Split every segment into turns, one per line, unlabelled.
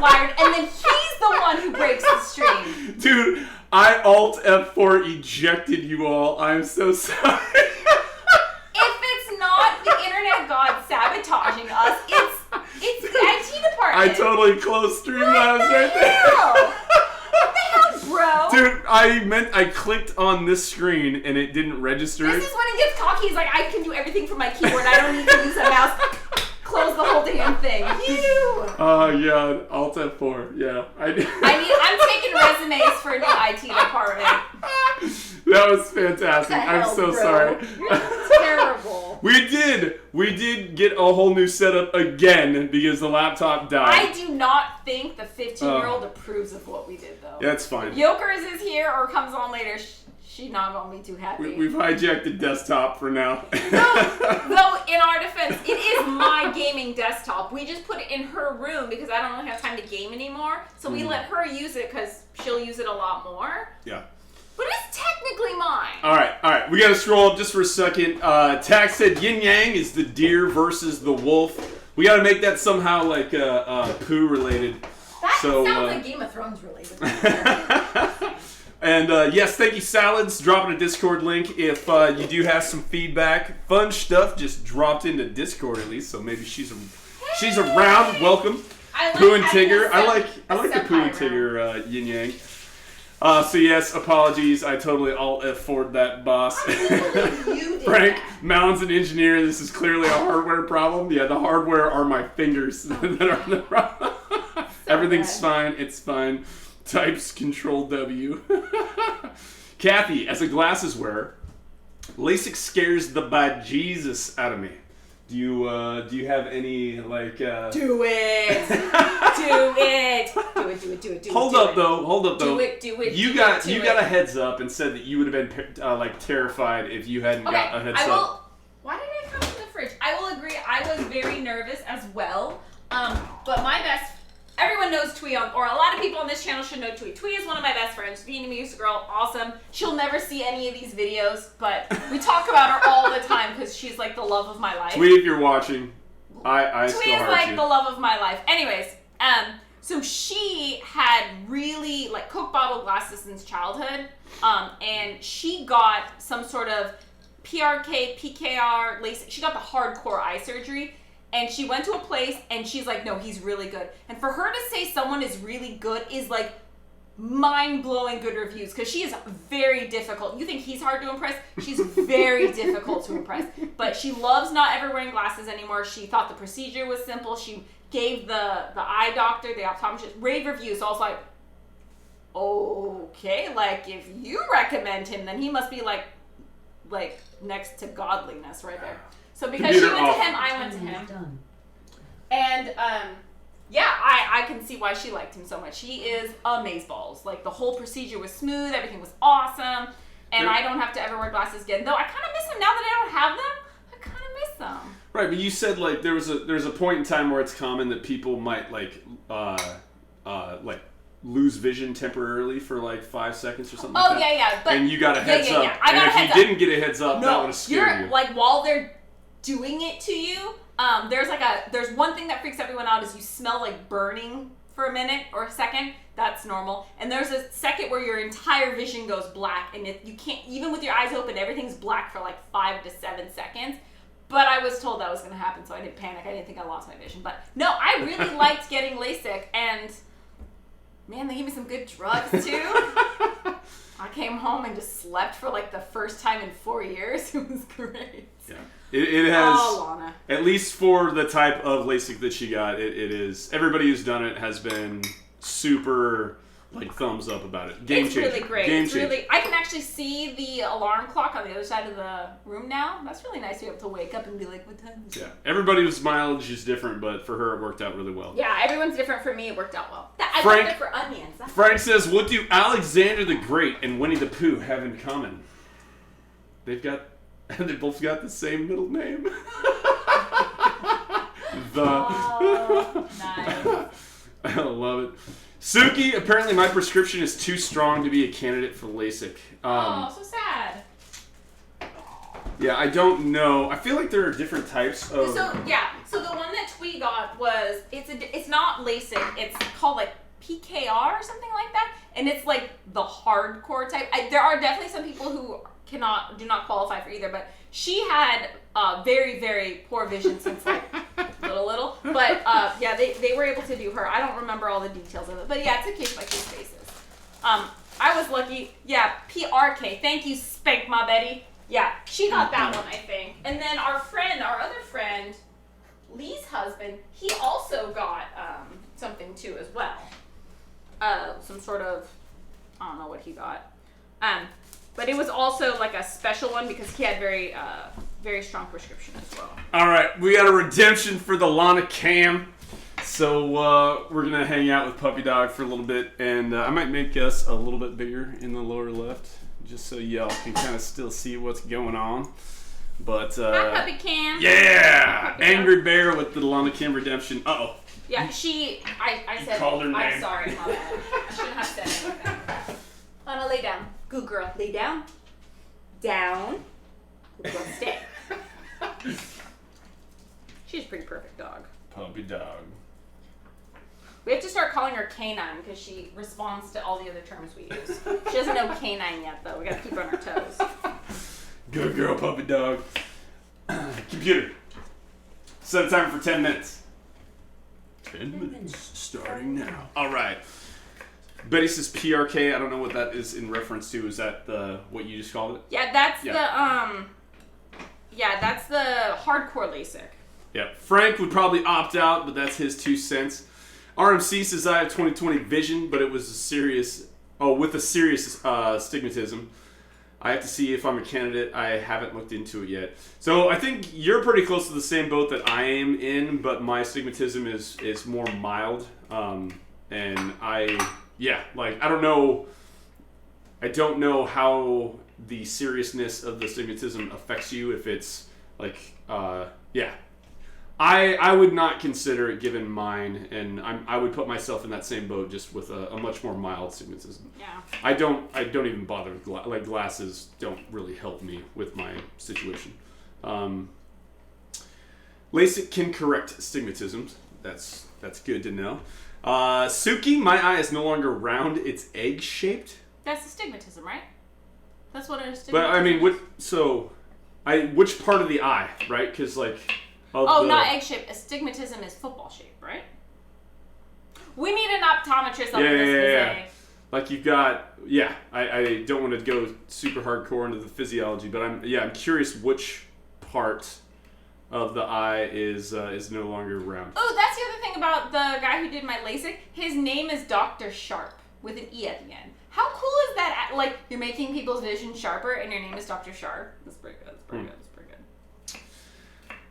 hardwired, and then he's the one who breaks the stream.
Dude, I Alt F4 ejected you all. I'm so sorry.
If it's not the internet god sabotaging us, it's the IT department.
I totally closed Streamlabs right there.
What the hell, bro?
Dude, I clicked on this screen and it didn't register.
This is when he gets cocky. He's like, I can do everything from my keyboard. I don't need to use a mouse. Close the whole damn thing.
Yeah, Alt F4. Yeah,
I'm taking resumes for a new IT department.
That was fantastic. I'm so sorry.
You're terrible.
We did get a whole new setup again because the laptop died.
I do not think the 15-year-old approves of what we did, though.
Yeah, it's fine.
If Yokers is here or comes on later, she's not going to be too happy.
We've hijacked the desktop for now.
Though, in our defense, it is my gaming desktop. We just put it in her room because I don't really have time to game anymore. So we let her use it because she'll use it a lot more.
Yeah.
But it's technically mine.
All right. We got to scroll up just for a second. Tax said yin yang is the deer versus the wolf. We got to make that somehow like Pooh related.
That sounds like Game of Thrones related.
And yes, thank you, Salads. Dropping a Discord link. If you do have some feedback, fun stuff just dropped into Discord at least, so maybe she's around. Welcome, Pooh and Tigger. I like the Pooh and Tigger yin yang. So yes, apologies. I totally Alt F4'd that boss. Frank, Mounds an engineer. This is clearly a hardware problem. Yeah, the hardware are my fingers that are the problem. Everything's fine. It's fine. Types Control W. Kathy, as a glasses wearer, LASIK scares the bejesus out of me. Do you have any like?
Do it! Do it!
Hold up though.
Do it!
You got a heads up and said that you would have been like terrified if you hadn't got a heads up.
Why did I come to the fridge? I will agree. I was very nervous as well. But my everyone knows Twee or a lot of people on this channel should know Twee. Twee is one of my best friends. Vietnamese girl, awesome. She'll never see any of these videos, but we talk about her all the time because she's like the love of my life.
Twee, if you're watching, I
Twee
still
is
heart
like
you.
the love of my life. Anyways, so she had really like Coke bottle glasses since childhood, and she got some sort of PRK, PKR, LASIK. She got the hardcore eye surgery. And she went to a place, and she's like, no, he's really good. And for her to say someone is really good is like mind-blowing good reviews, because she is very difficult. You think he's hard to impress? She's very difficult to impress. But she loves not ever wearing glasses anymore. She thought the procedure was simple. She gave the eye doctor, the optometrist, rave reviews. So I was like, okay, like if you recommend him, then he must be like next to godliness right there. So because she went to him, I went to him. And yeah, I can see why she liked him so much. He is amazeballs. Like the whole procedure was smooth, everything was awesome, and I don't have to ever wear glasses again. Though I kind of miss them now that I don't have them. I kind of miss them. Right,
but you said like there's a point in time where it's common that people might like lose vision temporarily for like 5 seconds or something like that.
Oh yeah. But
and you got a heads up.
I got
and if you didn't get a heads up, that would have scared you.
Like while they're doing it to you, there's one thing that freaks everyone out is you smell like burning for a minute or a second. That's normal. And there's a second where your entire vision goes black, and you can't, even with your eyes open, everything's black for like 5 to 7 seconds. But I was told that was going to happen, so I didn't panic. I didn't think I lost my vision. But no, I really liked getting LASIK, and man, they gave me some good drugs too. I came home and just slept for like the first time in 4 years. It was great.
Yeah. It has, at least for the type of LASIK that she got, it is, everybody who's done it has been super, like, thumbs up about it. Game changer.
It's really great. It's really, I can actually see the alarm clock on the other side of the room now. That's really nice to be able to wake up and be like, what time is it?
Yeah. Everybody's mileage is different, but for her it worked out really well.
Yeah, everyone's different. For me, it worked out well. I love it for onions.
Frank says, what do Alexander the Great and Winnie the Pooh have in common? They both got the same middle name.
Nice.
I love it. Suki, apparently my prescription is too strong to be a candidate for LASIK.
So sad.
Yeah, I don't know. I feel like there are different types of...
So the one that Twee got was, it's not LASIK. It's called like PKR or something like that, and it's like the hardcore type. There are definitely some people who do not qualify for either, but she had very, very poor vision since like little. But yeah, they were able to do her. I don't remember all the details of it, but yeah, it's a case by case basis. I was lucky. Yeah, PRK. Thank you, Spank My Betty. Yeah, she got that one, I think. And then our other friend, Lee's husband, he also got something too as well. Some sort of, I don't know what he got. But it was also like a special one because he had very strong prescription as well.
All right, we got a redemption for the Lana Cam. So we're going to hang out with Puppy Dog for a little bit, and I might make us a little bit bigger in the lower left, just so y'all can kind of still see what's going on. But
Hi, Puppy Cam.
Yeah!
Puppy
Angry Dog. Bear with the Lana Cam redemption. Uh-oh.
Yeah, I said,
called her name.
I'm sorry, my bad. I shouldn't have said anything. Lana, lay down. Good girl. Lay down. Down. Good girl, stay. She's a pretty perfect dog.
Puppy Dog.
We have to start calling her canine because she responds to all the other terms we use. She doesn't know canine yet, though. We gotta keep her on her toes.
Good girl, Puppy Dog. Computer. Set a timer for 10 minutes. 10 minutes starting now. All right. Betty says PRK. I don't know what that is in reference to. Is that what you just called it?
Yeah, that's the hardcore LASIK.
Yeah. Frank would probably opt out, but that's his 2 cents. RMC says I have 20/20 vision, but it was with a serious stigmatism. I have to see if I'm a candidate. I haven't looked into it yet. So I think you're pretty close to the same boat that I am in, but my stigmatism is more mild. And I don't know. I don't know how the seriousness of the stigmatism affects you. If it's like, I would not consider it given mine, and I would put myself in that same boat, just with a much more mild stigmatism.
Yeah.
I don't even bother with glasses. Don't really help me with my situation. LASIK can correct stigmatisms. That's good to know. Suki, my eye is no longer round; it's egg shaped.
That's astigmatism, right? That's what it is.
But I mean, which part of the eye, right? Because like.
Not egg shaped. Astigmatism is football shaped, right? We need an optometrist on this.
Yeah. Like you've got, I don't want to go super hardcore into the physiology, but I'm curious which part of the eye is no longer round.
Oh, that's the other thing about the guy who did my LASIK. His name is Dr. Sharp with an E at the end. How cool is that? Like, you're making people's vision sharper and your name is Dr. Sharp. That's pretty good. That's pretty good.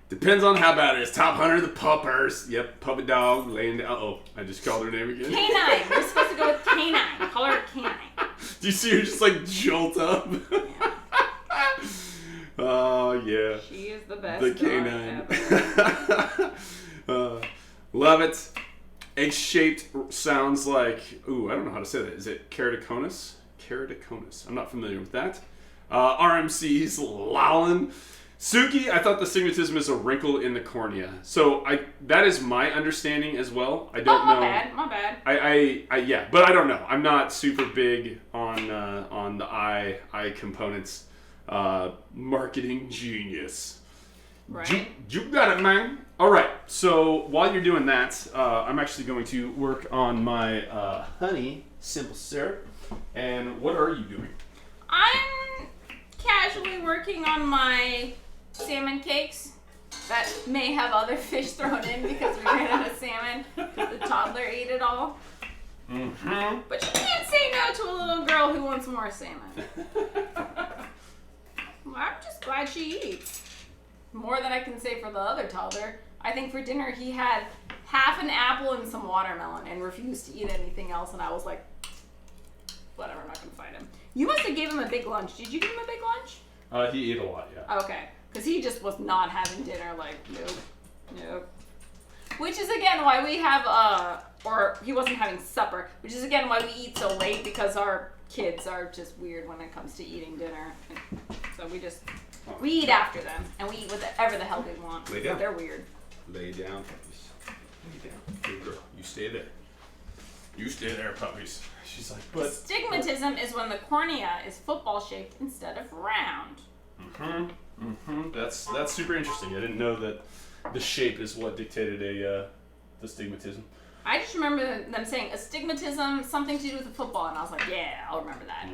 Depends on how bad it is. Top Hunter, the puppers. Yep, Puppy Dog, laying down. Uh-oh, I just called her name again.
Canine. We're supposed to go with canine. Call her canine.
Do you see her just like jolt up?
Yeah.
Oh, yeah.
She is the best.
The canine. Love it. Egg-shaped sounds like, I don't know how to say that. Is it keratoconus? Keratoconus. I'm not familiar with that. RMC's lolling. Suki, I thought the stigmatism is a wrinkle in the cornea. So that is my understanding as well. I don't know.
My bad.
But I don't know. I'm not super big on the eye components. Marketing genius.
Right.
You got it, man. All right. So while you're doing that, I'm actually going to work on my honey simple syrup. And what are you doing?
I'm casually working on my salmon cakes that may have other fish thrown in because we ran out of salmon because the toddler ate it all.
Mm-hmm.
But you can't say no to a little girl who wants more salmon. Well, I'm just glad she eats. More than I can say for the other toddler. I think for dinner he had half an apple and some watermelon and refused to eat anything else, and I was like, whatever, I'm not going to fight him. You must have gave him a big lunch. Did you give him a big lunch?
He ate a lot, yeah.
Okay. Because he just was not having dinner, like, nope. Which is, again, why we have, or he wasn't having supper, which is, again, why we eat so late, because our kids are just weird when it comes to eating dinner. And so we eat after them, and we eat whatever the hell they want.
Lay down.
They're weird.
Lay down, puppies. Lay down. Good girl. stay there. You stay there, puppies. She's like, but...
Astigmatism is when the cornea is football-shaped instead of round.
That's super interesting. I didn't know that the shape is what dictated the astigmatism.
I just remember them saying astigmatism, something to do with the football, and I was like, yeah, I'll remember that.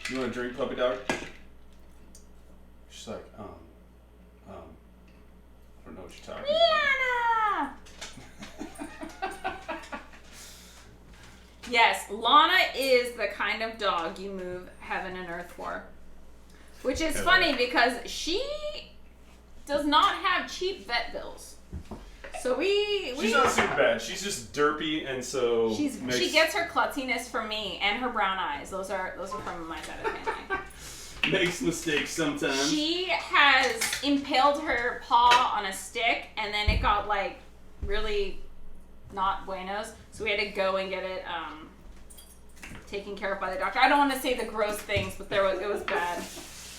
You want a drink, puppy dog? She's like, I don't know what you're talking about.
Yes, Lana is the kind of dog you move heaven and earth for. Which is funny because she does not have cheap vet bills. So she's
not super bad. She's just derpy, and so
she gets her klutziness from me and her brown eyes. Those are from my side of the family.
Makes mistakes sometimes.
She has impaled her paw on a stick, and then it got like really not buenos. So we had to go and get it taken care of by the doctor. I don't want to say the gross things, but it was bad.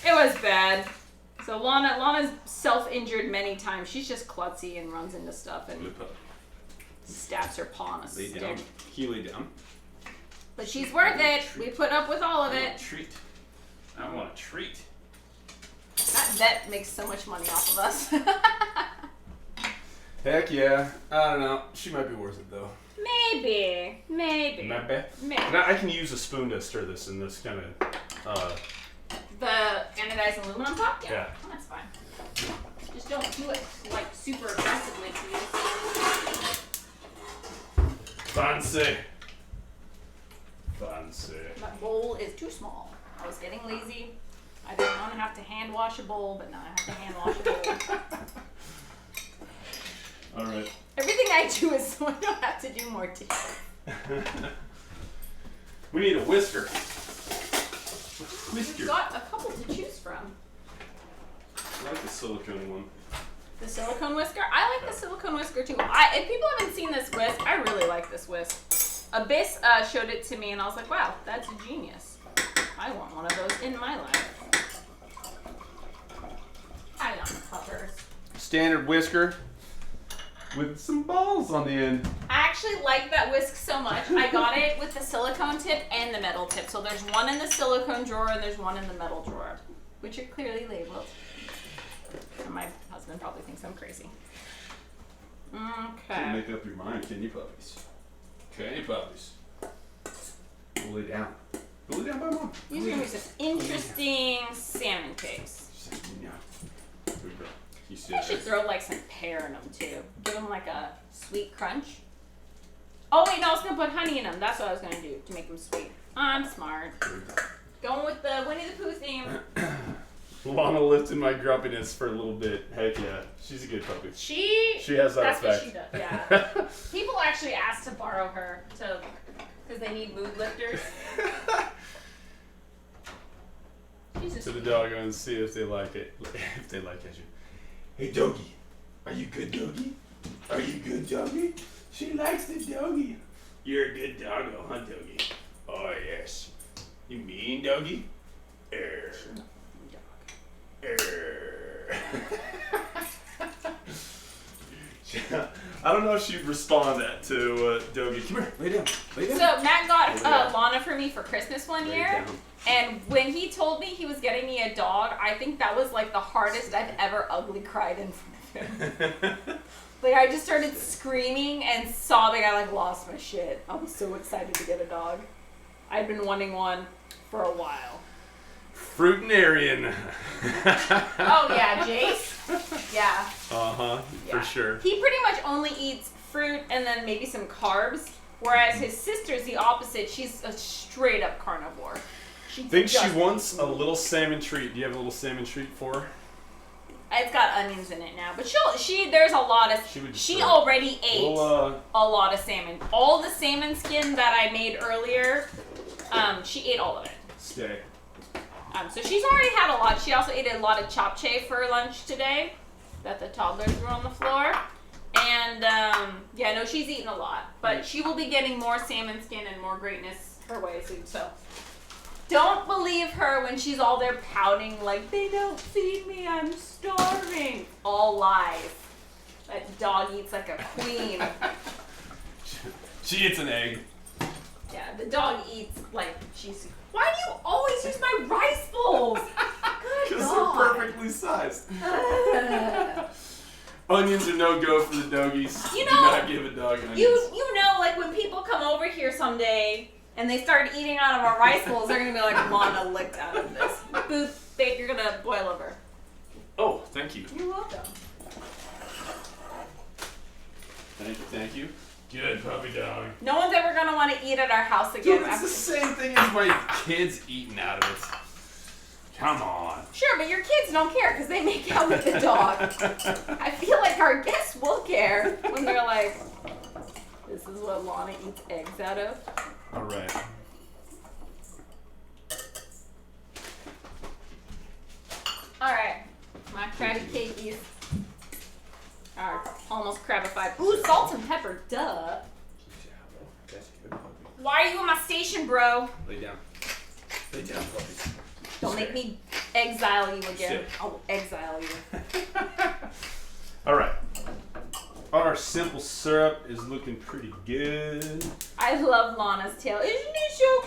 It was bad. So Lana's self-injured many times. She's just klutzy and runs into stuff and stabs her paw on a stick.
Lay down. He lay down.
But she's worth it. We put up with all of it.
I want a treat.
That vet makes so much money off of us.
Heck yeah. I don't know. She might be worth it though.
Maybe.
Maybe. I can use a spoon to stir this in this kind of...
The anodized aluminum pot?
Yeah.
Oh, that's fine. Just don't do it like super aggressively, please.
Fancy.
That bowl is too small. I was getting lazy. I didn't want to have to hand wash a bowl, but now I have to hand wash a bowl.
Alright.
Everything I do is so I don't have to do more dishes.
We need a whisker.
We've got a couple to choose from.
I like the silicone one.
The silicone whisker? I like the silicone whisker too. If people haven't seen this whisk, I really like this whisk. Abyss showed it to me and I was like, wow, that's genius. I want one of those in my life. Hi on the puppers.
Standard whisker with some balls on the end.
I actually like that whisk so much. I got it with the silicone tip and the metal tip. So there's one in the silicone drawer and there's one in the metal drawer, which are clearly labeled. And my husband probably thinks I'm crazy. Okay.
Can't make up your mind, can you, puppies? Okay, puppies. Go lay down. Go lay down by mom.
These are going to be some interesting salmon cakes.
She's like, no. Good girl.
I should throw like some pear in them too. Give them like a sweet crunch. Oh wait, no, I was gonna put honey in them. That's what I was gonna do to make them sweet. I'm smart. Going with the Winnie the Pooh theme.
Lana lifted my grumpiness for a little bit. Heck yeah, she's a good puppy. She has that
that's
effect.
What she does. Yeah. People actually ask to borrow her because they need mood lifters.
To the doggo and see if they like it. If they like it. Hey, doggy. Are you good, doggy? Are you good, doggy? She likes the doggy. You're a good doggo, huh, doggy? Oh, yes. You mean, doggy? I don't know if she'd respond to doggy. Come here. Lay down. Lay down.
So Matt got Lana for me for Christmas one year. And when he told me he was getting me a dog, I think that was like the hardest I've ever ugly cried in front of him. Like I just started screaming and sobbing. I like lost my shit. I was so excited to get a dog. I'd been wanting one for a while.
Fruitarian.
Oh yeah, Jace? Yeah.
Uh-huh, for sure.
He pretty much only eats fruit and then maybe some carbs, whereas his sister's the opposite. She's a straight up carnivore.
She wants a little salmon treat. Do you have a little salmon treat for her?
It's got onions in it now, but there's a lot of. She already ate a lot of salmon. All the salmon skin that I made earlier, she ate all of it.
Stay.
So she's already had a lot. She also ate a lot of japchae for lunch today, that the toddlers were on the floor. And she's eaten a lot, but she will be getting more salmon skin and more greatness her way soon. So Don't believe her when she's all there pouting like, they don't feed me, I'm starving. All lies. That dog eats like a queen.
She eats an egg.
Yeah, the dog eats like she's... Why do you always use my rice bowls? Good
Because
God.
they're perfectly sized. Onions are no go for the doggies.
You
Do
know,
not give a dog onions.
You know, like when people come over here someday and they start eating out of our rice bowls, they're gonna be like, Lana licked out of this. Booth, babe, you're gonna boil over.
Oh, thank you.
You're welcome.
Thank you. Good puppy dog.
No one's ever gonna want to eat at our house again.
Dude, it's the same thing as my kids eating out of it. Come on.
Sure, but your kids don't care because they make out with the dog. I feel like our guests will care when they're like, this is what Lana eats eggs out of.
All right.
All right, my Krabby Cakeys are almost crabified. Ooh, salt and pepper, duh. Why are you in my station, bro?
Lay down. Lay down, puppy.
Don't make me exile you again.
Sit.
I'll exile you.
All right. Our simple syrup is looking pretty good.
I love Lana's tail. Isn't he so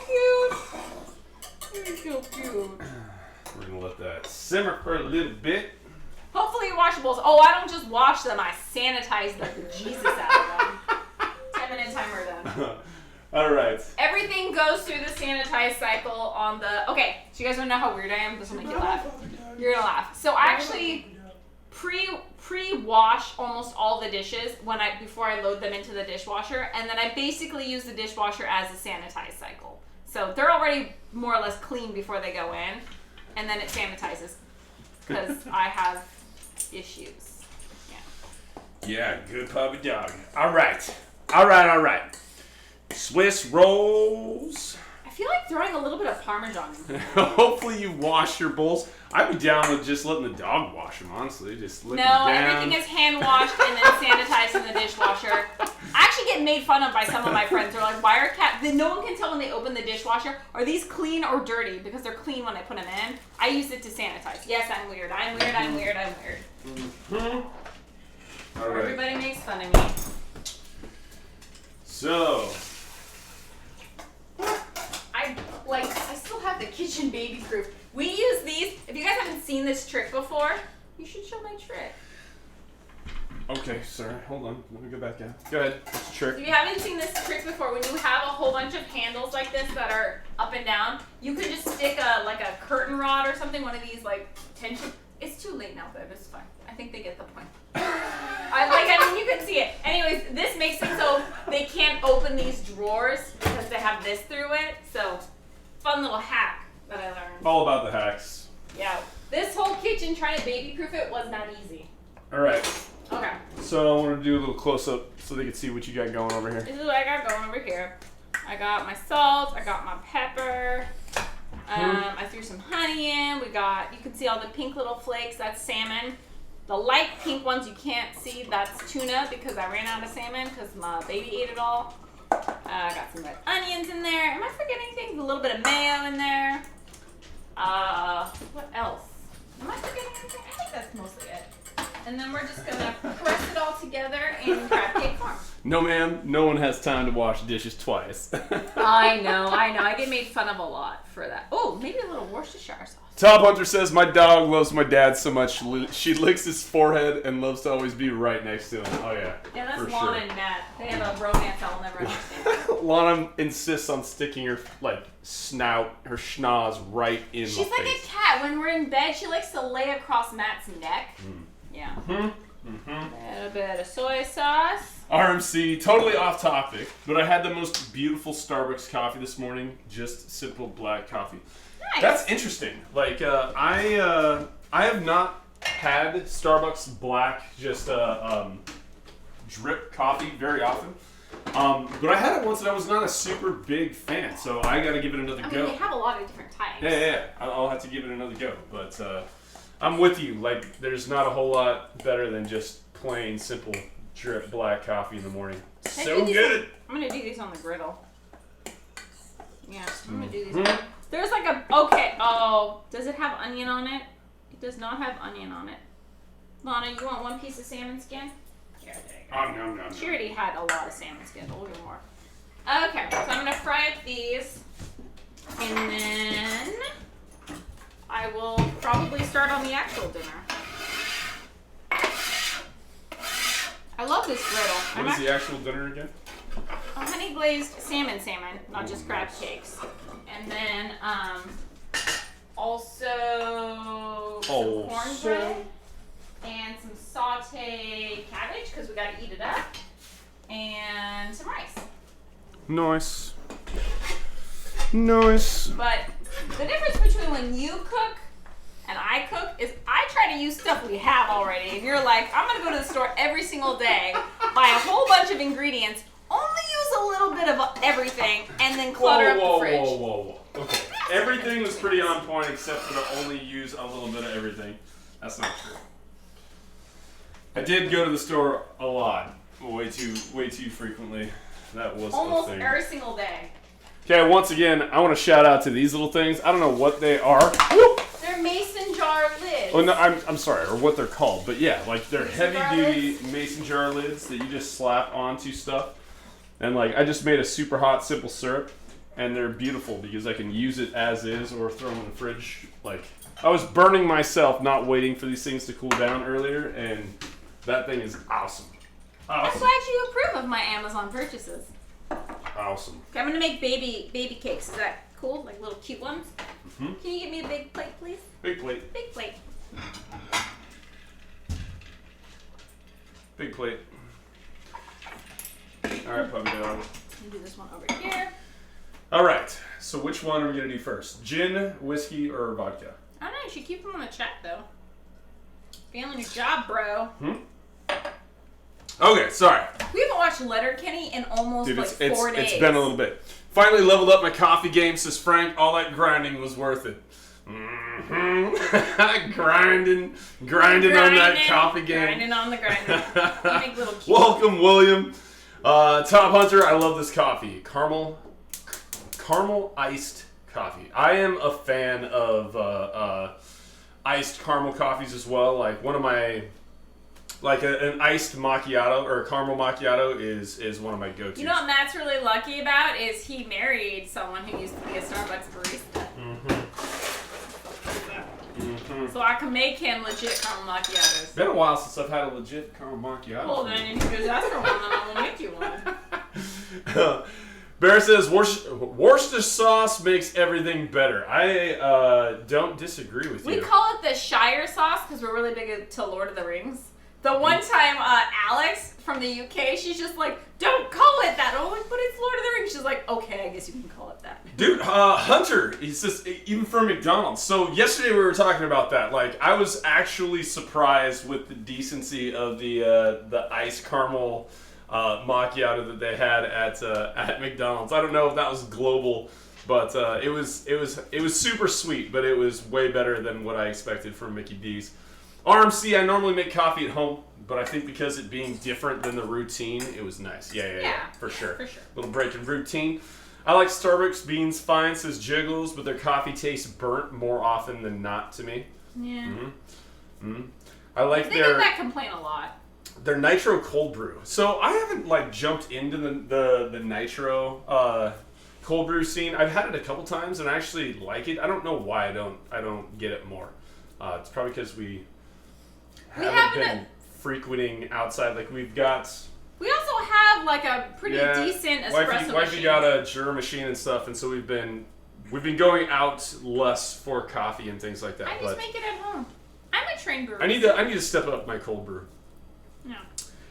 cute? He's so cute.
We're gonna let that simmer for a little bit.
Hopefully you wash your bowls. Oh, I don't just wash them. I sanitize the Jesus out of them. 10-minute timer done.
All right.
Everything goes through the sanitize cycle on the... Okay, so you guys want to know how weird I am? This will make you laugh. You're going to laugh. So I actually pre-wash almost all the dishes before I load them into the dishwasher, and then I basically use the dishwasher as a sanitize cycle. So they're already more or less clean before they go in, and then it sanitizes because I have issues.
Yeah, good puppy dog. All right. All right. Swiss rolls.
I feel like throwing a little bit of Parmesan in.
Hopefully you wash your bowls. I'd be down with just letting the dog wash them, honestly. Just lick them
No,
down.
everything is hand washed and then sanitized in the dishwasher. I actually get made fun of by some of my friends. They're like, why are cats... No one can tell when they open the dishwasher. Are these clean or dirty? Because they're clean when I put them in. I use it to sanitize. Yes, I'm weird. I'm weird.
Mm-hmm. All right.
Everybody makes fun of me.
So...
I still have the kitchen baby proof. We use these. If you guys haven't seen this trick before, you should show my trick.
Okay, sorry. Hold on. Let me go back down. Go ahead. What's the trick?
If you haven't seen this trick before, when you have a whole bunch of handles like this that are up and down, you can just stick a curtain rod or something, one of these tension. It's too late now, babe. It's fine. I think they get the point. I mean, you can see it. Anyways, this makes it so they can't open these drawers because they have this through it. So, fun little hack that I learned.
All about the hacks.
Yeah. This whole kitchen trying to baby-proof it was not easy.
All right.
Okay.
So I want to do a little close-up so they can see what you got going over here.
This is what I got going over here. I got my salt. I got my pepper. I threw some honey in. You can see all the pink little flakes. That's salmon. The light pink ones you can't see. That's tuna because I ran out of salmon because my baby ate it all. I got some red onions in there. Am I forgetting anything? A little bit of mayo in there. What else? Am I forgetting anything? I think that's mostly it. And then we're just gonna press it all together in crab cake form.
No, ma'am. No one has time to wash dishes twice.
I know. I get made fun of a lot for that. Oh, maybe a little Worcestershire sauce.
Top Hunter says, my dog loves my dad so much she licks his forehead and loves to always be right next to him. Oh, yeah.
Yeah, that's
for
Lana
sure.
and Matt. They have a romance I'll never understand.
Lana insists on sticking her, snout, her schnoz right in my face.
She's like a cat. When we're in bed, she likes to lay across Matt's neck. Yeah. A little bit of soy sauce.
RMC, totally off topic, but I had the most beautiful Starbucks coffee this morning. Just simple black coffee.
Nice.
That's interesting. I have not had Starbucks black, just drip coffee very often. But I had it once and I was not a super big fan, so I got to give it another go.
They have a lot of different types.
Yeah. I'll have to give it another go. But I'm with you. There's not a whole lot better than just plain, simple drip black coffee in the morning. So good.
I'm gonna do these on the griddle. Yeah, I'm gonna do these. There's like a, okay, oh, does it have onion on it? It does not have onion on it. Lana, you want one piece of salmon skin? Here, there you go.
No.
She already had a lot of salmon skin, but we'll get more. Okay, so I'm gonna fry up these, and then I will probably start on the actual dinner. I love this griddle.
What is the actual dinner again?
A honey glazed salmon, not just crab cakes. And then also some cornbread and some sauteed cabbage because we got to eat it up, and some rice.
Nice. Nice.
But the difference between when you cook and I cook is I try to use stuff we have already. And you're like, I'm going to go to the store every single day, buy a whole bunch of ingredients, only use a little bit of everything, and then clutter up the fridge.
Whoa. Okay. Everything was pretty on point except for the only use a little bit of everything. That's not true. I did go to the store a lot. Way too frequently. That was
almost
a thing.
every single day.
Okay, once again, I want to shout out to these little things. I don't know what they are. Whoop!
They're mason jar lids.
Oh no, I'm sorry, or what they're called. But yeah, like they're
Mason
heavy-duty mason jar lids that you just slap onto stuff. And like I just made a super hot simple syrup, and they're beautiful because I can use it as is or throw them in the fridge. Like I was burning myself not waiting for these things to cool down earlier, and that thing is awesome.
I'm glad you approve of my Amazon purchases.
Awesome.
Okay, I'm gonna make baby cakes. Is that cool? Like little cute ones?
Mm-hmm.
Can you get me a big plate, please?
Big plate.
Big plate.
Big plate. Alright, puppy dog.
Let me do this one over here.
Alright, so which one are we going to do first? Gin, whiskey, or vodka?
I don't know, you should keep them on the chat though. Failing your job, bro.
Okay, sorry.
We haven't watched Letterkenny in almost
Dude,
4 days.
It's been a little bit. Finally leveled up my coffee game, says Frank. All that grinding was worth it. grinding on that coffee game.
Grinding on the grinder. You make little cute.
Welcome, William. Top Hunter, I love this coffee. Caramel iced coffee. I am a fan of iced caramel coffees as well. Like one of my, an iced macchiato or a caramel macchiato is one of my go-tos.
You know what Matt's really lucky about is he married someone who used to be a Starbucks barista. So I can make him legit caramel macchiatos.
It's been a while since I've had a legit caramel macchiato.
Well, then if you just ask for one, then I will make you one.
Bear says Worcester sauce makes everything better. I don't disagree with you.
We call it the Shire sauce because we're really big into Lord of the Rings. The one time Alex from the UK, she's just like, don't call it that. I'm like, but it's Lord of the Rings. She's like, okay, I guess you can call it that.
Dude, Hunter, he says, even for McDonald's. So yesterday we were talking about that. Like, I was actually surprised with the decency of the iced caramel macchiato that they had at McDonald's. I don't know if that was global, but it was super sweet, but it was way better than what I expected from Mickey D's. RMC, I normally make coffee at home, but I think because it being different than the routine, it was nice. Yeah, for sure.
For sure.
Little break in routine. I like Starbucks beans fine, says Jiggles, but their coffee tastes burnt more often than not to me.
Yeah.
I like
they get that complaint a lot.
Their nitro cold brew. So I haven't jumped into the nitro cold brew scene. I've had it a couple times and I actually like it. I don't know why I don't get it more. It's probably because we haven't been frequenting outside. Like we also
have a pretty decent espresso machine.
Wifey got a Jura machine and stuff, and so we've been going out less for coffee and things like that.
I just make it at home. I'm a trained brewer.
I need to step up my cold brew.
No.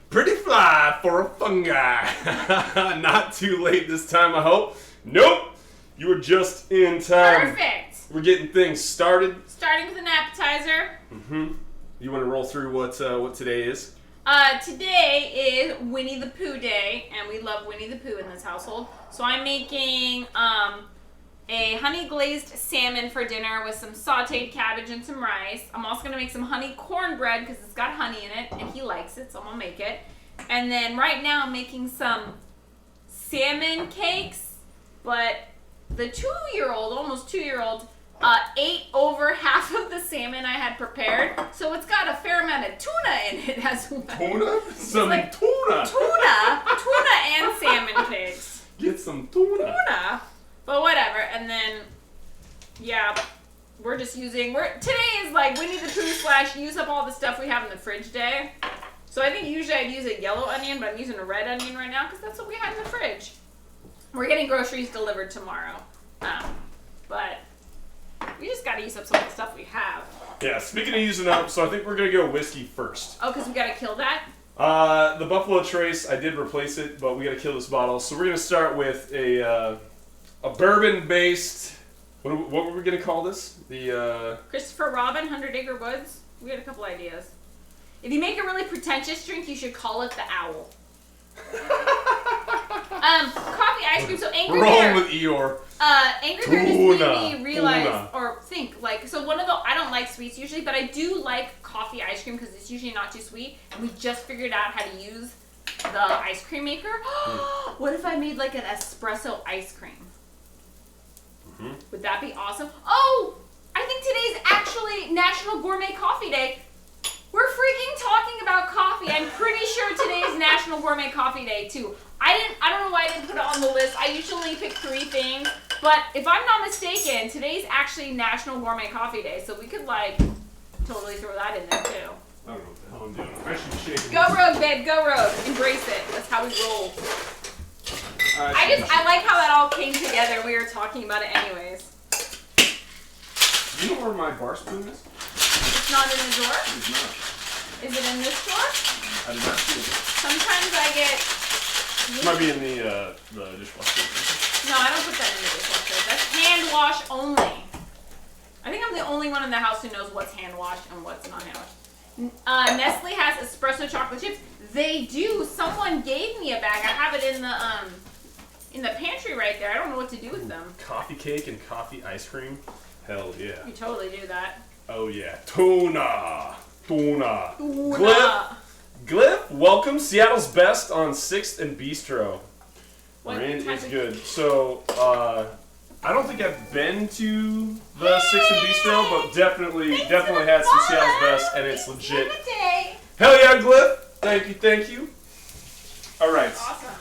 Pretty fly for a fungi. Not too late this time, I hope. Nope. You were just in time.
Perfect.
We're getting things started.
Starting with an appetizer.
You want to roll through what today is?
Today is Winnie the Pooh Day, and we love Winnie the Pooh in this household. So I'm making a honey glazed salmon for dinner with some sauteed cabbage and some rice. I'm also going to make some honey cornbread because it's got honey in it, and he likes it, so I'm going to make it. And then right now I'm making some salmon cakes, but the 2-year-old, almost 2-year-old, ate over half of the salmon I had prepared. So it's got a fair amount of tuna in it as well.
Tuna? Some
like
tuna.
Tuna and salmon pigs.
Get some tuna.
Tuna. But whatever. And then, yeah, we're just using, today is like Winnie the Pooh / use up all the stuff we have in the fridge day. So I think usually I'd use a yellow onion, but I'm using a red onion right now because that's what we had in the fridge. We're getting groceries delivered tomorrow. But we just got to use up some of the stuff we have.
Yeah, speaking of using up, so I think we're going to go whiskey first.
Oh, because we got to kill that?
The Buffalo Trace, I did replace it, but we got to kill this bottle. So we're going to start with a bourbon-based, what were we going to call this? The
Christopher Robin, 100 Acre Woods. We had a couple ideas. If you make a really pretentious drink, you should call it the Owl. Coffee ice cream. So Angry
We're rolling
Bear.
with Eeyore.
Angry Bear just made me realize or think like so. One of the I don't like sweets usually, but I do like coffee ice cream because it's usually not too sweet. And we just figured out how to use the ice cream maker. What if I made like an espresso ice cream?
Mm-hmm.
Would that be awesome? Oh, I think today's actually National Gourmet Coffee Day. We're freaking talking about coffee. I'm pretty sure today is National Gourmet Coffee Day too. I don't know why I didn't put it on the list. I usually pick 3 things, but if I'm not mistaken, today's actually National Gourmet Coffee Day, so we could like totally throw that in there too.
I don't know what the hell I'm doing. I should shake it.
Go rogue, babe. Go rogue. Embrace it. That's how we roll. I like how that all came together. We were talking about it anyways.
You know where my bar spoon is?
It's not in the drawer?
It's not.
Is it in this drawer?
I did not see it.
Sometimes I get...
It might be in the dishwasher.
No, I don't put that in the dishwasher. That's hand wash only. I think I'm the only one in the house who knows what's hand wash and what's not hand wash. Nestle has espresso chocolate chips. They do. Someone gave me a bag. I have it in the pantry right there. I don't know what to do with them.
Coffee cake and coffee ice cream? Hell yeah.
You totally do that.
Oh yeah. Tuna.
Tuna.
Glyph, welcome. Seattle's best on 6th and Bistro. Rand is good. So, I don't think I've been to the 6th and Bistro, but definitely had some Seattle's best, and it's legit. Hell yeah, Glyph. Thank you. All right.
Awesome.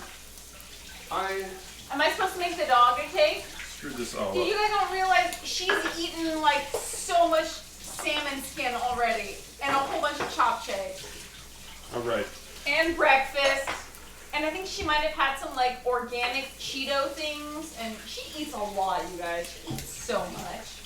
Am I supposed to make the dog a cake?
Screwed this all up.
You guys don't realize she's eaten like so much salmon skin already, and a whole bunch of chopped eggs.
All right.
And breakfast. And I think she might have had some like organic Cheeto things. And she eats a lot, you guys. She eats so much.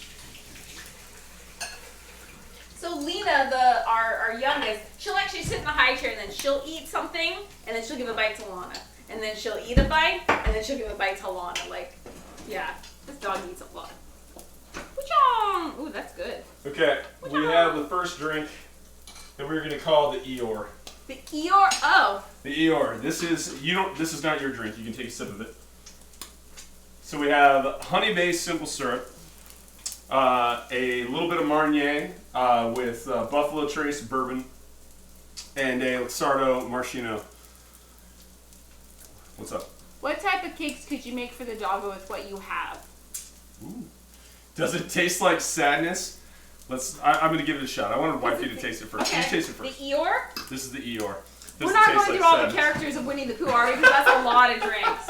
So Lena, our youngest, she'll actually sit in the high chair and then she'll eat something and then she'll give a bite to Lana. And then she'll eat a bite and then she'll give a bite to Lana. Like, yeah, this dog eats a lot. Woo-chong! Ooh, that's good.
Okay, we have the first drink that we're gonna call the Eeyore.
The Eeyore. Oh.
The Eeyore. This is not your drink. You can take a sip of it. So we have honey-based simple syrup, a little bit of Marnier with Buffalo Trace bourbon, and a Luxardo Maraschino. What's up?
What type of cakes could you make for the doggo with what you have?
Ooh. Does it taste like sadness? I'm going to give it a shot. I want to wife you to taste it first.
Okay.
You taste it first.
The Eeyore?
This is the Eeyore.
We're not going through all the characters of Winnie the Pooh, are we? Because that's a lot of drinks.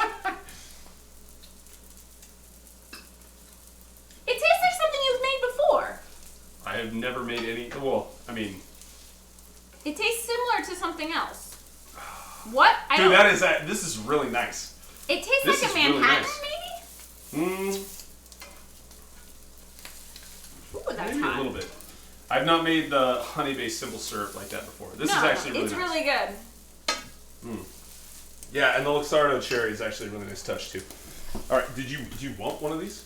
It tastes like something you've made before.
I have never made any. Well, I mean.
It tastes similar to something else. What?
Dude, this is really nice.
It tastes like a Manhattan,
really nice.
maybe? Ooh, that's
maybe
hot.
A little bit. I've not made the honey-based simple syrup like that before. This is actually really nice.
It's really good.
Yeah, and the Luxardo cherry is actually a really nice touch too. All right, do you want one of these?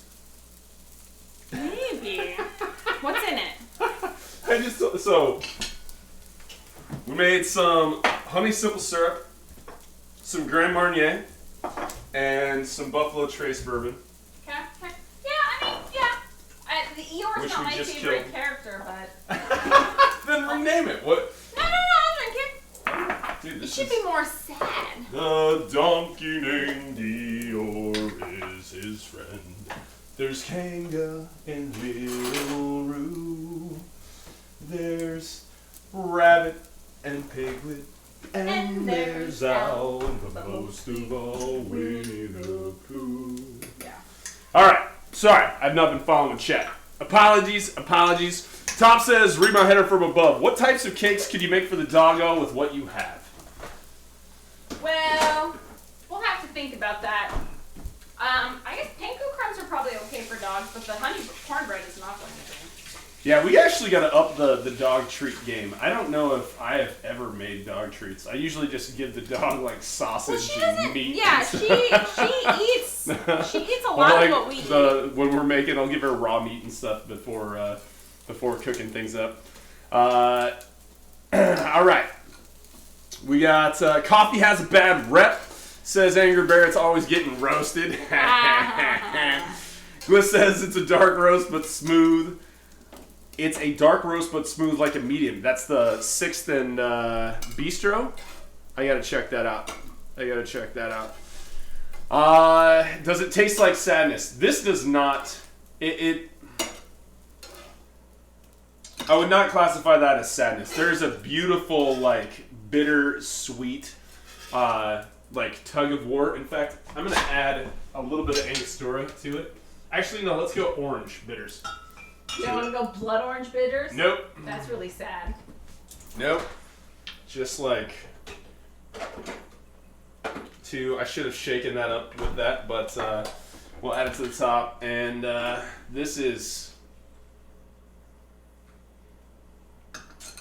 Maybe. What's in it?
So we made some honey simple syrup, some Grand Marnier, and some Buffalo Trace bourbon.
Okay. The Eeyore's not my favorite character, but...
Then rename it. What?
No, I'll drink it.
Dude,
It should be more sad.
The donkey named Eeyore is his friend. There's Kanga and Little Roo. There's Rabbit and Piglet. And there's Owl, and most of all, Winnie the Pooh.
Yeah.
Alright, sorry, I've not been following chat. Apologies. Top says, read my header from above. What types of cakes could you make for the doggo with what you have?
Well, we'll have to think about that. I guess panko crumbs are probably okay for dogs, but the honey cornbread is not going to be.
Yeah, we actually got to up the dog treat game. I don't know if I have ever made dog treats. I usually just give the dog like sausage and meat.
Yeah, she eats a lot of what we eat.
When we're making, I'll give her raw meat and stuff before cooking things up. All right, we got coffee has a bad rep. Says Angry Bear, it's always getting roasted. Gliss says it's a dark roast but smooth. It's a dark roast but smooth like a medium. That's the 6th and Bistro. I gotta check that out. Does it taste like sadness? This does not. I would not classify that as sadness. There's a beautiful, like, bitter, sweet, like, tug of war. In fact, I'm gonna add a little bit of Angostura to it. Actually, no, let's go orange bitters.
You don't want to go blood orange bitters?
Nope.
That's really sad.
Nope. Just like I should have shaken that up with that, but we'll add it to the top. And this is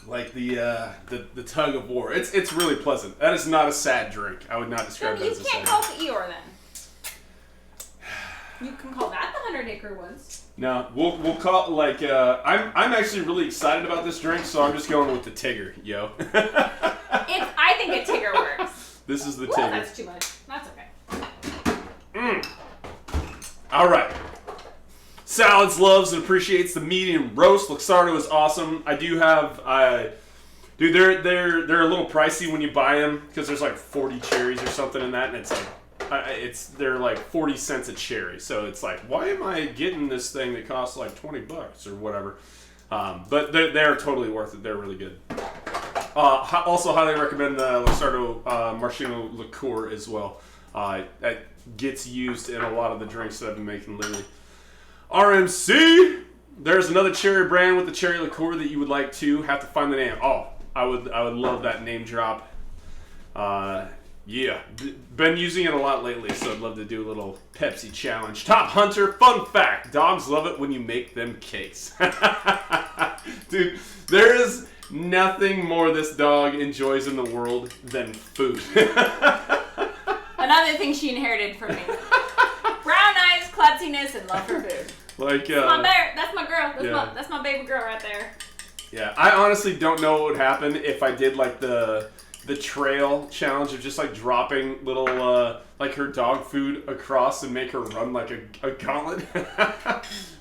like the tug of war. It's really pleasant. That is not a sad drink. I would not describe that as a sad drink.
You can't call it Eeyore then. You can call that the 100 Acre Woods.
No, we'll call it like I'm actually really excited about this drink, so I'm just going with the Tigger, yo.
I think a Tigger works.
This is the
Ooh,
Tigger.
That's too much. That's okay.
All right. Salads loves and appreciates the medium roast. Luxardo is awesome. I do have dude, they're a little pricey when you buy them because there's like 40 cherries or something in that, and it's like. They're like 40 cents a cherry, so it's like, why am I getting this thing that costs like $20 or whatever? But they're totally worth it. They're really good. Also, highly recommend the Luxardo Maraschino liqueur as well. That gets used in a lot of the drinks that I've been making lately. RMC, there's another cherry brand with the cherry liqueur that you would like to have to find the name. Oh, I would love that name drop. Yeah, been using it a lot lately, so I'd love to do a little Pepsi challenge. Top Hunter, fun fact, dogs love it when you make them cakes. Dude, there is nothing more this dog enjoys in the world than food.
Another thing she inherited from me. Brown eyes, klutziness, and love for food.
Like,
that's my bear. That's my girl. That's my baby girl right there.
Yeah, I honestly don't know what would happen if I did like the trail challenge of just like dropping little like her dog food across and make her run like a gauntlet.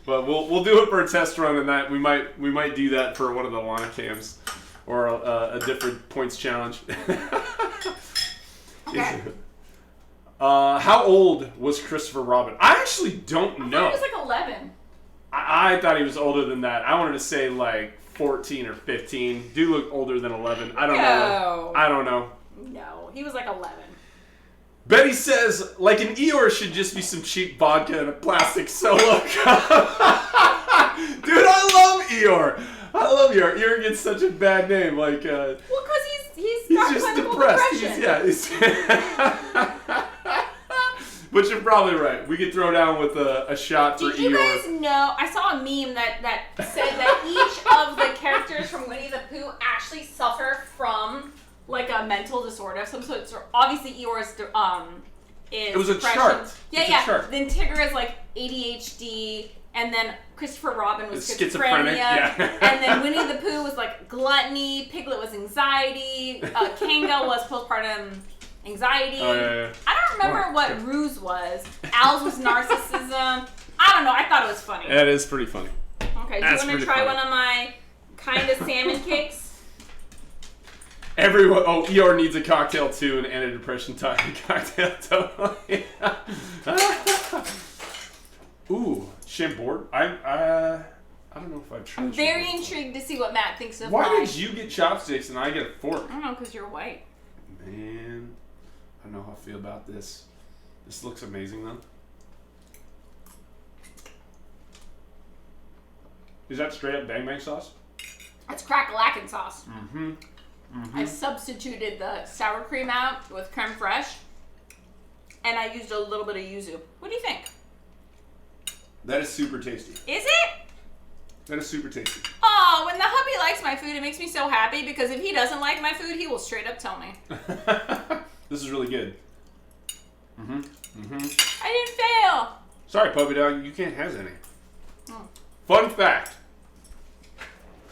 But we'll do it for a test run, and that we might do that for one of the Lana cams or a different points challenge.
Okay.
How old was Christopher Robin? I actually don't know.
I thought he was like 11.
I thought he was older than that. I wanted to say like 14 or 15. Do look older than 11. I don't know. I don't know.
No, he was like 11.
Betty says, like an Eeyore should just be some cheap vodka and a plastic solo cup. Dude, I love Eeyore. Eeyore gets such a bad name. Like,
well, because he's
just depressed. But you're probably right. We could throw down with a shot for Eeyore.
Did you guys know? I saw a meme that said that each of the characters from Winnie the Pooh actually suffer from like a mental disorder of some sort. So obviously Eeyore's is
it was
depression.
A chart.
Yeah.
A chart.
Then Tigger is like ADHD, and then Christopher Robin was
schizophrenic. Yeah.
And then Winnie the Pooh was like gluttony. Piglet was anxiety. Kanga was postpartum anxiety.
Oh, yeah.
I don't remember what Ruse was. Al's was narcissism. I don't know. I thought it was funny.
That is pretty funny.
Okay, do you want to try one of my kind of salmon cakes?
Eeyore needs a cocktail too, an antidepressant cocktail totally. Ooh, Chambord? I don't know if I've tried.
I'm very
Chambord.
intrigued to see what Matt thinks of
Why
mine.
did you get chopsticks and I get a fork?
I don't know, because you're white.
Man, I don't know how I feel about this. This looks amazing, though. Is that straight up bang bang sauce?
It's crack-a-lackin' sauce.
Mm-hmm.
I substituted the sour cream out with creme fraiche, and I used a little bit of yuzu. What do you think?
That is super tasty.
Is it?
That is super tasty.
Oh, when the hubby likes my food, it makes me so happy because if he doesn't like my food, he will straight up tell me.
This is really good. Mm-hmm. Mm-hmm.
I didn't fail.
Sorry, Puppy Dog, you can't have any.
Oh.
Fun fact.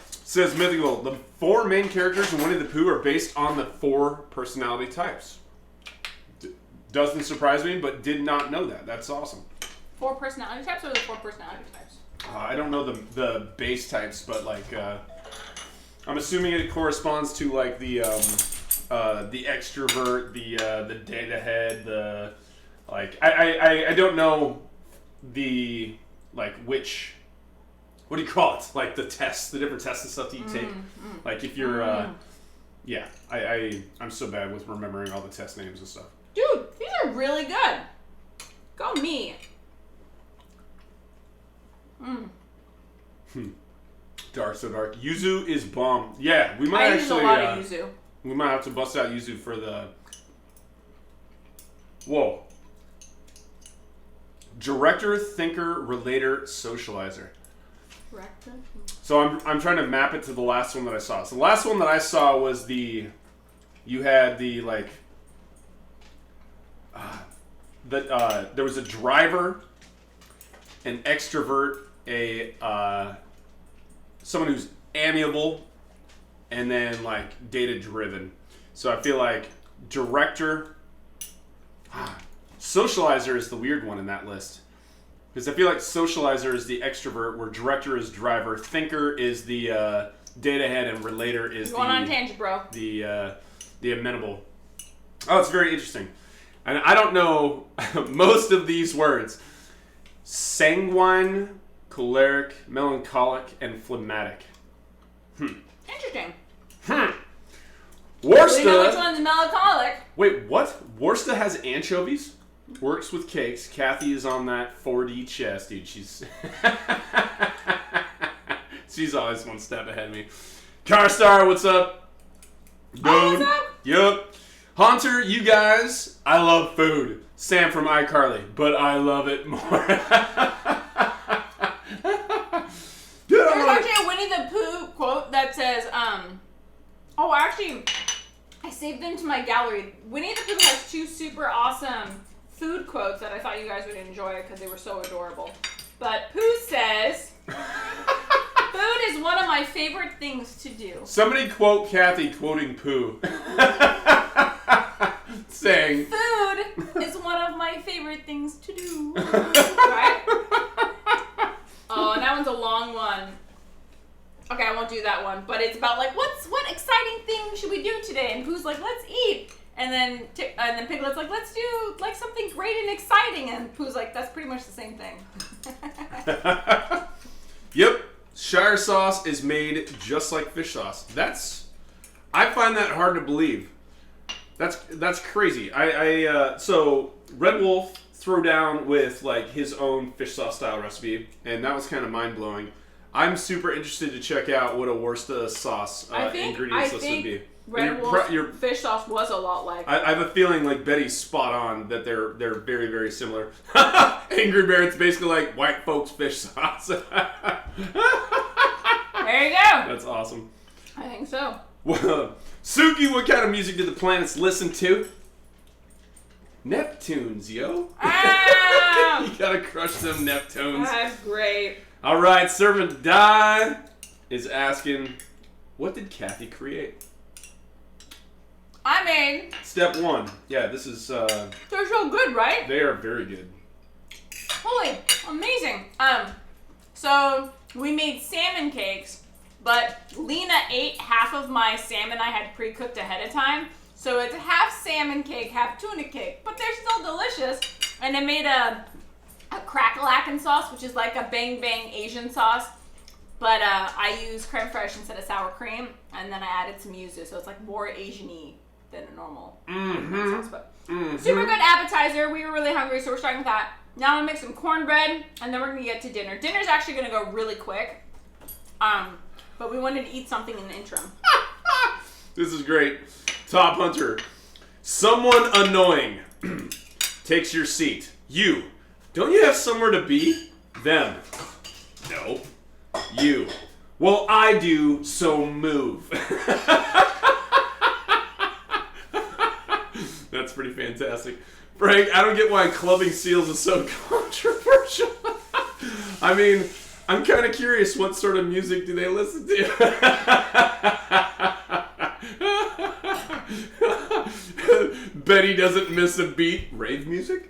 Says Mythical, the 4 main characters in Winnie the Pooh are based on the 4 personality types. Doesn't surprise me, but did not know that. That's awesome.
4 personality types or the 4 personality types?
I don't know the base types, but like I'm assuming it corresponds to like the extrovert, the data head, the like I don't know the like which. What do you call it? Like the tests, the different tests and stuff that you take. Like if you're, yeah, I'm so bad with remembering all the test names and stuff.
Dude, these are really good. Go me.
Dark, so dark. Yuzu is bomb. Yeah, we might
I use a lot of yuzu.
We might have to bust out yuzu for the. Whoa. Director, thinker, relator, socializer. So I'm trying to map it to the last one that I saw. So the last one that I saw was you had the like, there was a driver, an extrovert, someone who's amiable, and then like data driven. So I feel like director, socializer is the weird one in that list. Because I feel like socializer is the extrovert, where director is driver, thinker is the data head, and relator is
going on a tangent, bro.
The amenable. Oh, it's very interesting. And I don't know most of these words. Sanguine, choleric, melancholic, and phlegmatic.
Interesting.
Worcester.
We know which one's melancholic.
Wait, what? Worcester has anchovies? Works with cakes. Kathy is on that 4D chess, dude. She's always one step ahead of me. Carstar, what's up?
Oh, what's up?
Yup. Haunter, you guys, I love food. Sam from iCarly, but I love it more.
There's actually a Winnie the Pooh quote that says, oh, actually, I saved them to my gallery. Winnie the Pooh has 2 super awesome food quotes that I thought you guys would enjoy because they were so adorable. But Pooh says, food is one of my favorite things to do.
Somebody quote Kathy quoting Pooh. Saying,
food is one of my favorite things to do. Right? Oh, and that one's a long one. Okay, I won't do that one. But it's about like, what exciting thing should we do today? And Pooh's like, let's eat. And then Piglet's like, let's do like something great and exciting. And Pooh's like, that's pretty much the same thing.
Yep. Shire sauce is made just like fish sauce. I find that hard to believe. That's crazy. So Red Wolf threw down with like his own fish sauce style recipe, and that was kind of mind blowing. I'm super interested to check out what a Worcester sauce ingredients list would be.
Red Wolf's fish sauce was a lot like.
I have a feeling like Betty's spot on that they're very, very similar. Angry Bear, it's basically like white folks fish sauce.
There you go.
That's awesome.
I think so.
Well, Suki, what kind of music do the planets listen to? Neptunes, yo.
Ah!
You gotta crush them Neptunes.
That's great.
All right, Servant Die is asking, what did Kathy create?
I made.
Step 1. Yeah, this is.
They're so good, right?
They are very good.
Holy, amazing. So we made salmon cakes, but Lena ate half of my salmon I had pre-cooked ahead of time. So it's half salmon cake, half tuna cake, but they're still delicious. And I made a a crackalacken sauce, which is like a bang bang Asian sauce. But I use creme fraiche instead of sour cream, and then I added some yuzu, so it's like more Asian-y than a normal sauce. But super good appetizer. We were really hungry, so we're starting with that. Now I'm gonna make some cornbread, and then we're gonna get to dinner. Dinner's actually gonna go really quick, but we wanted to eat something in the interim.
This is great. Top Hunter. Someone annoying takes your seat. You. Don't you have somewhere to be? Them. No. You. Well, I do, so move. That's pretty fantastic. Frank, I don't get why clubbing seals is so controversial. I mean, I'm kind of curious, what sort of music do they listen to? Betty doesn't miss a beat. Rave music?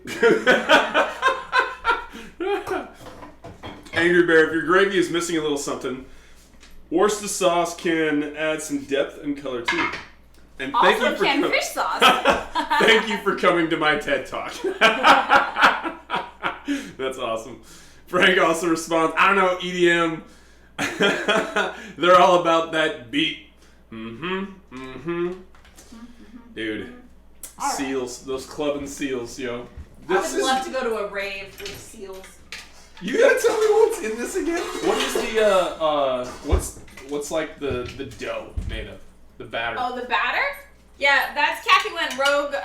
Angry Bear, if your gravy is missing a little something, Worcester sauce can add some depth and color too. And thank
also
you for
canned fish sauce.
Thank you for coming to my TED Talk. That's awesome. Frank also responds, I don't know, EDM. They're all about that beat. Dude. All seals, right. Those clubbing seals, yo.
I would love to go to a rave with seals.
You gotta tell me what's in this again? What is the what's like the dough made of? The batter.
Oh, the batter? Yeah, that's Kathy went rogue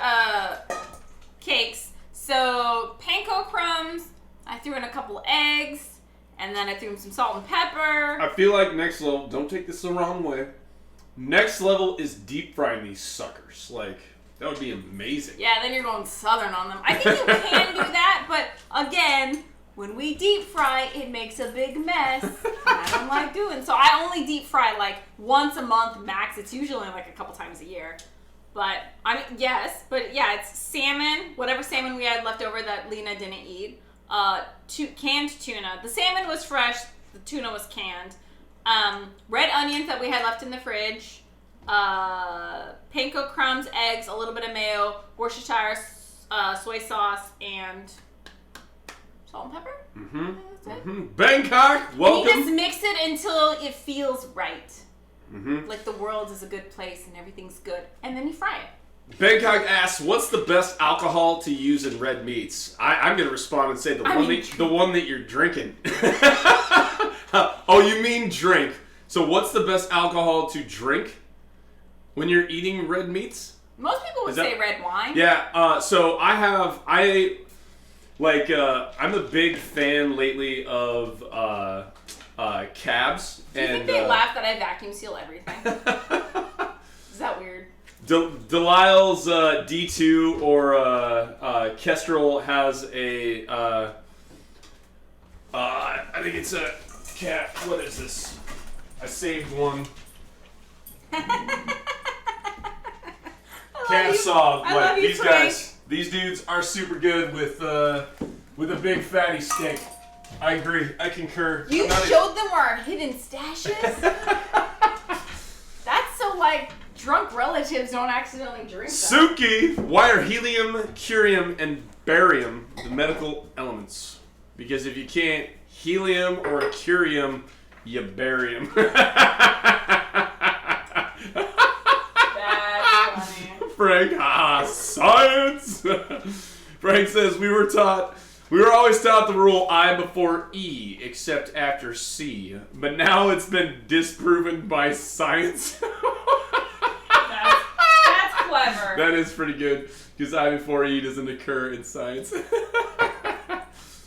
cakes. So panko crumbs, I threw in a couple eggs, and then I threw in some salt and pepper.
I feel like next level, don't take this the wrong way. Next level is deep frying these suckers. Like, that would be amazing.
Yeah, then you're going southern on them. I think you can do that, but again, when we deep fry, it makes a big mess. And I don't like doing so. I only deep fry like once a month max. It's usually like a couple times a year. But I mean, yes, but yeah, it's salmon, whatever salmon we had left over that Lena didn't eat. Canned tuna. The salmon was fresh. The tuna was canned. Red onions that we had left in the fridge. Panko crumbs, eggs, a little bit of mayo, Worcestershire soy sauce, and salt and pepper? That's it.
Bangkok, welcome.
You just mix it until it feels right. Like the world is a good place and everything's good. And then you fry it.
Bangkok asks, what's the best alcohol to use in red meats? I'm going to respond and say the one that you're drinking. Oh, you mean drink. So what's the best alcohol to drink when you're eating red meats?
Most people would say red wine.
Yeah, so I'm a big fan lately of cabs.
Do you think they laugh that I vacuum seal everything? Is that weird?
Delisle's D2 or Kestrel has a I think it's a cat. What is this? I saved one. Cat saw. Like, these guys, these dudes are super good with a big fatty steak. I agree. I concur.
You showed them our hidden stashes? That's so like drunk relatives don't accidentally drink that.
Suki, why are helium, curium, and barium the medical elements? Because if you can't helium or curium, you bury 'em.
That's funny.
Frank, science! Frank says, we were always taught the rule I before E, except after C. But now it's been disproven by science.
That's clever.
That is pretty good, because I before E doesn't occur in science.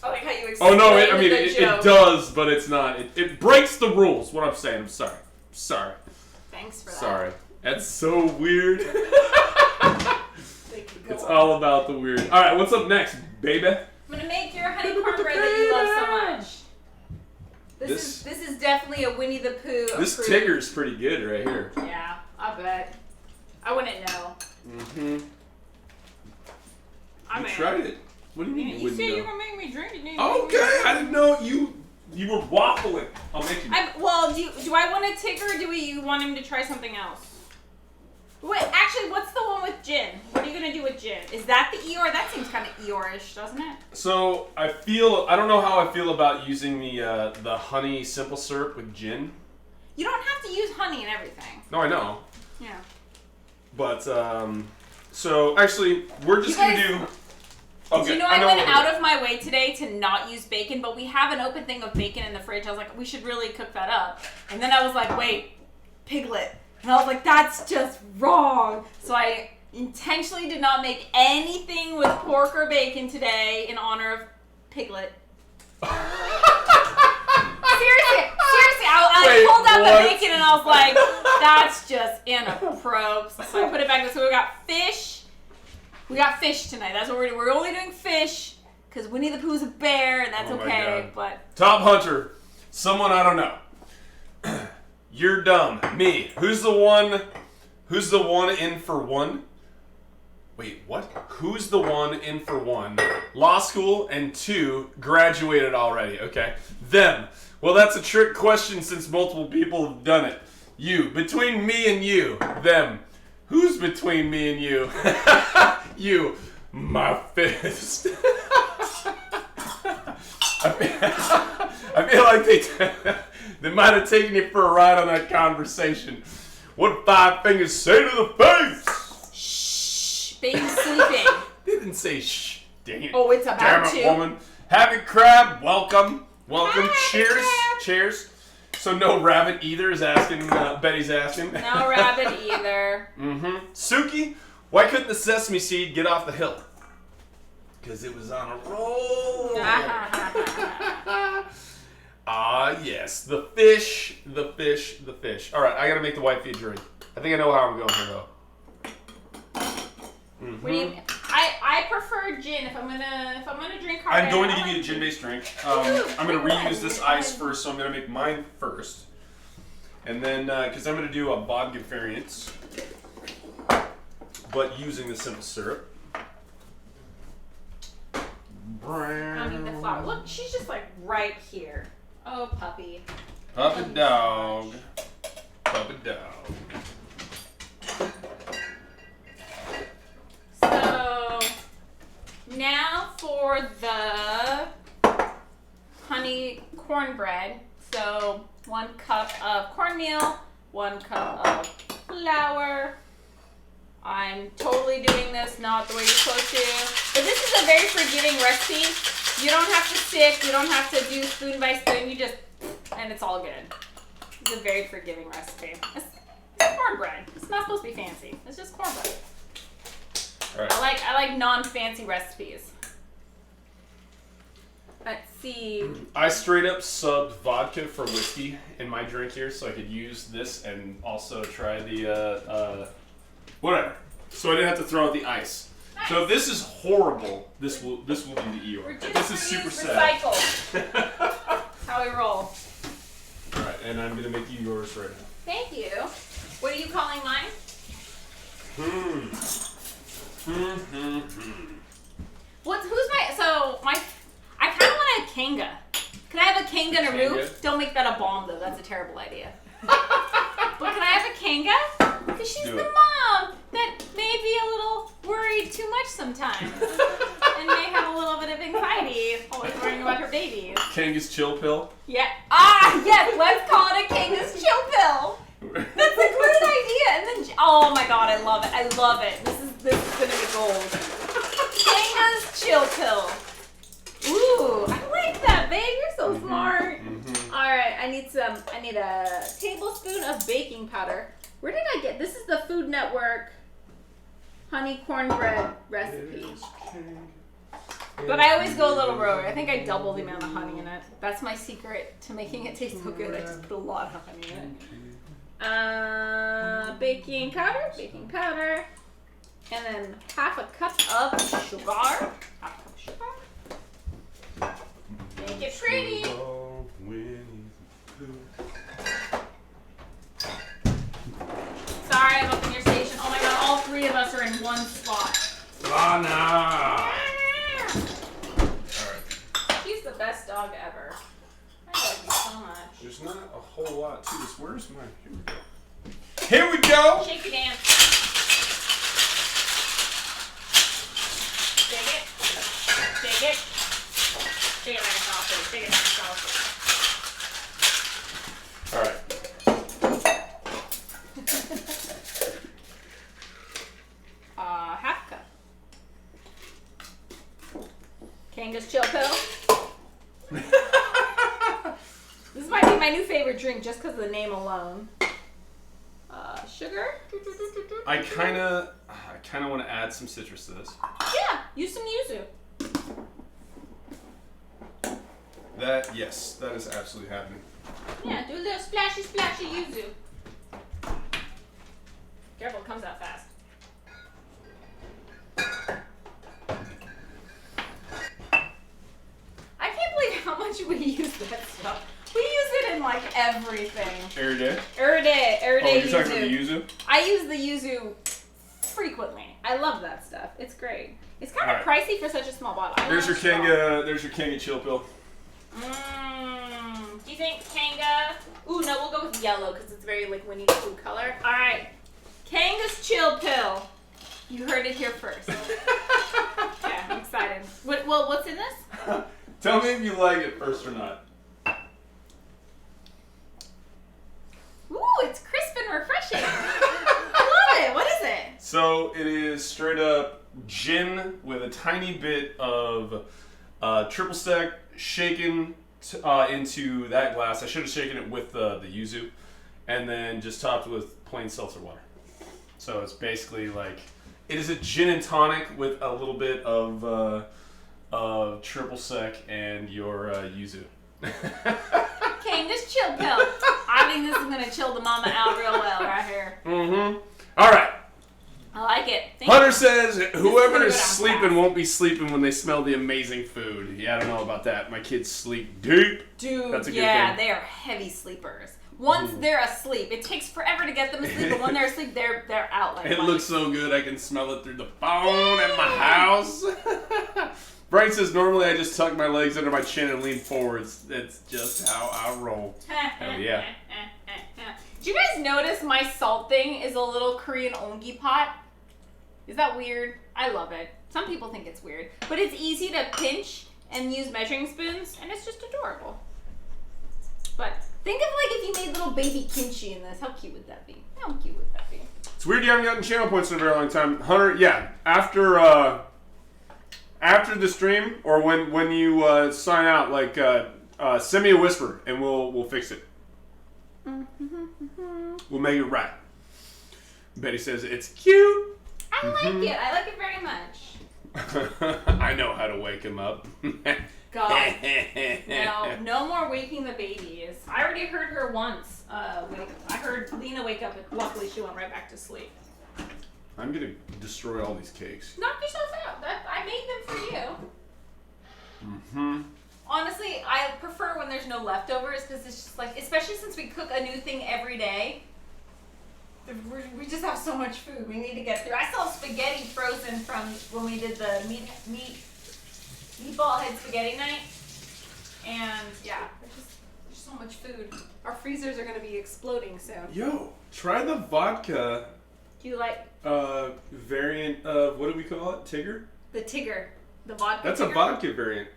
I like how you explained
it does, but it's not. It breaks the rules, what I'm saying. I'm sorry.
Thanks for that.
Sorry. That's so weird. It's all about the weird. All right, what's up next, baby?
I'm gonna make your honey cornbread that you love so much. This is definitely a Winnie the Pooh.
This Tigger's pretty good right here.
Yeah, I bet. I wouldn't know.
You tried it. What do you mean you wouldn't know?
You said you were gonna make me drink it.
Okay, I didn't know you were waffling. I'll make you.
Well, do I want a Tigger or do you want him to try something else? Wait, actually, what's the one with gin? What are you gonna do with gin. Is that the Eeyore? That seems kind of Eeyore-ish, doesn't it?
So I don't know how I feel about using the honey simple syrup with gin.
You don't have to use honey and everything.
No, I know.
Yeah.
But so actually, we're just gonna do. Okay.
You know, I went out of my way today to not use bacon, but we have an open thing of bacon in the fridge. I was like, we should really cook that up. And then I was like, wait, piglet. And I was like, that's just wrong. So I intentionally did not make anything with pork or bacon today in honor of piglet. Seriously, I pulled out the bacon and I was like, that's just inappropriate. So I put it back. So we got fish. We got fish tonight. That's what we're doing. We're only doing fish because Winnie the Pooh's a bear, and that's okay. But
Top Hunter, someone I don't know. You're dumb. Me. Who's the one in for one? Wait, what? Who's the one in for one? Law school and 2 graduated already. Okay. Them. Well, that's a trick question since multiple people have done it. You. Between me and you. Them. Who's between me and you? You. My fist. I feel like they might have taken you for a ride on that conversation. What 5 fingers say to the face?
Shh. Baby's sleeping.
They didn't say shh. Dang it.
Oh, it's about
Damn it,
to.
woman. Happy crab. Welcome. Welcome.
Hi,
Cheers.
crab.
Cheers. So no rabbit either is asking. Betty's asking.
No rabbit either.
Mm-hmm. Suki, why couldn't the sesame seed get off the hill? Because it was on a roll. Ah, yes. The fish, the fish, the fish. All right, I got to make the wife a drink. I think I know how I'm going here, though. Mm-hmm.
What do you? I prefer gin if I'm gonna drink hard.
I'm going to give you a gin-based drink. I'm going to reuse this ice first, so I'm going to make mine first. And then, because I'm going to do a vodka variant, but using the simple syrup.
I need the flour. Look, she's just like right here. Oh, puppy.
Puppy dog. Puppy dog.
So now for the honey cornbread. So 1 cup of cornmeal, 1 cup of flour. I'm totally doing this not the way you're supposed to. But this is a very forgiving recipe. You don't have to stick, you don't have to do spoon by spoon, you just, and it's all good. It's a very forgiving recipe. It's cornbread. It's not supposed to be fancy. It's just cornbread.
All right.
I like non-fancy recipes. Let's see.
I straight up subbed vodka for whiskey in my drink here, so I could use this and also try the whatever. So I didn't have to throw out the ice.
Nice.
So if this is horrible, this will be the Eeyore. This is super sad.
Recycle. How we roll.
All right, and I'm gonna make you yours right now.
Thank you. What are you calling mine? I kind of want a kanga. Can I have a kanga and a roof? Don't make that a bomb though. That's a terrible idea. But can I have a kanga? Because she's the mom that may be a little worried too much sometimes. And may have a little bit of anxiety, always worrying about her babies.
Kanga's chill pill.
Yeah. Ah, yes. Let's call it a kanga's chill pill. That's a great idea. And then, oh my god, I love it. I love it. This is gonna be gold. Kanga's chill pill. Ooh, I like that, babe. You're so smart. All right, I need a tablespoon of baking powder. Where did I get? This is the Food Network honey cornbread recipe. But I always go a little rogue. I think I double the amount of honey in it. That's my secret to making it taste so good. I just put a lot of honey in it. Baking powder, and then half a cup of sugar. Make it pretty. Sorry, I'm up in your station. Oh my god, all 3 of us are in one spot.
Lana!
Alright. He's the best dog ever. I love you so much.
There's not a whole lot to this. Where's my... Here we go!
Shake your dance. Shake it. Shake it like a sausage. Shake it like a sausage.
All right.
Half cup. Kanga's chill pill. This might be my new favorite drink just because of the name alone. Sugar.
I kind of want to add some citrus to this.
Yeah, use some yuzu.
Yes, that is absolutely happening.
Yeah, do a little splashy yuzu. Careful, it comes out fast. I can't believe how much we use that stuff. We use it in like everything.
Every day?
Every day
Oh, you're
yuzu.
talking about the yuzu?
I use the yuzu frequently. I love that stuff. It's great. It's kind of pricey for such a small bottle.
There's your Kanga chill pill.
Do you think Kanga? Ooh, no, we'll go with yellow because it's very like Winnie the Pooh color. All right, Kanga's chill pill. You heard it here first. Yeah, I'm excited. What's in this?
Tell me if you like it first or not.
Ooh, it's crisp and refreshing. I love it. What is it?
So it is straight up gin with a tiny bit of triple sec shaken into that glass. I should have shaken it with the yuzu, and then just topped with plain seltzer water. So it's basically like it is a gin and tonic with a little bit of triple sec and your yuzu.
Kanga's chill pill. I think this is gonna chill the mama out real well right here.
Mm-hmm. All right.
I like it.
Hunter says whoever is sleeping won't be sleeping when they smell the amazing food. Yeah, I don't know about that. My kids sleep deep.
Dude,
that's a good
yeah,
thing.
they are heavy sleepers. Once they're asleep, it takes forever to get them asleep, but when they're asleep, they're out like
it looks so good. I can smell it through the phone at my house. Brian says normally I just tuck my legs under my chin and lean forwards. That's just how I roll. Hell yeah.
Do you guys notice my salt thing is a little Korean ongi pot? Is that weird? I love it. Some people think it's weird, but it's easy to pinch and use measuring spoons, and it's just adorable. But think of like if you made little baby kimchi in this. How cute would that be? How cute would that be?
It's weird you haven't gotten channel points in a very long time. Hunter, yeah, after the stream or when you sign out, like send me a whisper and we'll fix it. We'll make it right. Betty says it's cute.
I like it. I like it very much.
I know how to wake him up.
God. No more waking the babies. I already heard her once wake up. I heard Lena wake up, and luckily she went right back to sleep.
I'm going to destroy all these cakes.
Knock yourself out. I made them for you.
Mm-hmm.
Honestly, I prefer when there's no leftovers because it's just like, especially since we cook a new thing every day, we just have so much food we need to get through. I still have spaghetti frozen from when we did the meatball head spaghetti night. And yeah, there's so much food. Our freezers are going to be exploding soon.
Yo, try the vodka.
Do you like
variant of, what do we call it? Tigger?
the Tigger? The vodka
That's
Tigger?
a vodka variant.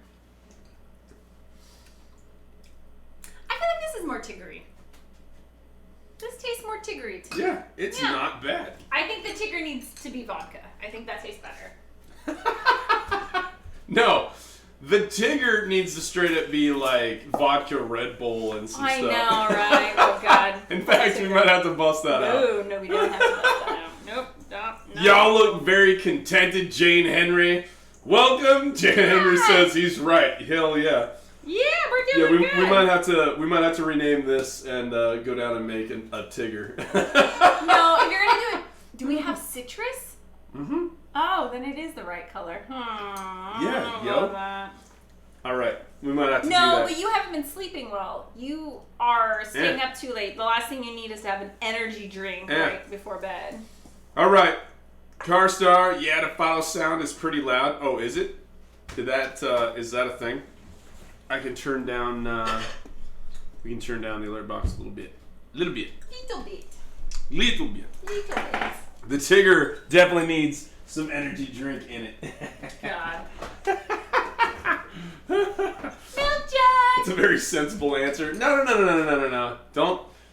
I feel like this is more Tiggery. This tastes more Tiggery to me.
Yeah, it's not bad.
I think the Tigger needs to be vodka. I think that tastes better.
No, the Tigger needs to straight up be like vodka Red Bull and some
I
stuff.
know, right? Oh, God.
In fact, we might have to bust that out.
No, we don't have to bust that out. Nope, stop. No.
Y'all look very contented, Jane Henry. Welcome. Jane Henry says he's right. Hell yeah.
Yeah, we're doing good.
we might have to rename this and go down and make a Tigger.
No, if you're gonna do it, do we have citrus?
Mm-hmm.
Oh, then it is the right color.
Yeah,
I love that.
All right, we might have to do
No,
that.
but you haven't been sleeping well. You are staying up too late. The last thing you need is to have an energy drink right before bed.
All right, Car Star. Yeah, the follow sound is pretty loud. Oh, is it? Is that a thing? I can turn down. We can turn down the alert box a little bit.
Little bit.
The Tigger definitely needs some energy drink in it.
God. jug.
It's a very sensible answer. No.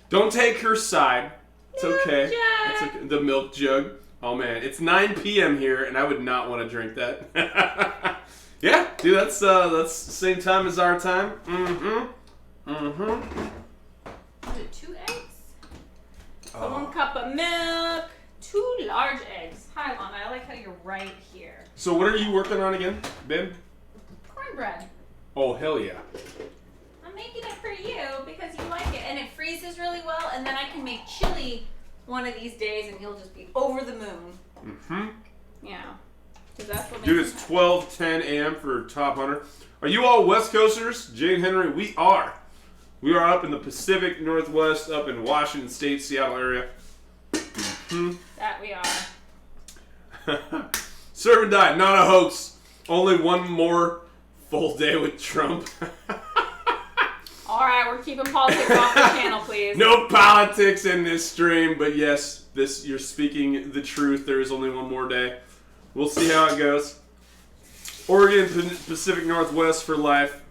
Don't take her side. It's okay. It's okay. The milk jug. Oh man, it's 9 p.m. here, and I would not want to drink that. Yeah, dude, that's the same time as our time.
Is it 2 eggs? So 1 cup of milk, 2 large eggs. Hi, Lana. I like how you're right here.
So what are you working on again, babe?
Cornbread.
Oh, hell yeah.
I'm making it for you because you like it, and it freezes really well, and then I can make chili one of these days, and you'll just be over the moon.
Mm-hmm.
Yeah. That's what
Dude, it's 12:10 a.m. for Top Hunter. Are you all West Coasters? Jane Henry, we are. We are up in the Pacific Northwest, up in Washington State, Seattle area. Mm-hmm.
That we are.
Serve and die, not a hoax. Only one more full day with Trump.
Alright, we're keeping politics off the channel, please.
No politics in this stream, but yes, you're speaking the truth. There is only one more day. We'll see how it goes. Oregon, Pacific Northwest for life.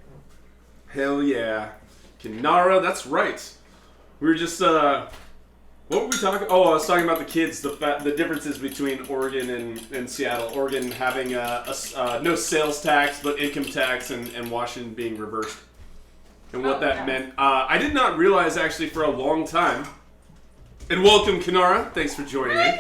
Hell yeah. Kenara, that's right. We were just, what were we talking? Oh, I was talking about the kids, the differences between Oregon and Seattle. Oregon having no sales tax, but income tax, and Washington being reversed. And what that meant. I did not realize, actually, for a long time. And welcome, Kenara. Thanks for joining in.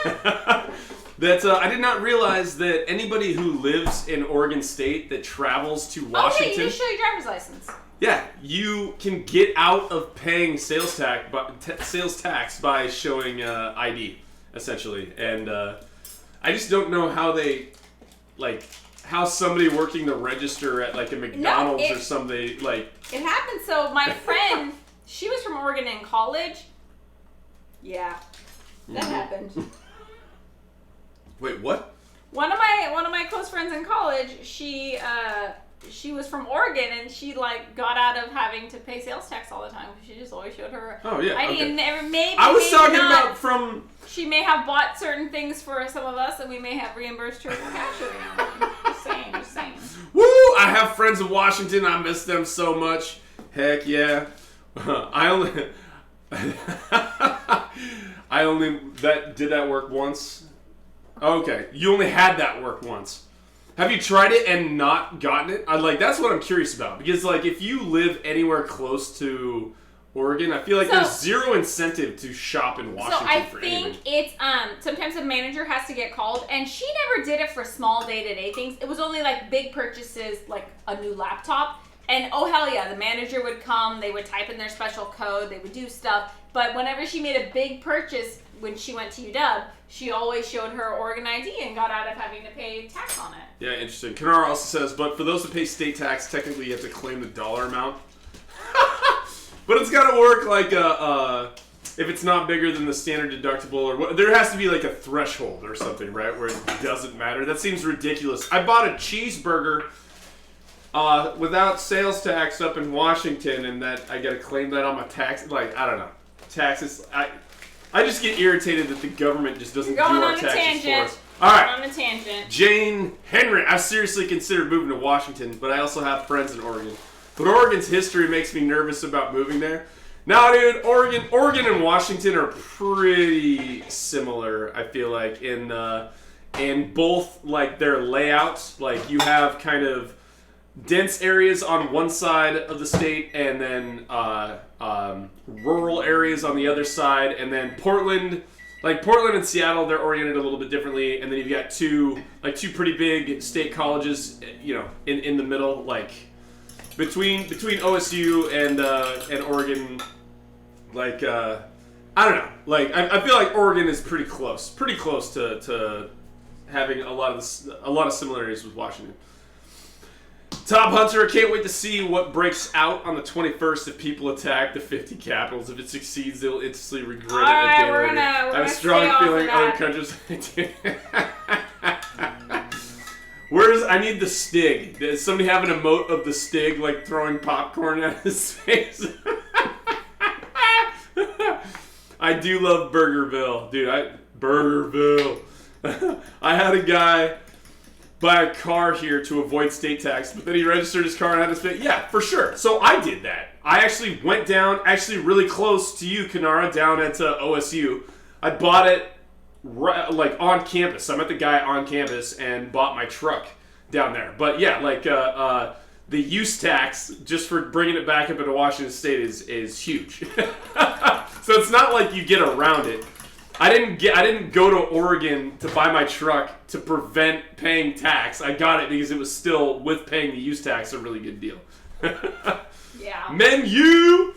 Kenara!
That I did not realize that anybody who lives in Oregon State that travels to Washington.
Okay, you just show your driver's license.
Yeah, you can get out of paying sales tax by showing ID, essentially. And I just don't know how how somebody working the register at like a McDonald's or something like.
It happened. So my friend, she was from Oregon in college. Yeah, that happened.
Wait, what?
One of my close friends in college, she was from Oregon, and she got out of having to pay sales tax all the time. She just always showed her ID,
okay.
and maybe
I was talking
not.
about from.
She may have bought certain things for some of us, and we may have reimbursed her for cash. Just saying.
Woo! I have friends in Washington. I miss them so much. Heck yeah! I only did that work once. Okay, you only had that work once. Have you tried it and not gotten it? That's what I'm curious about, because if you live anywhere close to Oregon, I feel like there's zero incentive to shop in Washington for anything.
So I think it's sometimes a manager has to get called, and she never did it for small day-to-day things. It was only big purchases, like a new laptop. And oh hell yeah, the manager would come, they would type in their special code, they would do stuff. But whenever she made a big purchase when she went to UW, she always showed her Oregon ID and got out of having to pay tax on it.
Yeah, interesting. Kenara also says, but for those that pay state tax, technically you have to claim the dollar amount. But it's got to work if it's not bigger than the standard deductible, or there has to be a threshold or something, right, where it doesn't matter. That seems ridiculous. I bought a cheeseburger without sales tax up in Washington, and that I got to claim that on my tax. I don't know. Taxes. I just get irritated that the government just doesn't do our taxes for us. All right.
On a tangent.
Jane Henry. I've seriously considered moving to Washington, but I also have friends in Oregon. But Oregon's history makes me nervous about moving there. Now, dude, Oregon and Washington are pretty similar, I feel like, in both their layouts. You have kind of dense areas on one side of the state, and then rural areas on the other side, and then Portland and Seattle, they're oriented a little bit differently, and then you've got two pretty big state colleges, in the middle, between OSU and Oregon. I don't know, I feel like Oregon is pretty close to having a lot of similarities with Washington. Top Hunter, can't wait to see what breaks out on the 21st if people attack the 50 capitals. If it succeeds, they'll instantly regret it a day later. I have a strong feeling other countries. I need the Stig. Does somebody have an emote of the Stig, throwing popcorn at his face? I do love Burgerville. Dude, Burgerville. I had a guy buy a car here to avoid state tax, but then he registered his car and had to pay. Yeah, for sure. So I did that. I actually went down, actually really close to you, Kanara, down at OSU. I bought it like on campus. I met the guy on campus and bought my truck down there. But yeah, like the use tax just for bringing it back up into Washington State is huge. So it's not like you get around it. I didn't go to Oregon to buy my truck to prevent paying tax. I got it because it was still, with paying the use tax, a really good deal.
Yeah.
Menu!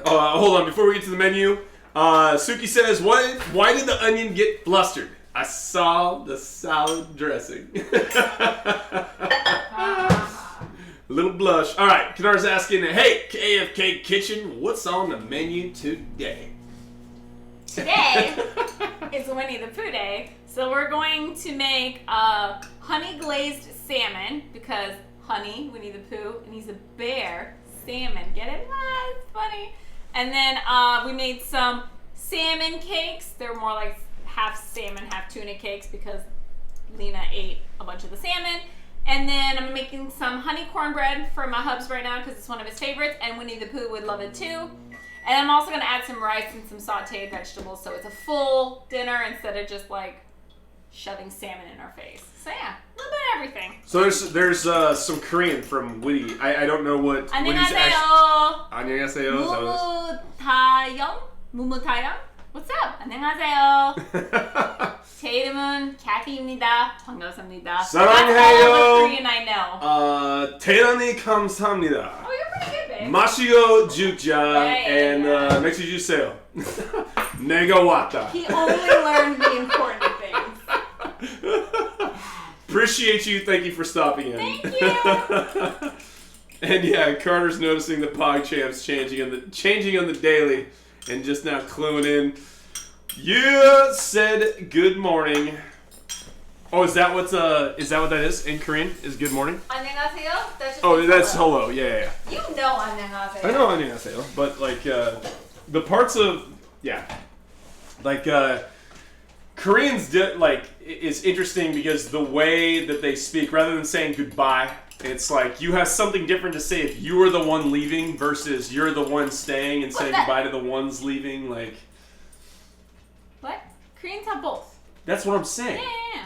Hold on, before we get to the menu, Suki says, why did the onion get flustered? I saw the salad dressing. Little blush. All right, Kanar's asking, hey, AFK Kitchen, what's on the menu today?
Today is Winnie the Pooh Day, so we're going to make honey glazed salmon because honey, Winnie the Pooh, and he's a bear. Salmon, get it? Ah, it's funny. And then we made some salmon cakes. They're more like half salmon, half tuna cakes because Lena ate a bunch of the salmon. And then I'm making some honey cornbread for my hubs right now because it's one of his favorites, and Winnie the Pooh would love it too. And I'm also going to add some rice and some sauteed vegetables so it's a full dinner instead of just like shoving salmon in our face. So yeah, a little bit of everything.
So there's some Korean from Winnie. I don't know what Winnie's
안녕하세요.
안녕하세요.
무무타영? What's up? 안녕하세요. 제 이름은 Kathy입니다. 반갑습니다.
사랑해요.
That's all the Korean I know.
대단히 감사합니다.
Oh, you're pretty good, babe.
마시고 죽자 and
yeah.
맥주 주세요. 내가 왔다.
He only learned the important things.
Appreciate you. Thank you for stopping in.
Thank you.
And yeah, Carter's noticing the PogChamps changing on the daily, and just now cluing in. You said good morning. Oh, is that what that is in Korean? Is good morning?
안녕하세요.
That's hello. Yeah.
You know 안녕하세요.
I know 안녕하세요, but like the parts of Koreans is interesting because the way that they speak, rather than saying goodbye, it's like you have something different to say if you are the one leaving versus you're the one staying and saying goodbye to the ones leaving. Like
what? Koreans have both.
That's what I'm saying.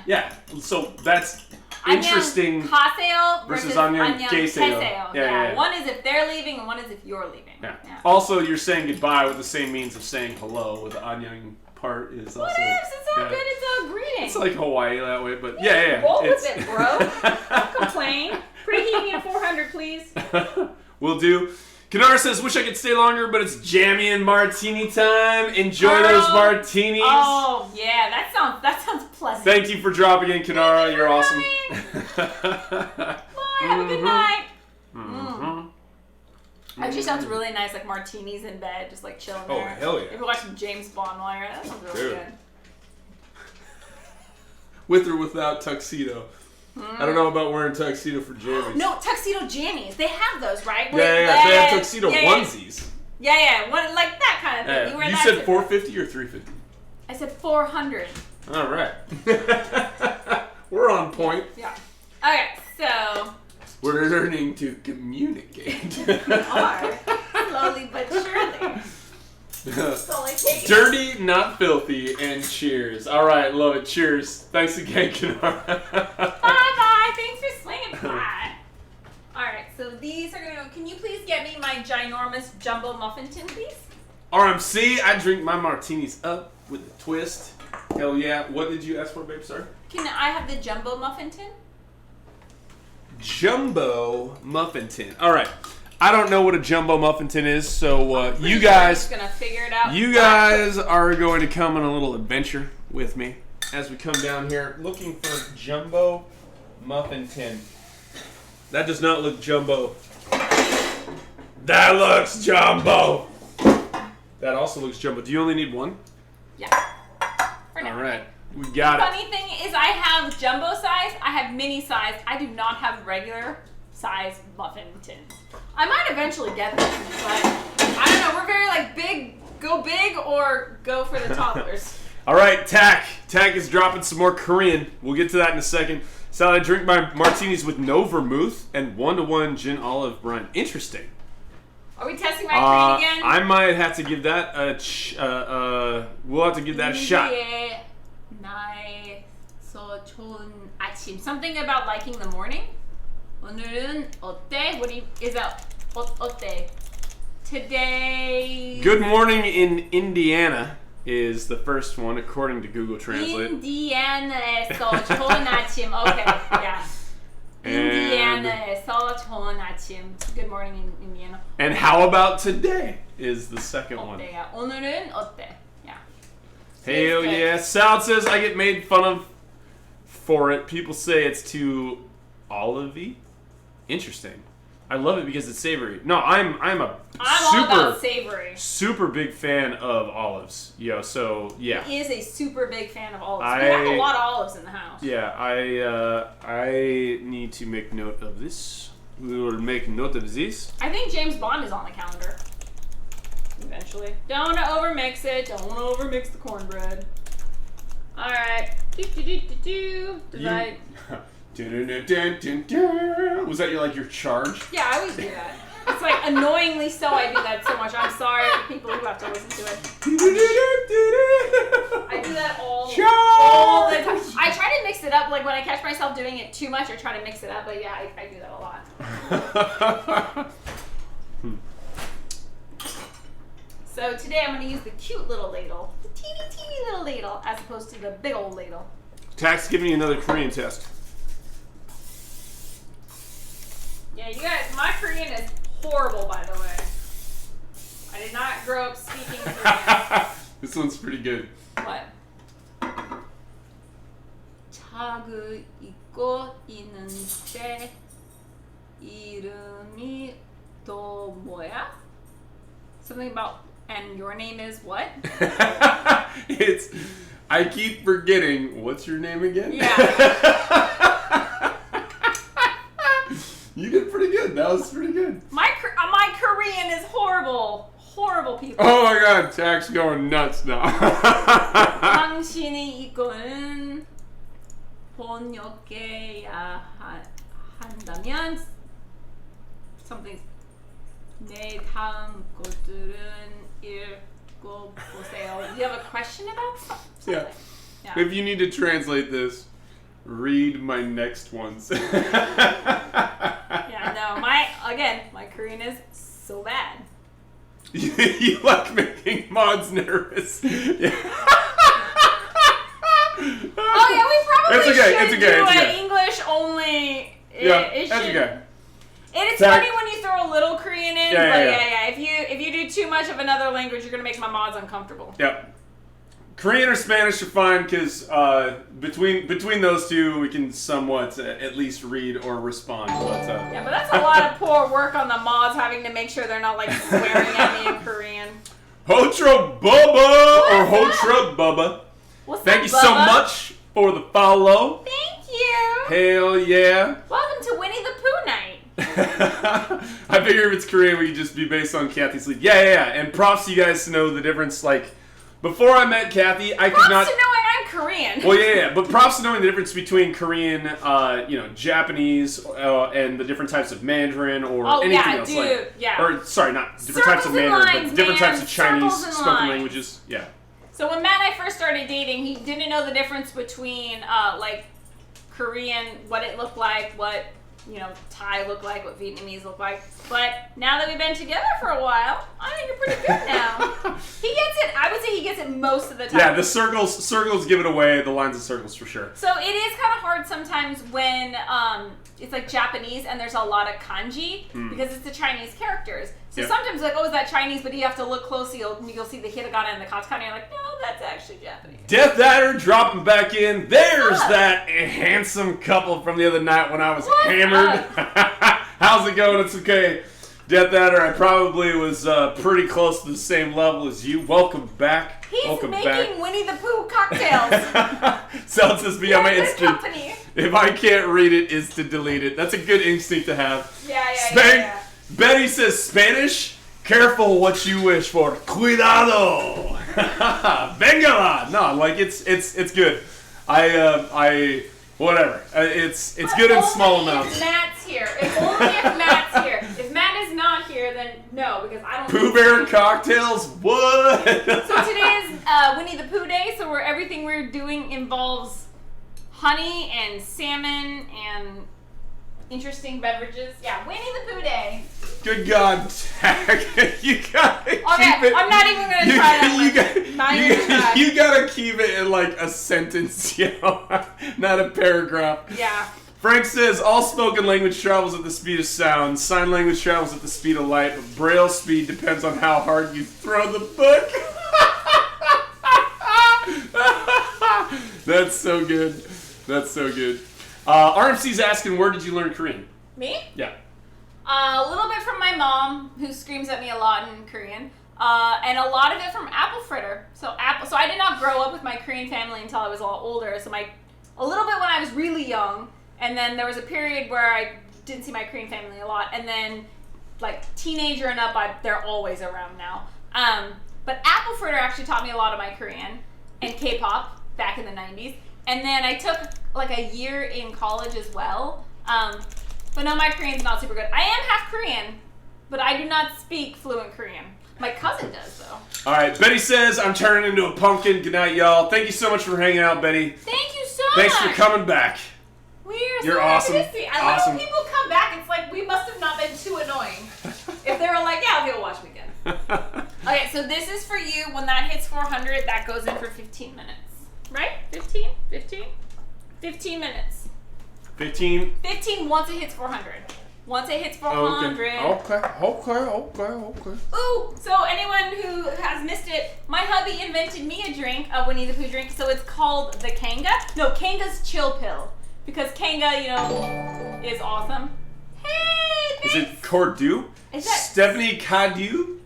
Yeah.
So that's interesting.
안녕하세요
versus 안녕하세요. Yeah.
One is if they're leaving, and one is if you're leaving.
Yeah. Also, you're saying goodbye with the same means of saying hello. With the annyeong part is also.
What ifs? It's all good. It's all greeting.
It's like Hawaii that way, but yeah.
Roll with it, bro. Don't complain. Preheat me at 400, please.
Will do. Kanara says, wish I could stay longer, but it's jammy and martini time. Enjoy those martinis.
Oh, yeah. That sounds pleasant.
Thank you for dropping in, Kanara. You're awesome.
Bye. Have a good night. Actually sounds really nice, like martinis in bed, just like chilling there.
Oh, hell yeah.
Maybe watch some James Bond while you're at. That sounds really good.
With or without tuxedo. I don't know about wearing tuxedo for jammies.
No, tuxedo jammies. They have those, right?
Yeah. They have tuxedo onesies.
Yeah. What, like that kind of thing.
You said 450 or 350?
I said 400.
All right. We're on point.
Yeah. Okay, so...
We're learning to communicate.
We are. Slowly but surely.
Dirty, not filthy, and cheers. All right, love it. Cheers. Thanks again, Kanara.
Bye. Thanks for swinging by. All right, so these are going to go. Can you please get me my ginormous jumbo muffin tin, please?
RMC, I drink my martinis up with a twist. Hell yeah. What did you ask for, babe? Sorry?
Can I have the jumbo muffin tin?
Jumbo muffin tin. All right. I don't know what a jumbo muffin tin is, so you guys,
gonna figure it out.
You guys are going to come on a little adventure with me as we come down here looking for jumbo muffin tin. That does not look jumbo. That looks jumbo. That also looks jumbo. Do you only need one?
Yeah. For now.
All right. We got it.
Funny thing is, I have jumbo size. I have mini size. I do not have regular size muffin tins. I might eventually get them, but I don't know. We're very like go big or go for the toddlers.
All right, Tak is dropping some more Korean. We'll get to that in a second. Salad, I drink my martinis with no vermouth and 1-to-1 gin olive brine. Interesting.
Are we testing my Korean again?
I might have to give that a we'll have to give that a shot.
Something about liking the morning. 오늘은 어때? Is that 어때? Today.
Good morning in Indiana is the first one according to Google Translate.
인디애나에서 좋은 아침. Okay, yeah. 인디애나에서 좋은 아침. Good morning in Indiana.
And how about today is the second one.
어때요? 오늘은 어때? Yeah.
Hell yeah. Sal says I get made fun of for it. People say it's too olive-y. Interesting. I love it because it's savory. No, I'm all about
savory.
Super big fan of olives. Yo, so yeah.
He is a super big fan of olives. We have a lot of olives in the house.
Yeah, I need to make note of this. We will make note of this.
I think James Bond is on the calendar. Eventually. Don't want to overmix it. Don't want to overmix the cornbread. All right.
Was that your charge?
Yeah, I always do that. It's like annoyingly so I do that so much. I'm sorry for people who have to listen to it. I do that all the time. I try to mix it up. Like when I catch myself doing it too much, I try to mix it up. But yeah, I do that a lot. So today I'm going to use the cute little ladle. The teeny little ladle as opposed to the big old ladle.
Tax, give me another Korean test.
Yeah, you guys, my Korean is horrible, by the way. I did not grow up speaking Korean.
This one's pretty good.
What? 자고 있고 있는데 이름이 또 뭐야? Something about, and your name is what?
I keep forgetting. What's your name again?
Yeah.
You did pretty good. That was pretty good.
My Korean is horrible. Horrible people.
Oh my god, Tax going nuts now.
당신이 이거는 번역해야 한다면 something 내 다음 것들은 읽어보세요. Do you have a question about something?
Yeah.
Yeah.
If you need to translate this, read my next ones.
Yeah, no, my Korean is so bad.
You like making mods nervous. Yeah.
Oh yeah, we probably should do an
okay.
English only.
Yeah, that's okay.
It's funny when you throw a little Korean in, yeah. If you do too much of another language, you're gonna make my mods uncomfortable.
Yep. Korean or Spanish are fine because between those two, we can somewhat at least read or respond.
Yeah, but that's a lot of poor work on the mods having to make sure they're not like swearing at me in Korean.
Hotra Bubba or Hotra Bubba. Thank you so much for the follow.
Thank you.
Hell yeah.
Welcome to Winnie the Pooh night.
I figure if it's Korean, we could just be based on Kathy's sleep. Yeah. And props to you guys to know the difference. Like, before I met Kathy, I could not.
Props to knowing I'm Korean.
Well, yeah. But props to knowing the difference between Korean, Japanese, and the different types of Mandarin or anything else. Or, sorry, not different types of Mandarin, but different types of Chinese spoken languages. Yeah.
So when Matt and I first started dating, he didn't know the difference between, Korean, what it looked like, what Thai look like, what Vietnamese look like. But now that we've been together for a while, I think you're pretty good now. He gets it. I would say he gets it most of the time.
Yeah, the circles give it away. The lines of circles for sure.
So it is kind of hard sometimes when it's like Japanese and there's a lot of kanji because it's the Chinese characters. So sometimes like, oh, is that Chinese? But you have to look closely. You'll see the hiragana and the katakana. And you're like, no, that's actually Japanese.
Death Adder dropping back in. There's that handsome couple from the other night when I was hammered. How's it going? It's okay. Death Adder, I probably was pretty close to the same level as you. Welcome back.
He's making Winnie the Pooh cocktails.
Sells me on my instinct. If I can't read it, is to delete it. That's a good instinct to have.
Yeah.
Betty says Spanish. Careful what you wish for. Cuidado. Venga. No, like it's good. Whatever. It's good in small amounts.
If Matt's here. If only if Matt's here. If Matt is not here, then no, because I don't.
Pooh Bear cocktails. What?
So today is Winnie the Pooh Day. So everything we're doing involves honey and salmon and interesting beverages. Yeah, Winnie the Pooh Day.
Good God, Tag. You gotta keep it.
I'm not even gonna try that.
You gotta keep it in like a sentence, not a paragraph.
Yeah.
Frank says all spoken language travels at the speed of sound. Sign language travels at the speed of light. But Braille speed depends on how hard you throw the book. That's so good. That's so good. RMC's asking, where did you learn Korean?
Me?
Yeah.
A little bit from my mom, who screams at me a lot in Korean, and a lot of it from Apple Fritter. So I did not grow up with my Korean family until I was a lot older. So a little bit when I was really young, and then there was a period where I didn't see my Korean family a lot, and then like teenager and up, they're always around now. But Apple Fritter actually taught me a lot of my Korean and K-pop back in the 90s. And then I took like a year in college as well. But no, my Korean's not super good. I am half Korean, but I do not speak fluent Korean. My cousin does, though.
All right, Betty says, I'm turning into a pumpkin. Good night, y'all. Thank you so much for hanging out, Betty.
Thank you so
Thanks
much.
for coming back.
You're
so awesome.
happy to see. I love when people come back. It's like we must have not been too annoying. If they were like, yeah, okay, we'll watch me again. Okay, so this is for you. When that hits 400, that goes in for 15 minutes. Right? 15? 15 minutes.
15
once it hits 400. Once it hits 400.
Okay.
Ooh, so anyone who has missed it, my hubby invented me a drink, a Winnie the Pooh drink, so it's called the Kanga. No, Kanga's Chill Pill. Because Kanga, is awesome. Hey, thanks.
Is it Cordu?
Is that
Stephanie Cadu?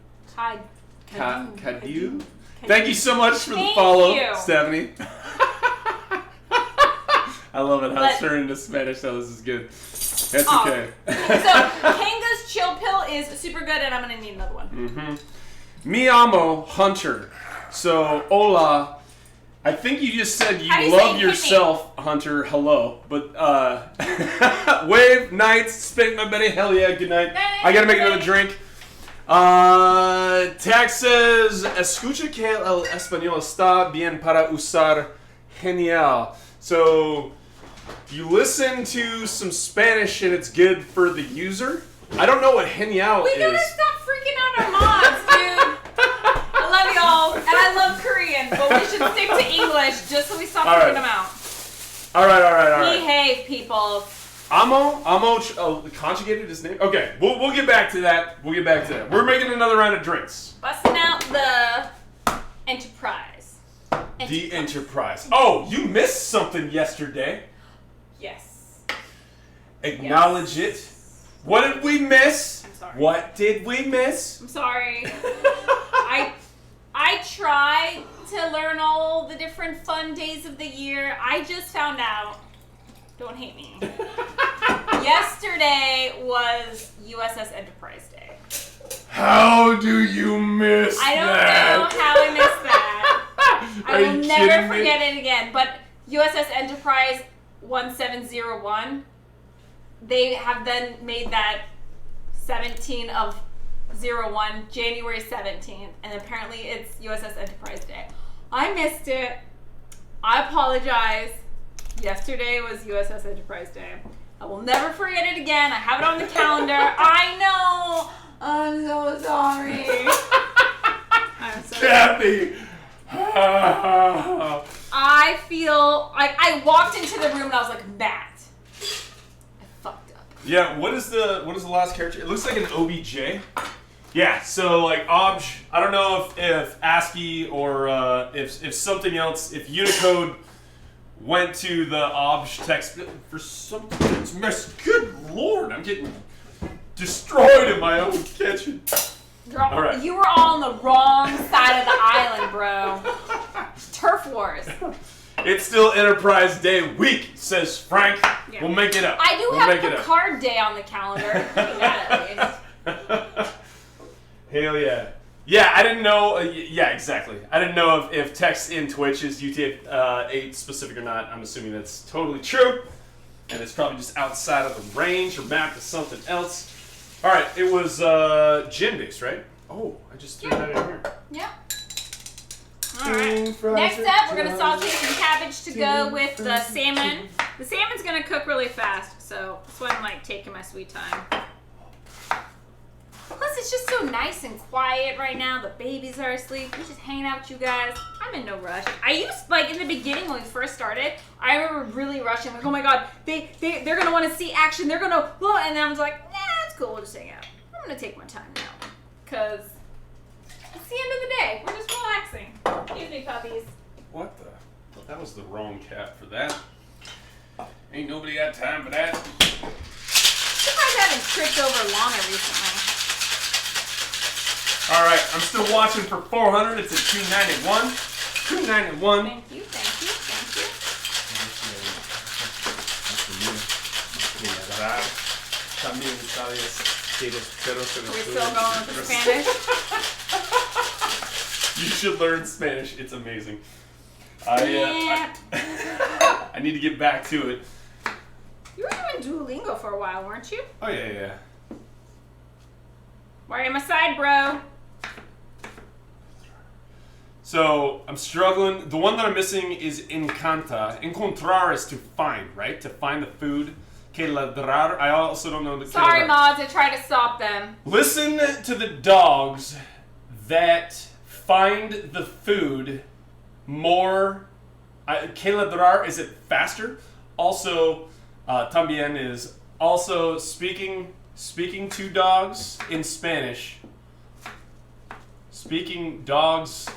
Cadu?
Thank you so much for the
Thank
follow,
you.
Stephanie. I love it how it's turned into Spanish, so this is good. That's okay.
So, Kanga's Chill Pill is super good, and I'm going to need another one.
Mm-hmm. Mi amo Hunter. So, hola. I think you just said you love yourself, Hunter. Hello. But, wave, nights, spank my Betty. Hell yeah, good night. I got to make another drink. Tag says, escucha que el español está bien para usar genial. So, you listen to some Spanish and it's good for the user? I don't know what genial is.
We gotta stop freaking out our mods, dude. I love y'all, and I love Korean, but we should stick to English just so we stop freaking them out.
All right.
Behave, people.
Amo conjugated his name? Okay, we'll get back to that. We're making another round of drinks.
Busting out the Enterprise.
The Enterprise. Oh, you missed something yesterday.
Yes.
Acknowledge it. What did we miss?
I'm sorry.
What did we miss?
I'm sorry. I try to learn all the different fun days of the year. I just found out. Don't hate me. Yesterday was USS Enterprise Day.
How do you miss
I don't
that?
know how I missed that. I will never forget it again. But USS Enterprise 1701, they have then made that 17 of 01, January 17th, and apparently it's USS Enterprise Day. I missed it. I apologize. Yesterday was USS Enterprise Day. I will never forget it again. I have it on the calendar. I know. I'm so sorry. I'm so
Kathy.
I feel like I walked into the room and I was like, Matt, I fucked up.
Yeah, what is the last character? It looks like an OBJ. Yeah, so like obj. I don't know if ASCII or if something else, if Unicode went to the obj text for something that's messed. Good lord, I'm getting destroyed in my own kitchen.
All right. You were all on the wrong side of the island, bro. Turf wars.
It's still Enterprise Day week, says Frank. Yeah. We'll make it up.
I do have Picard Day on the calendar. That at least.
Hell yeah. Yeah, I didn't know. Yeah, exactly. I didn't know if text in Twitch is UTF-8 specific or not. I'm assuming that's totally true. And it's probably just outside of the range or mapped to something else. All right, it was gin-based, right? Oh, I just threw that in here.
Yep. All right. Next up, we're going to saute some cabbage to go with the salmon. The salmon's going to cook really fast, so that's why I'm like taking my sweet time. Plus, it's just so nice and quiet right now. The babies are asleep. We're just hanging out with you guys. I'm in no rush. I used, like, in the beginning when we first started, I remember really rushing. Like, oh my god, they're going to want to see action. They're going to, and then I was like, nah, it's cool. We'll just hang out. I'm going to take my time now. Because it's the end of the day. We're just relaxing. Excuse me, puppies.
What the? That was the wrong cat for that. Ain't nobody got time for that.
You guys haven't tripped over llama recently.
All right, I'm still watching for 400. It's at 291. 291.
Thank you, thank you, thank you. We're still going with the Spanish.
You should learn Spanish. It's amazing. I need to get back to it.
You were doing Duolingo for a while, weren't you?
Oh, yeah.
Why are you on my side, bro?
So, I'm struggling. The one that I'm missing is encanta. Encontrar is to find, right? To find the food. Que ladrar. I also don't know the
Sorry, mods. I tried to stop them.
Listen to the dogs that find the food more. Que ladrar, is it faster? Also, también is also speaking to dogs in Spanish. Speaking dogs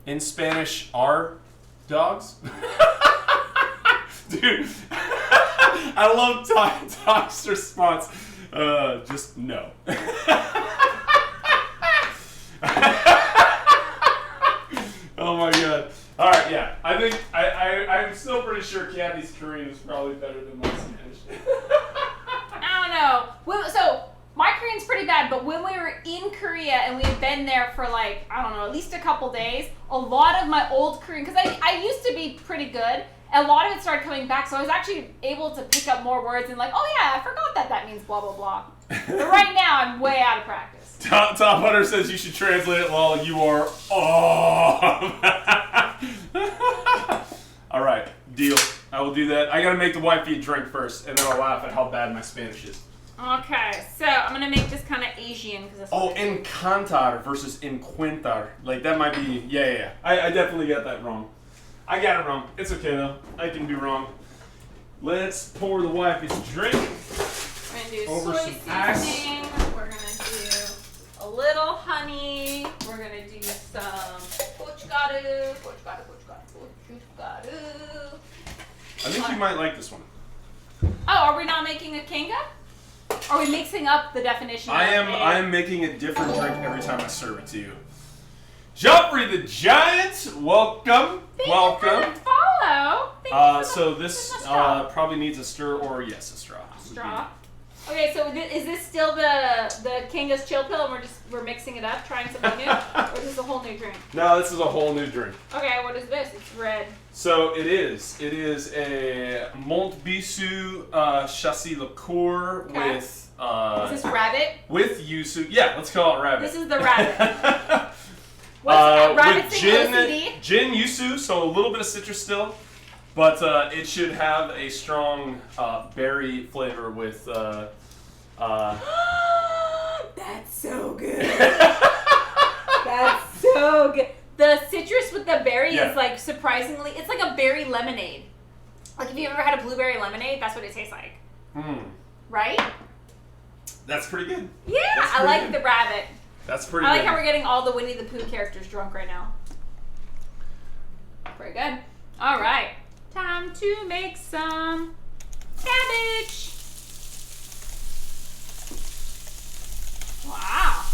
in Spanish are dogs? Dude, I love Doc's response. Just no. Oh my god. Alright, yeah. I think I'm still pretty sure Kathy's Korean is probably better than my Spanish.
I don't know. So, my Korean's pretty bad, but when we were in Korea and we had been there for like, I don't know, at least a couple days, a lot of my old Korean, because I used to be pretty good, a lot of it started coming back, so I was actually able to pick up more words and like, oh yeah, I forgot that means blah, blah, blah. But right now, I'm way out of practice.
Top Hunter says you should translate it while you are All right, deal. I will do that. I gotta make the wifey a drink first, and then I'll laugh at how bad my Spanish is.
Okay, so I'm gonna make this kind of Asian because
encantar versus encuentar. Like that might be. Yeah. I definitely got that wrong. I got it wrong. It's okay though. I can do wrong. Let's pour the wifey's drink.
We're gonna do
over
soy
some
seasoning. We're gonna do a little honey. We're gonna do some gochgaru.
I think you might like this one.
Oh, are we not making a kanga? Are we mixing up the definition?
I am making a different drink every time I serve it to you. Joffrey the Giant, welcome.
Thank you for the follow.
So this probably needs a stir or a straw.
Straw. Okay, so is this still the Kanga's chill pill, and we're mixing it up, trying something new, or is this a whole new drink?
No, this is a whole new drink.
Okay, what is this? It's red.
So it is a Montbisu chassis liqueur with.
Is this rabbit?
With yuzu. Yeah, let's call it rabbit.
This is the rabbit. What's rabbit
with gin yuzu, so a little bit of citrus still. But it should have a strong berry flavor with.
That's so good. That's so good. The citrus with the berry is like surprisingly. It's like a berry lemonade. Like if you ever had a blueberry lemonade, that's what it tastes like. Right?
That's pretty good.
Yeah, I like the rabbit.
That's pretty good.
I like how we're getting all the Winnie the Pooh characters drunk right now. Pretty good. All right. Time to make some cabbage. Wow.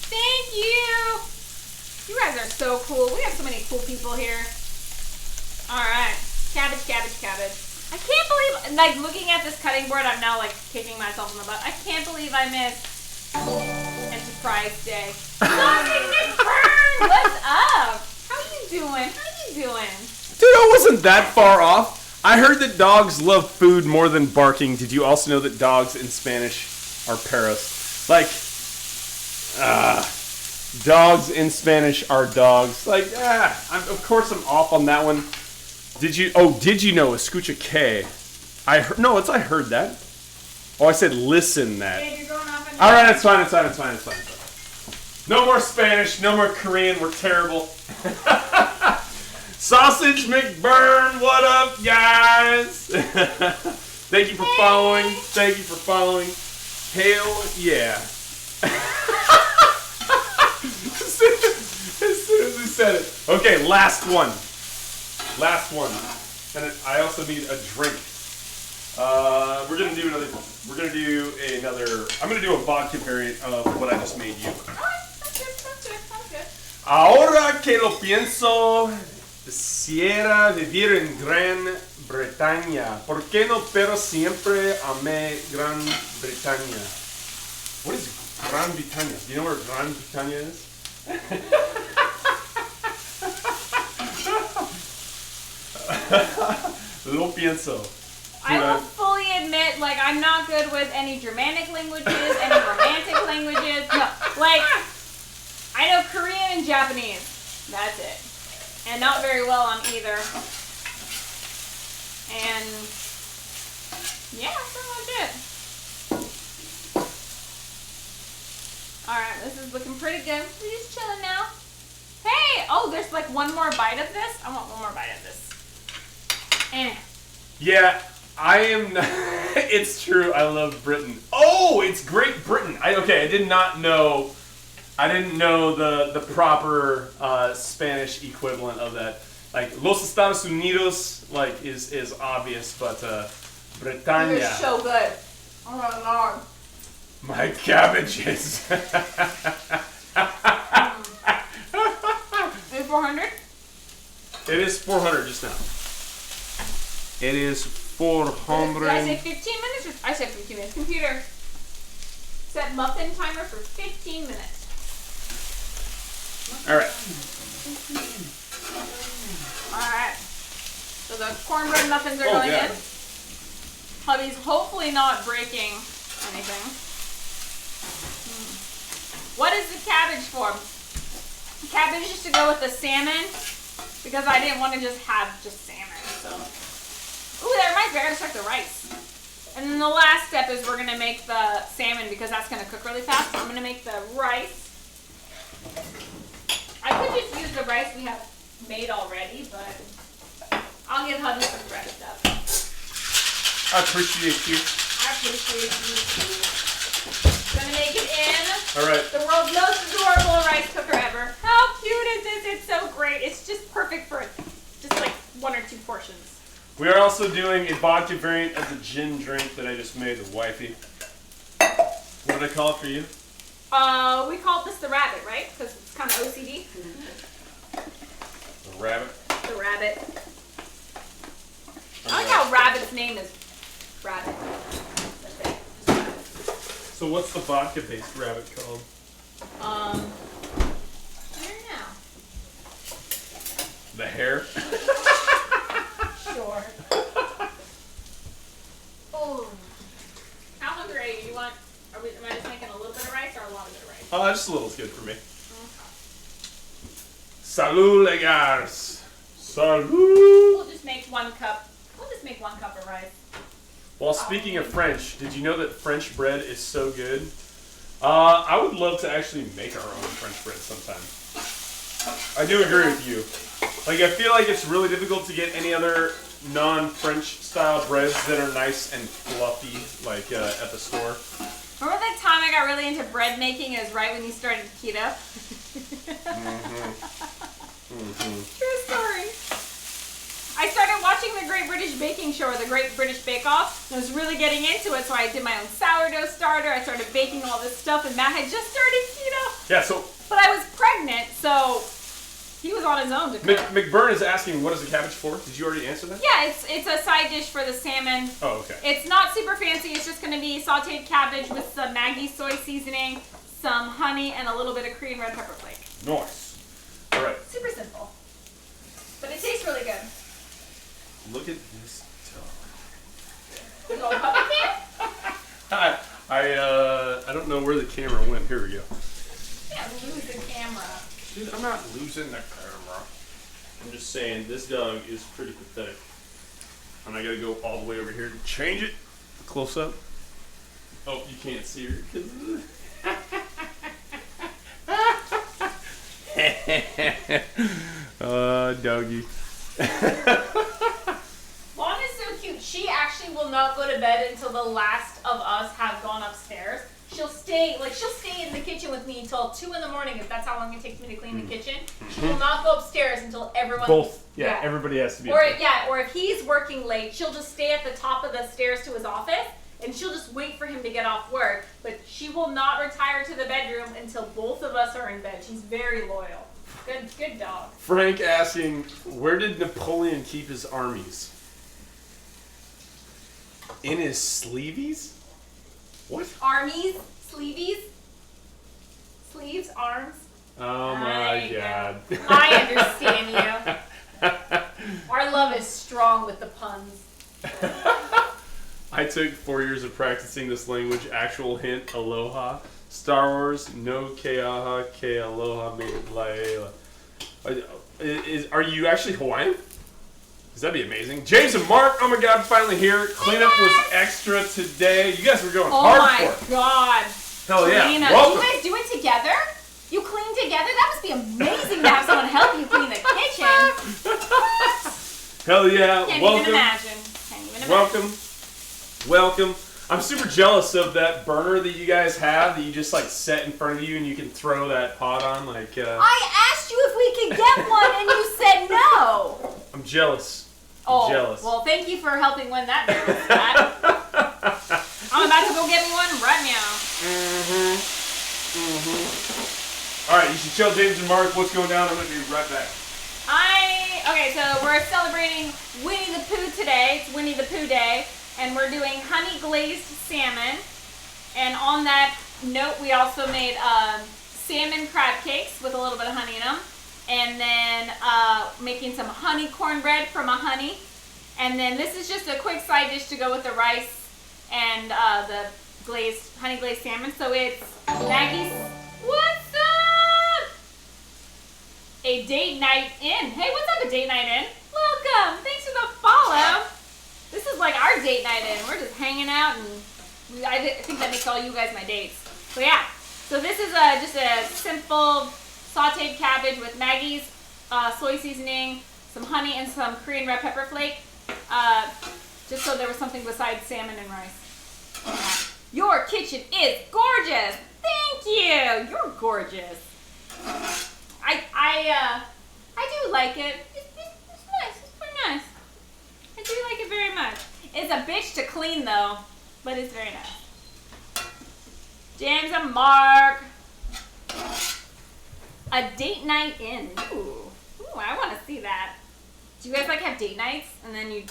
Thank you. You guys are so cool. We have so many cool people here. All right. Cabbage. I can't believe, like, looking at this cutting board, I'm now, like, kicking myself in the butt. I can't believe I missed. Surprise day. Sausage McBurn! What's up? How you doing?
Dude, I wasn't that far off. I heard that dogs love food more than barking. Did you also know that dogs in Spanish are perros? Like, dogs in Spanish are dogs. Like, of course I'm off on that one. Did you know, escucha que? I heard that. Oh, I said listen that.
Yeah, you're going off on
Alright, it's fine. No more Spanish, no more Korean, we're terrible. Sausage McBurn, what up, guys? Thank you for following. Hell yeah. As soon as we said it. Okay, last one. And I also need a drink. We're gonna do another. I'm gonna do a vodka variant of what I just made you.
Sounds good.
Ahora que lo pienso, quisiera vivir en Gran Bretaña. ¿Por qué no? Pero siempre amé Gran Bretaña. What is Gran Bretaña? Do you know where Gran Bretaña is? Lo pienso.
I will fully admit, like, I'm not good with any Germanic languages, any Romantic languages. No, like, I know Korean and Japanese. That's it. And not very well on either. And, yeah, that's pretty much it. Alright, this is looking pretty good. We're just chilling now. Hey! Oh, there's like one more bite of this. I want one more bite of this.
Yeah, I am. It's true. I love Britain. Oh, it's Great Britain. I did not know. I didn't know the proper Spanish equivalent of that. Like Los Estados Unidos, like is obvious, but Bretaña.
You're so good. Oh my lord.
My cabbages.
Is it 400?
It is 400 just now. It is 400.
Did I say 15 minutes? I said 15 minutes. Computer, set muffin timer for 15 minutes.
Alright.
Alright. So the cornbread muffins are going in. Hubby's hopefully not breaking anything. What is the cabbage for? The cabbage is to go with the salmon because I didn't want to just have just salmon. So, ooh, that reminds me, I gotta check the rice. And then the last step is we're gonna make the salmon because that's gonna cook really fast. So I'm gonna make the rice. I could just use the rice we have made already, but I'll give hubby some fresh stuff.
I appreciate you.
I appreciate you too. Gonna make it in.
Alright.
The world's most adorable rice cooker ever. How cute is this? It's so great. It's just perfect for just like 1 or 2 portions.
We are also doing a vodka variant of the gin drink that I just made with wifey. What did I call it for you?
We called this the rabbit, right? Because it's kind of OCD.
The rabbit.
The rabbit. I like how Rabbit's name is Rabbit. That's it. Just Rabbit.
So what's the vodka-based rabbit called?
I don't know.
The hare?
Sure. Oh. How hungry are you? You want? Am I just making a little bit of rice or a lot of bit of rice?
Just a little is good for me.
Okay.
Salud, les gars. Salud.
We'll just make 1 cup. We'll just make 1 cup of rice.
Well, speaking of French, did you know that French bread is so good? I would love to actually make our own French bread sometime. I do agree with you. Like, I feel like it's really difficult to get any other non-French style breads that are nice and fluffy, like at the store.
Remember that time I got really into bread making? It was right when you started keto. True story. I started watching the Great British Baking Show, or the Great British Bake Off. I was really getting into it, so I did my own sourdough starter. I started baking all this stuff, and Matt had just started keto.
Yeah, so...
But I was pregnant, so he was on his own to cook.
McBurn is asking, what is the cabbage for? Did you already answer that?
Yeah, it's a side dish for the salmon.
Oh, okay.
It's not super fancy. It's just going to be sauteed cabbage with some Maggi soy seasoning, some honey, and a little bit of Korean red pepper flake.
Nice. All right.
Super simple. But it tastes really good.
Look at this dog.
You going puppy cam?
I don't know where the camera went. Here we go.
Yeah, lose the camera.
Dude, I'm not losing the camera. I'm just saying this dog is pretty pathetic. And I gotta go all the way over here to change it. Close up. Oh, you can't see her because doggy.
Vaughn is so cute. She actually will not go to bed until the last of us have gone upstairs. She'll stay in the kitchen with me until 2 in the morning if that's how long it takes me to clean the kitchen. She will not go upstairs until everyone.
Yeah, everybody has to be.
Or if he's working late, she'll just stay at the top of the stairs to his office. And she'll just wait for him to get off work, but she will not retire to the bedroom until both of us are in bed. She's very loyal. Good dog.
Frank asking, where did Napoleon keep his armies? In his sleeveys? What?
Armies, sleeveys, sleeves, arms.
Oh my God.
I understand you. Our love is strong with the puns.
I took 4 years of practicing this language. Actual hint, aloha. Star Wars, no keaha, ke aloha, me laela. Are you actually Hawaiian? Because that'd be amazing. James and Mark, oh my God, finally here. Cleanup was extra today. You guys were going hardcore.
Oh my God.
Hell yeah.
Cleanup.
Welcome.
Do you guys do it together? You clean together? That must be amazing to have someone help you clean the kitchen.
Hell yeah.
Can't
Welcome.
even imagine.
Welcome. I'm super jealous of that burner that you guys have that you just like set in front of you and you can throw that pot on. Like.
I asked you if we could get one and you said no.
I'm jealous. Jealous.
Well, thank you for helping win that battle. I'm about to go get me one right now.
All right, you should tell James and Mark what's going down. I'm going to be right back.
Okay, so we're celebrating Winnie the Pooh today. It's Winnie the Pooh Day. And we're doing honey glazed salmon. And on that note, we also made salmon crab cakes with a little bit of honey in them. And then making some honey cornbread from a honey. And then this is just a quick side dish to go with the rice and the honey glazed salmon. So it's Maggie's. What's up? A date night in. Hey, what's up, a date night in? Welcome. Thanks for the follow. This is like our date night in. We're just hanging out, and I think that makes all you guys my dates. So yeah. So this is just a simple sauteed cabbage with Maggie's soy seasoning, some honey, and some Korean red pepper flake. Just so there was something besides salmon and rice. Your kitchen is gorgeous. Thank you. You're gorgeous. I do like it. It's nice. It's pretty nice. I do like it very much. It's a bitch to clean though, but it's very nice. James and Mark. A date night in. Ooh, I want to see that. Do you guys like have date nights and then you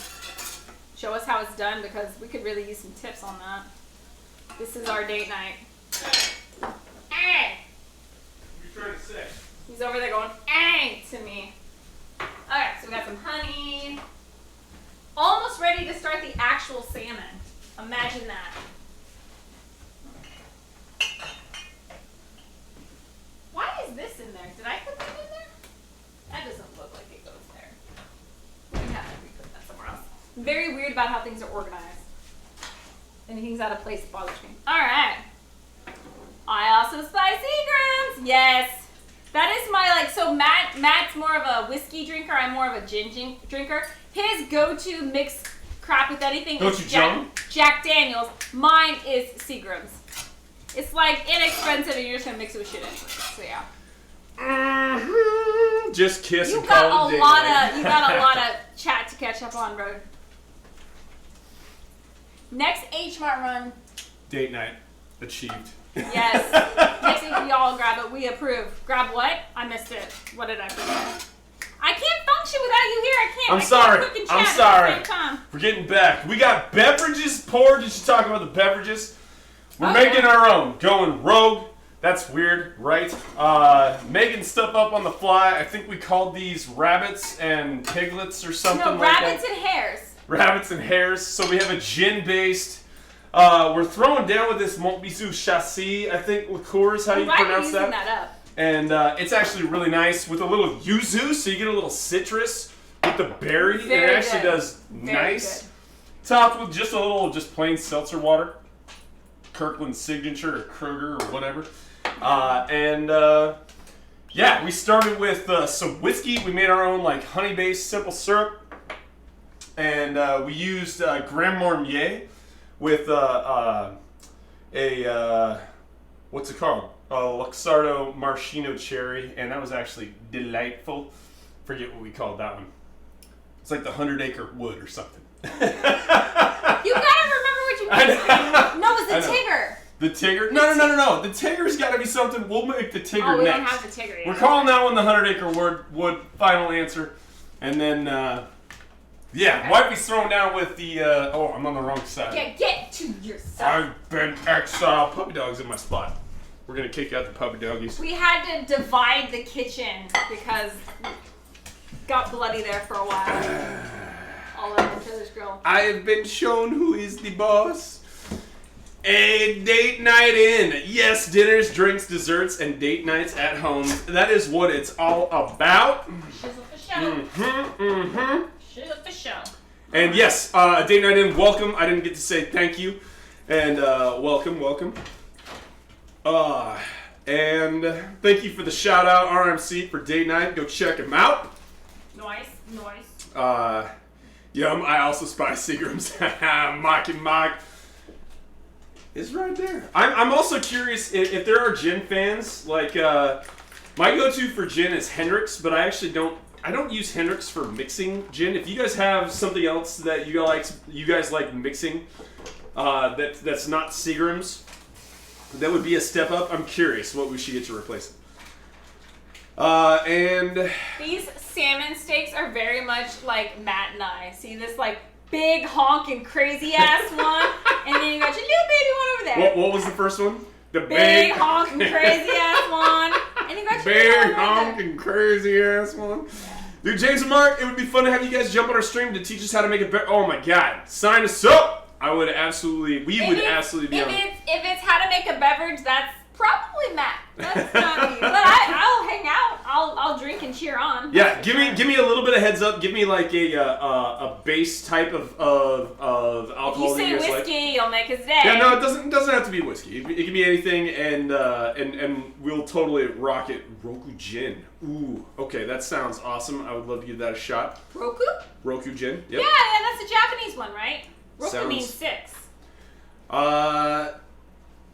show us how it's done, because we could really use some tips on that. This is our date night. Hey.
What are you trying to say?
He's over there going, "Hey" to me. Alright, so we got some honey. Almost ready to start the actual salmon. Imagine that. Why is this in there? Did I put that in there? That doesn't look like it goes there. We have to put that somewhere else. I'm very weird about how things are organized. Anything's out of place bothers me. Alright. I also spice Seagrams. Yes. That is my, so Matt's more of a whiskey drinker. I'm more of a gin drinker. His go-to mixed crap with anything is Jack Daniels. Mine is Seagram's. It's like inexpensive and you're just gonna mix it with shit anyway. So yeah.
Just kiss
You
and
got
call it
a lot of chat to catch up on, bro. Next H-Mart run.
Date night achieved.
Yes. Next week we all grab it. We approve. Grab what? I missed it. What did I forget? I can't function without you here. I can't.
I'm sorry.
Cook and
I'm
chat
sorry.
At the same time.
We're getting back. We got beverages poured. Did you talk about the beverages? We're
Oh,
making
yeah.
our own. Going rogue. That's weird, right? Making stuff up on the fly. I think we called these rabbits and piglets or something like that.
No, rabbits and hares.
Rabbits and hares. So we have a gin-based. We're throwing down with this Montbizou Chassis, I think liqueur is how you pronounce that.
That up.
And it's actually really nice with a little yuzu, so you get a little citrus with the berry.
Very
it actually
good.
does
Very
nice.
good.
Topped with just a little, just plain seltzer water. Kirkland Signature or Kroger or whatever. Yeah, we started with some whiskey. We made our own like honey-based simple syrup. And we used Grand Marnier with what's it called? Luxardo Maraschino cherry. And that was actually delightful. Forget what we called that one. It's like the 100-acre wood or something.
You gotta remember what you mean. No, it's the Tigger.
The Tigger? No. The Tigger's gotta be something. We'll make the Tigger
next. We
next.
don't have the Tigger yet.
We're calling that one the 100-acre wood. Final answer. And then, Wifey's thrown down with the, I'm on the wrong side.
Yeah, get to your side.
I've been exiled. Puppy dog's in my spot. We're gonna kick out the puppy doggies.
We had to divide the kitchen because it got bloody there for a while. All over each other's grill.
I have been shown who is the boss. A date night in. Yes, dinners, drinks, desserts, and date nights at home. That is what it's all about.
Shizzle for show. Shizzle for show.
And yes, date night in, welcome. I didn't get to say thank you. And welcome. And thank you for the shout out, RMC, for date night. Go check him out.
Nice.
Yum, I also spy Seagram's. Mock. It's right there. I'm also curious if there are gin fans. Like, my go-to for gin is Hendrick's, but I actually don't use Hendrick's for mixing gin. If you guys have something else that you guys like mixing, that's not Seagram's, that would be a step up. I'm curious what we should get to replace it. And
these salmon steaks are very much like Matt and I. See this like big honking crazy ass one, and then you got your little baby one over there.
What was the first one? The
big honking crazy ass one, and you got your
big
little one
honking crazy ass one. Dude, James and Mark, it would be fun to have you guys jump on our stream to teach us how to make a better. Oh my God, sign us up! We would absolutely be on.
If it's how to make a beverage, that's probably Matt. That's not me. But I'll hang out. I'll drink and cheer on.
Yeah, give me a little bit of heads up. Give me like a base type of alcohol.
If you say whiskey, you'll make his day.
Yeah, no, it doesn't have to be whiskey. It can be anything, and we'll totally rock it. Roku gin. Ooh, okay, that sounds awesome. I would love to give that a shot. Roku gin. Yep.
Yeah, that's a Japanese one, right? Roku means 6.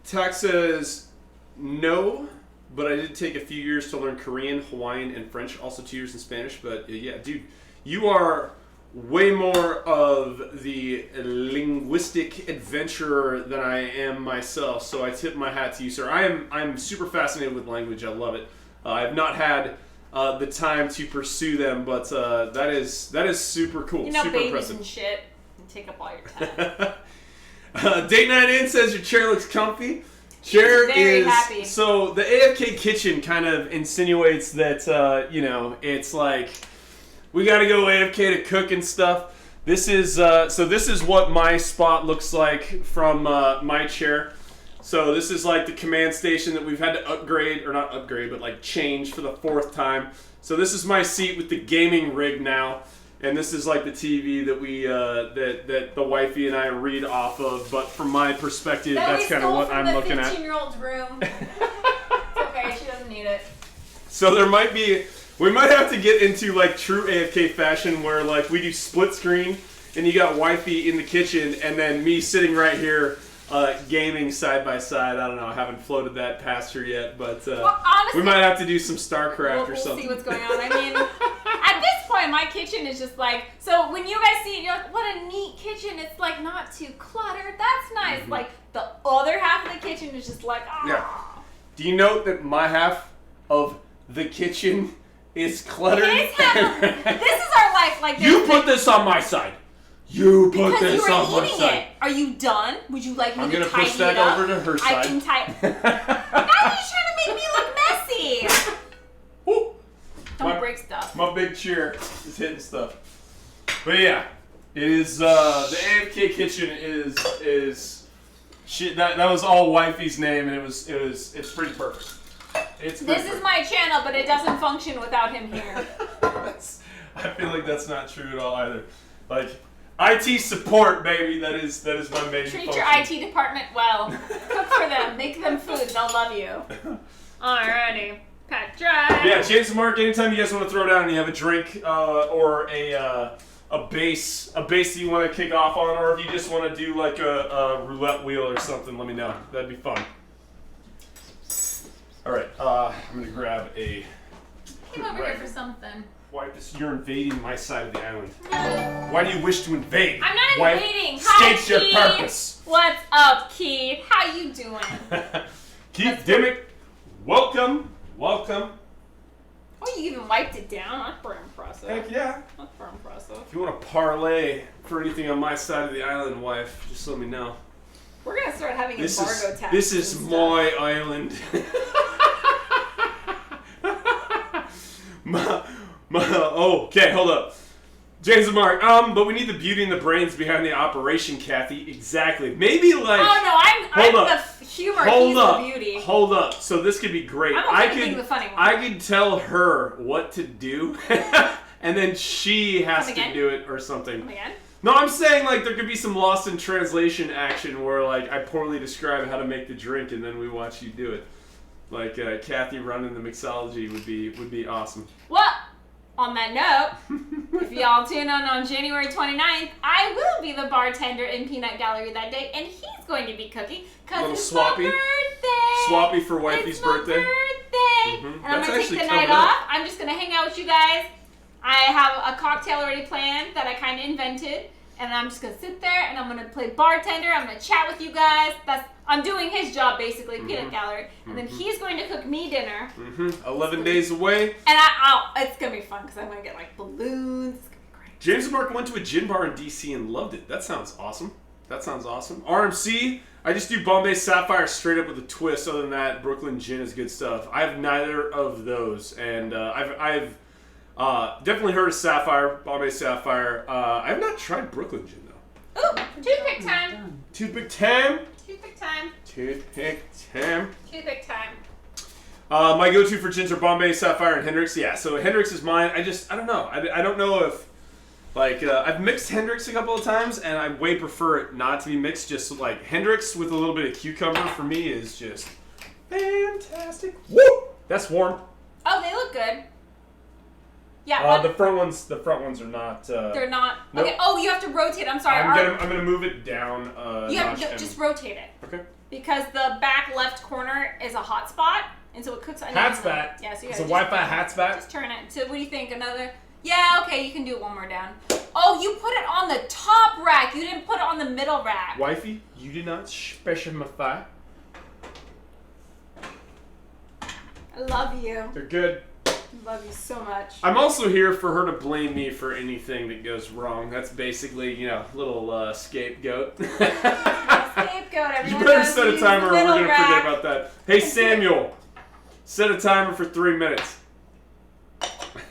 Tax says no, but I did take a few years to learn Korean, Hawaiian, and French. Also 2 years in Spanish. But yeah, dude, you are way more of the linguistic adventurer than I am myself. So I tip my hat to you, sir. I'm super fascinated with language. I love it. I have not had the time to pursue them, but that is super cool.
You know,
super
babies
impressive.
and shit and take up all your time.
Date night in says your chair looks comfy. Chair is
happy.
So the AFK kitchen kind of insinuates that it's like we got to go AFK to cook and stuff. This is this is what my spot looks like from my chair. So this is like the command station that we've had to upgrade, or not upgrade, but like change for the 4th time. So this is my seat with the gaming rig now. And this is like the TV that we that the wifey and I read off of, but from my perspective, that's kind of what I'm looking at.
15-year-old's room. It's okay, she doesn't need it.
So we might have to get into like true AFK fashion, where like we do split screen, and you got wifey in the kitchen, and then me sitting right here, gaming side by side. I don't know, I haven't floated that past her yet, but
honestly,
we might have to do some StarCraft or something.
We'll see what's going on. I mean, at this point, my kitchen is just like, so when you guys see it, you're like, what a neat kitchen. It's like not too cluttered. That's nice. Mm-hmm. Like the other half of the kitchen is just like, ah.
Yeah. Do you note that my half of the kitchen is cluttered?
This is our life. Like
you put this on my side. You put this on my side.
It. Are you done? Would you like me to tidy it up?
I'm gonna push that over to her side.
I can tidy. Now you're trying
My big chair is hitting stuff. But yeah, it is the AFK kitchen is shit. That was all wifey's name, and it's pretty perfect. This
is my channel, but it doesn't function without him here.
I feel like that's not true at all either. Like IT support, baby. That is my main.
Treat
function.
your IT department well. Cook for them. Make them food. They'll love you. Alrighty. Pat dry.
Yeah, James and Mark. Anytime you guys want to throw down and you have a drink or a base that you want to kick off on, or if you just want to do like a roulette wheel or something, let me know. That'd be fun. All right, I'm gonna grab a.
Came over here for something.
Why you're invading my side of the island? Why do you wish to invade?
I'm not invading.
States
Hi,
your
Keith.
purpose.
What's up, Keith? How you doing?
Keith Dimmick, welcome.
Oh, you even wiped it down? That's pretty impressive.
Heck yeah.
That's pretty impressive.
If you want to parlay for anything on my side of the island, wife, just let me know.
We're gonna start having embargo taxes.
This is my island. Okay, hold up. James and Mark, but we need the beauty and the brains behind the operation, Kathy. Exactly. Maybe like.
Oh no, I'm the humor. He's the beauty.
Hold up. So this could be great.
I'm being the funny one.
I could tell her what to do, and then she has to do it or something.
Come again?
No, I'm saying like there could be some lost in translation action where like I poorly describe how to make the drink and then we watch you do it. Like Kathy running the mixology would be awesome.
Well, on that note, if y'all tune in on January 29th, I will be the bartender in Peanut Gallery that day, and he's going to be cooking because it's my birthday.
Swappy for wifey's birthday.
It's my birthday.
Mm-hmm.
And I'm going to take the night off. I'm just going to hang out with you guys. I have a cocktail already planned that I kind of invented, and I'm just going to sit there, and I'm going to play bartender. I'm going to chat with you guys. I'm doing his job, basically, Peanut Gallery. And then he's going to cook me dinner.
11 days away.
And it's going to be fun, because I'm going to get, like, balloons. It's going to be great.
James and Mark went to a gin bar in D.C. and loved it. That sounds awesome. RMC, I just do Bombay Sapphire straight up with a twist. Other than that, Brooklyn Gin is good stuff. I have neither of those. And I've definitely heard of Sapphire, Bombay Sapphire. I have not tried Brooklyn Gin, though.
Ooh, toothpick time.
Toothpick time. My go-to for gins are Bombay, Sapphire, and Hendrix. Yeah, so Hendrix is mine. I don't know. I don't know if, like, I've mixed Hendrix a couple of times, and I way prefer it not to be mixed. Just, like, Hendrix with a little bit of cucumber for me is just fantastic. Woo! That's warm.
Oh, they look good. Yeah.
The front ones are not.
They're not.
Nope.
Okay. Oh, you have to rotate. I'm sorry.
I'm gonna move it down.
You have to just rotate it.
Okay.
Because the back left corner is a hot spot, and so it cooks.
Hot spot.
Yeah. So you
it's a Wi-Fi hot spot.
Just turn it. So what do you think? Another? Yeah. Okay. You can do it one more down. Oh, you put it on the top rack. You didn't put it on the middle rack.
Wifey, you did not specify.
I love you.
They're good.
Love you so much.
I'm also here for her to blame me for anything that goes wrong. That's basically, little scapegoat.
Scapegoat.
You better set a timer or we're going to forget about that. Hey, Samuel, set a timer for 3 minutes.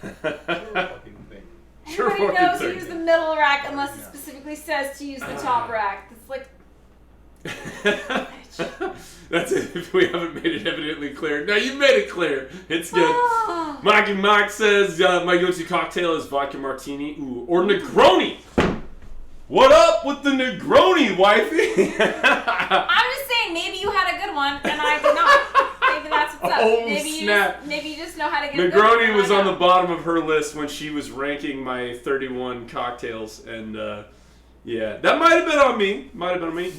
Everybody knows to use the middle rack unless it specifically says to use the top rack. It's like...
That's it. If we haven't made it evidently clear. No, you made it clear. It's good. Mikey Mike says my go-to cocktail is vodka martini, or Negroni. What up with the Negroni, wifey?
I'm just saying, maybe you had a good one and I did not. Maybe that's what's up.
Oh,
maybe
snap.
Maybe you just know how to get a good
Negroni
one.
was on the bottom of her list when she was ranking my 31 cocktails, and yeah, that might have been on me.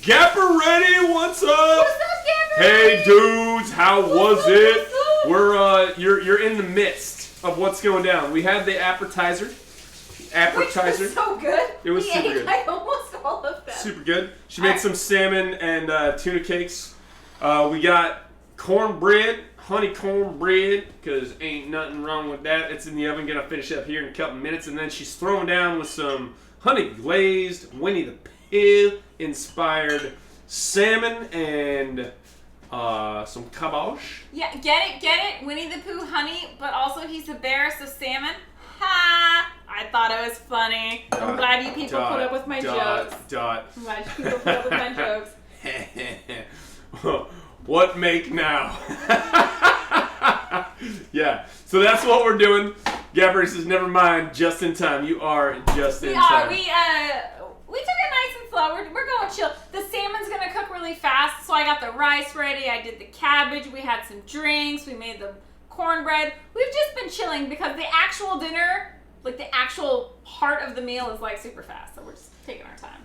Gapper Ready, what's up?
What's up, Gapper?
Hey, dudes, how was it? We're you're in the midst of what's going down. We had the appetizer.
Which was so good.
It was super good.
I almost all of them.
Super good. She made some salmon and tuna cakes. We got cornbread, honeycomb bread, because ain't nothing wrong with that. It's in the oven. Gonna finish up here in a couple minutes, and then she's throwing down with some honey glazed Winnie the Pooh inspired salmon and some caboche.
Yeah, get it. Winnie the Pooh, honey, but also he's a bear, so salmon. Ha! I thought it was funny. I'm glad you people put up with my jokes. I'm glad you people put up with my jokes.
What make now? Yeah, so that's what we're doing. Gabber says, never mind, just in time. You are just in time.
We took it nice and slow. We're going chill. The salmon's gonna cook really fast, so I got the rice ready. I did the cabbage. We had some drinks. We made the cornbread. We've just been chilling because the actual dinner, like the actual heart of the meal, is like super fast. So we're just taking our time.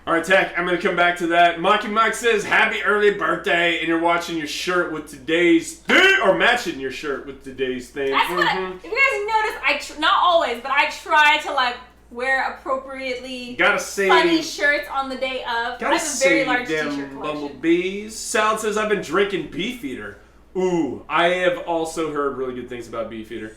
All right, Tech, I'm going to come back to that. Mocking Mike says, happy early birthday, and you're watching your shirt with today's theme, or matching your shirt with today's theme.
That's what, if you guys notice, not always, but I try to like wear appropriately funny shirts on the day of. I have a very large t-shirt collection.
Bumblebees. Sal says, I've been drinking Beefeater. Ooh, I have also heard really good things about Beefeater.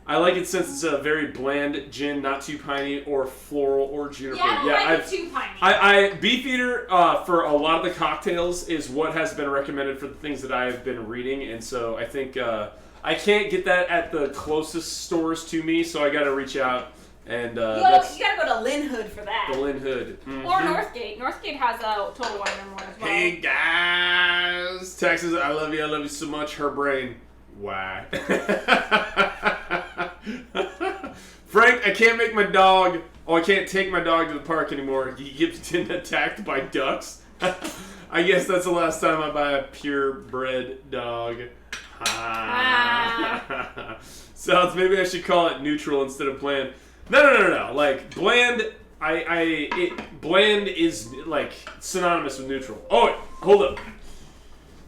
I like it since it's a very bland gin, not too piney or floral or juniper.
Yeah, I don't like it too piney.
Beefeater for a lot of the cocktails is what has been recommended for the things that I have been reading, and so I think I can't get that at the closest stores to me, so I got to reach out and.
You gotta go to Lynn Hood for that.
The Lynn Hood. Mm-hmm.
Or Northgate. Northgate has a Total Wine & More as well.
Hey guys, Texas, I love you so much. Her brain. Why? Frank, I can't make my dog. Oh, I can't take my dog to the park anymore. He keeps getting attacked by ducks. I guess that's the last time I buy a purebred dog. So maybe I should call it neutral instead of bland. No. Like bland. Bland is like synonymous with neutral. Oh, wait, hold up.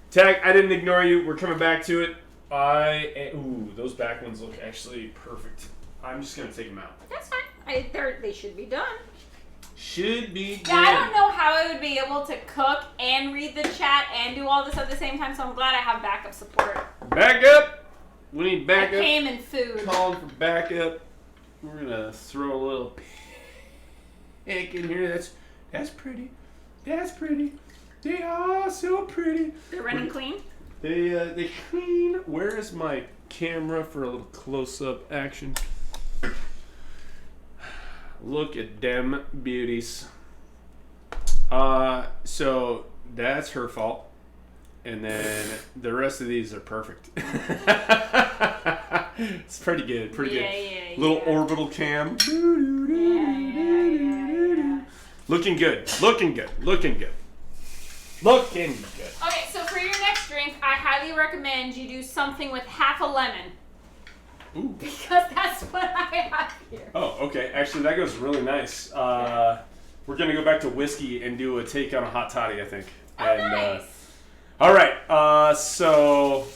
Tag, I didn't ignore you. We're coming back to it. Ooh, those back ones look actually perfect. I'm just gonna take them out.
That's fine. They should be done.
Should be done.
Yeah, I don't know how I would be able to cook and read the chat and do all this at the same time, so I'm glad I have backup support.
Backup. We need backup.
I came in food.
Calling for backup. We're gonna throw a little pick in here. That's pretty. That's pretty. They are so pretty.
They're running clean.
They clean. Where is my camera for a little close-up action? Look at them beauties. So that's her fault. And then the rest of these are perfect. It's pretty good. Pretty good.
Yeah.
Little orbital cam.
Yeah.
Looking good.
Okay, so for your next drink, I highly recommend you do something with half a lemon.
Ooh.
Because that's what I have here.
Oh, okay. Actually, that goes really nice. We're going to go back to whiskey and do a take on a hot toddy, I think.
Nice.
All right. So,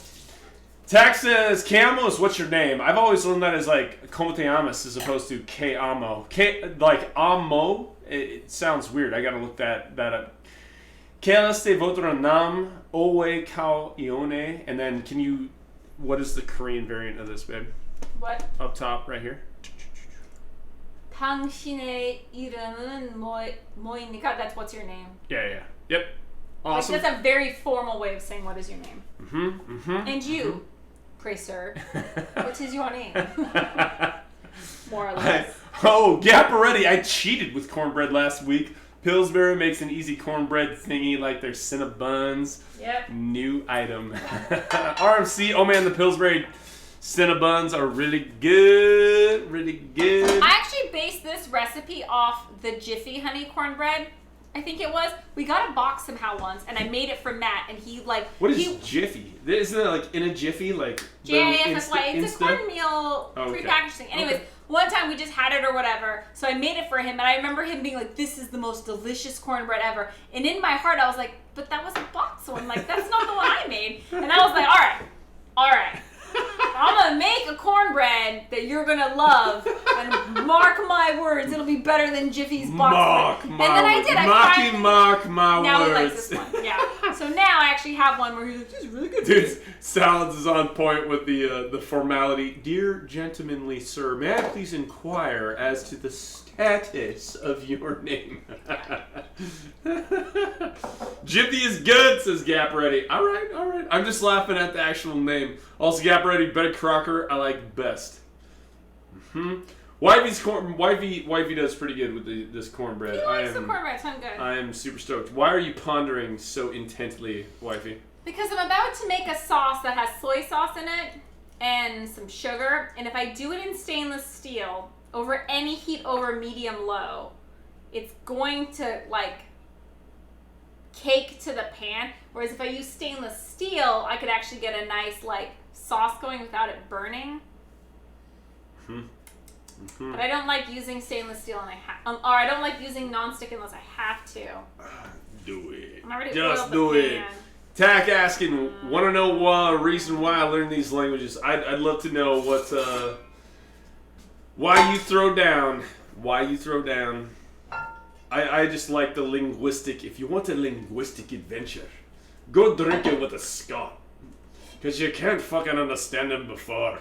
Texas, Camos, what's your name? I've always learned that as like, como te llamas as opposed to que amo. Like, amo, it sounds weird. I got to look that up. Quel este votre nom? Owe kao ione. And then what is the Korean variant of this, babe?
What?
Up top, right here.
당신의 이름은 뭐입니까? That's what's your name.
Yeah. Yep. Awesome.
Like, that's a very formal way of saying what is your name.
Mm-hmm.
And you, pray sir, what is your name? More or less.
Gapparetti, I cheated with cornbread last week. Pillsbury makes an easy cornbread thingy like their Cinnabons.
Yep.
New item. RMC, oh man, the Pillsbury Cinnabons are really good.
I actually based this recipe off the Jiffy honey cornbread. I think it was. We got a box somehow once, and I made it for Matt, and he like.
What is Jiffy? Isn't it like in a Jiffy, like?
J-I-F-F-Y. It's a cornmeal prepackaged thing. Anyways, one time we just had it or whatever, so I made it for him, and I remember him being like, "This is the most delicious cornbread ever." And in my heart, I was like, "But that was a box one. Like that's not the one I made." And I was like, "All right." I'm gonna make a cornbread that you're gonna love, and mark my words, it'll be better than Jiffy's box. And then I did.
Mark my words.
Now he likes this one. Yeah. So now I actually have one where he's like, "This is really good."
Dude, Salads is on point with the formality. Dear gentlemanly sir, may I please inquire as to the status of your name? Jiffy is good, says Gapparetti. All right. I'm just laughing at the actual name. Also, Gapparetti, Betty Crocker, I like best. Wifey does pretty good with this cornbread.
He likes the cornbread, sounds good.
I am super stoked. Why are you pondering so intently, wifey?
Because I'm about to make a sauce that has soy sauce in it and some sugar, and if I do it in stainless steel over any heat over medium-low, it's going to like cake to the pan. Whereas if I use stainless steel, I could actually get a nice like sauce going without it burning. But I don't like using stainless steel, and I don't like using nonstick unless I have to.
Do it.
I'm already
Just do it. Tack asking, want to know a reason why I learned these languages? I'd love to know what, why you throw down. Why you throw down. I just like the linguistic. If you want a linguistic adventure, go drink it with a Scot. Because you can't fucking understand them before.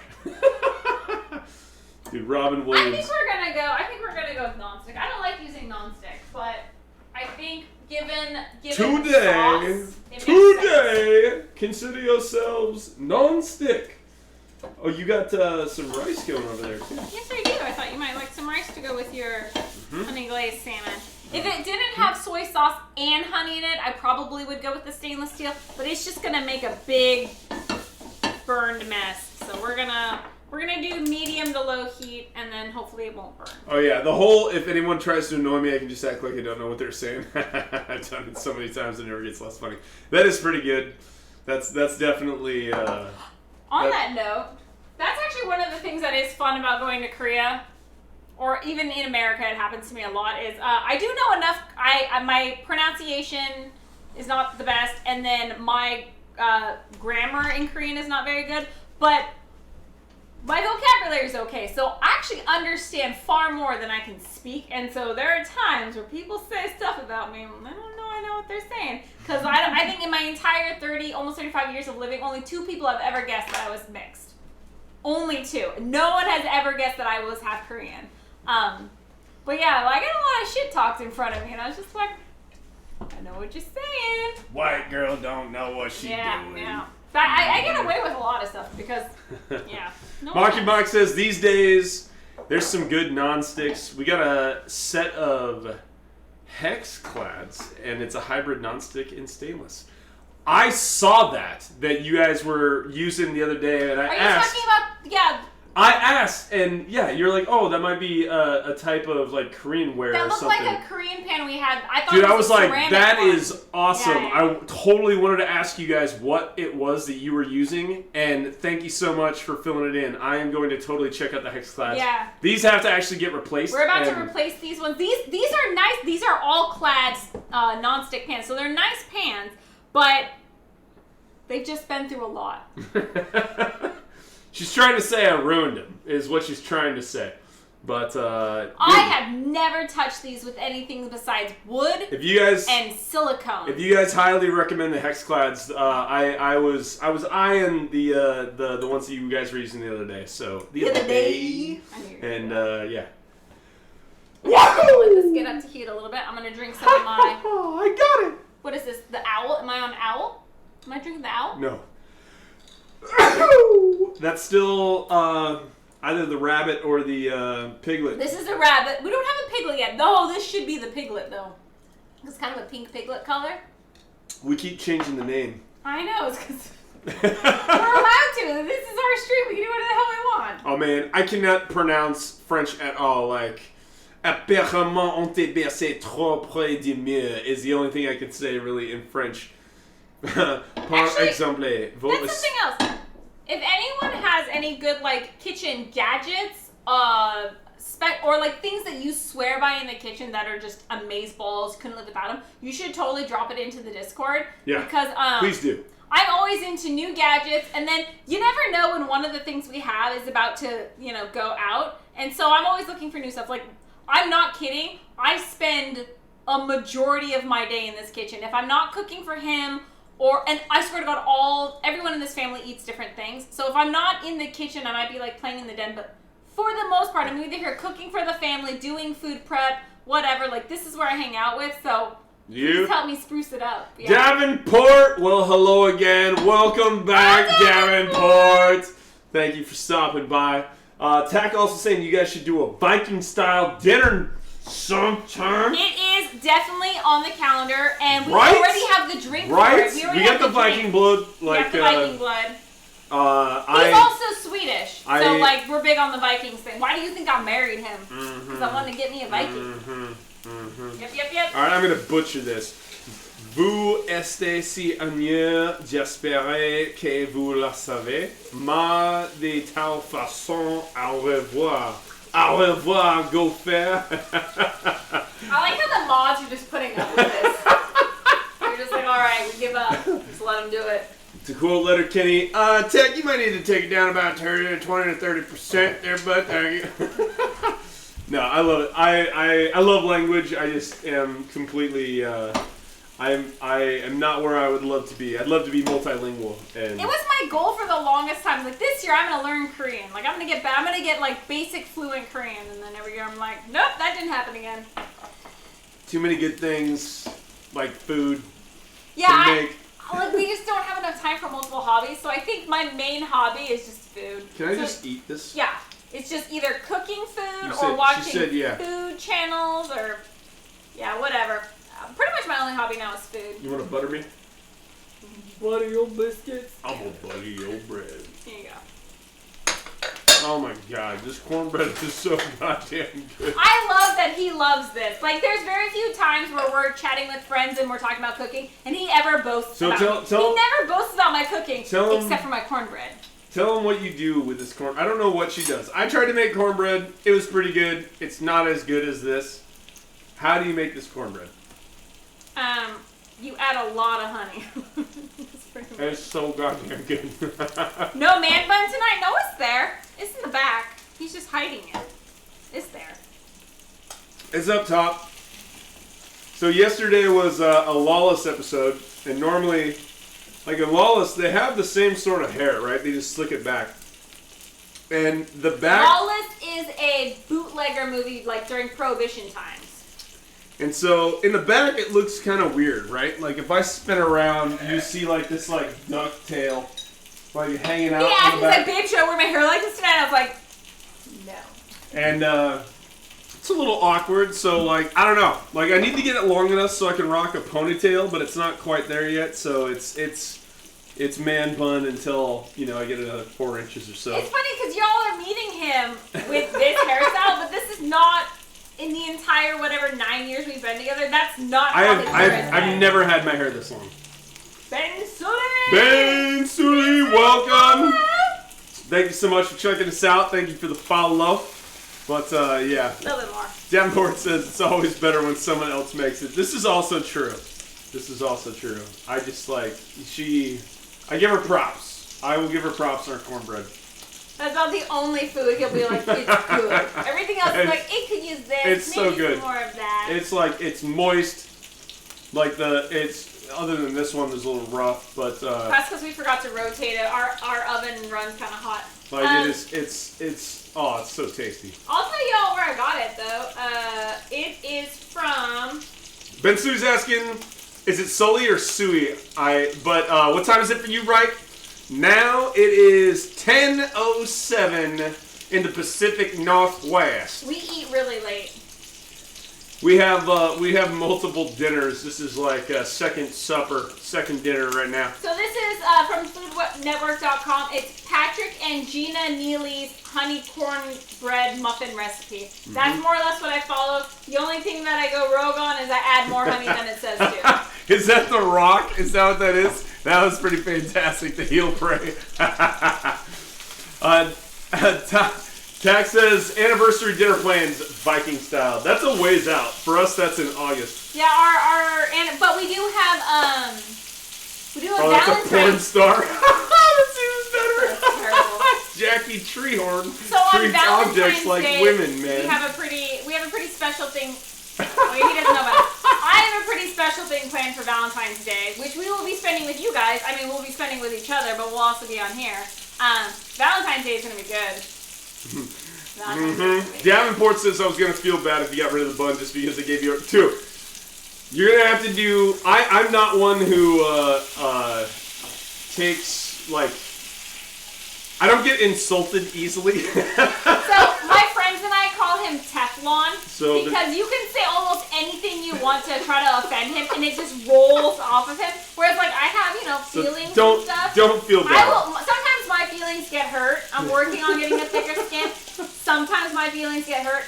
Dude, Robin Williams.
I think we're gonna go with nonstick. I don't like using nonstick, but I think given
today,
sauce, it makes sense.
Consider yourselves nonstick. Oh, you got some rice going over there too.
Yes, I do. I thought you might like some rice to go with your honey glazed salmon. If it didn't have soy sauce and honey in it, I probably would go with the stainless steel. But it's just gonna make a big burned mess. So we're gonna do medium to low heat, and then hopefully it won't burn.
Oh yeah, the whole, if anyone tries to annoy me, I can just act like I don't know what they're saying. I've done it so many times it never gets less funny. That is pretty good. That's definitely...
On that note, that's actually one of the things that is fun about going to Korea, or even in America, it happens to me a lot, is I do know enough, my pronunciation is not the best, and then my grammar in Korean is not very good, but my vocabulary is okay, so I actually understand far more than I can speak, and so there are times where people say stuff about me, and I don't know I know what they're saying, because I think in my entire almost 35 years of living, only 2 people have ever guessed that I was mixed. Only 2. No one has ever guessed that I was half Korean. But yeah, I get a lot of shit talked in front of me, and I was just like, I know what you're saying.
White girl don't know what she doing.
Yeah. But I get away with a lot of stuff because, yeah. No
Marky Mark says, these days, there's some good non-sticks. We got a set of hex clads, and it's a hybrid non-stick in stainless. I saw that you guys were using the other day, and I asked. Are you
talking about,
I asked, and yeah, you're like, oh, that might be a type of like Korean ware or something.
That looked like a Korean pan we had. I thought
Dude,
it was
I was like, that
one.
is awesome. Yeah. I totally wanted to ask you guys what it was that you were using, and thank you so much for filling it in. I am going to totally check out the hex clads.
Yeah.
These have to actually get replaced.
We're about to replace these ones. These are nice. These are all clads non-stick pans, so they're nice pans, but they've just been through a lot.
She's trying to say I ruined them, is what she's trying to say. But,
I have never touched these with anything besides wood and silicone.
If you guys highly recommend the hex clads, I was eyeing the ones that you guys were using the other day. So the other day. And yeah.
Let this get up to heat a little bit. I'm gonna drink some of my.
Oh, I got it.
What is this? The owl? Am I on owl? Am I drinking the owl?
No. That's still either the rabbit or the piglet.
This is a rabbit. We don't have a piglet yet. No, this should be the piglet, though. It's kind of a pink piglet color.
We keep changing the name.
I know. It's because we're allowed to. This is our street. We can do whatever the hell we want.
Oh, man. I cannot pronounce French at all. Like, apparemment, on te bercé trop près du mur is the only thing I can say, really, in French. Par exemple,
that's something else. If anyone has any good like kitchen gadgets, or like things that you swear by in the kitchen that are just amazeballs, couldn't live without them, you should totally drop it into the Discord.
Yeah.
Because
please do.
I'm always into new gadgets, and then you never know when one of the things we have is about to, go out, and so I'm always looking for new stuff. Like, I'm not kidding. I spend a majority of my day in this kitchen. If I'm not cooking for him. And I swear to God, everyone in this family eats different things. So if I'm not in the kitchen, I might be like playing in the den. But for the most part, I'm either here cooking for the family, doing food prep, whatever. Like, this is where I hang out with. So please help me spruce it up. Yeah.
Davenport, well, hello again. Welcome back, Davenport. Thank you for stopping by. Tack also saying you guys should do a Viking-style dinner sometime.
It is definitely on the calendar, and we
Right?
already have the drink
Right?
for it.
We got the Viking blood.
We got the Viking blood.
He's
He's also Swedish, so like we're big on the Vikings thing. Why do you think I married him? Because I wanted to get me a Viking. Yep.
Alright, I'm gonna butcher this. Vous êtes si agneux, j'espère que vous le savez. Mais de toute façon, au revoir. Au revoir, go faire.
I like how the mods are just putting up with this. They're just like, alright, we give up. Just let them do it.
To quote Letterkenny, Tech, you might need to take it down about 20 to 30% there, but thank you. No, I love it. I love language. I just am completely. I am not where I would love to be. I'd love to be multilingual. And
it was my goal for the longest time. Like this year, I'm gonna learn Korean. Like I'm gonna get like basic fluent Korean, and then every year I'm like, nope, that didn't happen again.
Too many good things, like food.
Yeah, like we just don't have enough time for multiple hobbies. So I think my main hobby is just food.
Can I just eat this?
Yeah. It's just either cooking food or watching food channels or, whatever. Pretty much my only hobby now is food.
You want to butter me?
Butter your biscuits.
I'm going to butter your bread.
Here you go.
Oh my god, this cornbread is so goddamn good.
I love that he loves this. Like, there's very few times where we're chatting with friends and we're talking about cooking, and he ever boasts about it. He never boasts about my cooking, except for my cornbread.
Tell him what you do with this corn. I don't know what she does. I tried to make cornbread. It was pretty good. It's not as good as this. How do you make this cornbread?
You add a lot of honey.
It's so goddamn good.
No man bun tonight? No, it's there. It's in the back. He's just hiding it. It's there.
It's up top. So yesterday was a Lawless episode, and normally, like in Lawless, they have the same sort of hair, right? They just slick it back. And the back...
Lawless is a bootlegger movie, like during Prohibition times.
And so, in the back, it looks kind of weird, right? Like, if I spin around, you see, like, this, like, duck tail, like, hanging out in the back.
He's like, babe, should I wear my hair like this tonight? I was like, no.
And, it's a little awkward, so, like, I don't know. Like, I need to get it long enough so I can rock a ponytail, but it's not quite there yet, so it's man bun until, you know, I get another 4 inches or so.
It's funny, because y'all are meeting him with this hairstyle, but this is not... In the entire, 9 years we've been together, that's not how his hair is.
I've never had my hair this long.
Ben Sully!
Ben Sully, welcome! Thank you so much for checking us out. Thank you for the follow. But, yeah.
A little bit more.
Davenport says it's always better when someone else makes it. This is also true. I just, like, I give her props. I will give her props on her cornbread.
That's about the only food he'll be like, it's good. Everything else is like, it could use this.
It's
maybe
so good.
More of that.
It's like, it's moist. Like other than this one, is a little rough, but.
That's because we forgot to rotate it. Our oven runs kind of hot.
Like it's so tasty.
I'll tell y'all where I got it though. It is from.
Ben Sue's asking, is it Sully or Sui? But what time is it for you, right? Now it is 10:07 in the Pacific Northwest.
We eat really late.
We have multiple dinners. This is like a second dinner right now.
So this is from foodnetwork.com. It's Patrick and Gina Neely's honey cornbread muffin recipe. Mm-hmm. That's more or less what I follow. The only thing that I go rogue on is I add more honey than it says to.
Is that The Rock? Is that what that is? That was pretty fantastic. The heel pray. Tax says anniversary dinner plans Viking style. That's a ways out. For us, that's in August.
Yeah, but we do have
Valentine's. That's a porn star. That's even better.
That's terrible.
Jackie Treehorn.
So on
treats
Valentine's
objects like
Day,
women, man.
We have a pretty special thing. Well, he doesn't know about it. I have a pretty special thing planned for Valentine's Day, which we will be spending with you guys. I mean, we'll be spending with each other, but we'll also be on here. Valentine's Day is going to be good.
Davenport says I was going to feel bad if you got rid of the bun just because I gave you two. You're going to have to do... I'm not one who takes, like... I don't get insulted easily.
So my friends and I call him Teflon because you can say almost anything you want to try to offend him, and it just rolls off of him. Whereas like I have, feelings and stuff.
Don't feel bad.
Sometimes my feelings get hurt. I'm working on getting a thicker skin. Sometimes my feelings get hurt.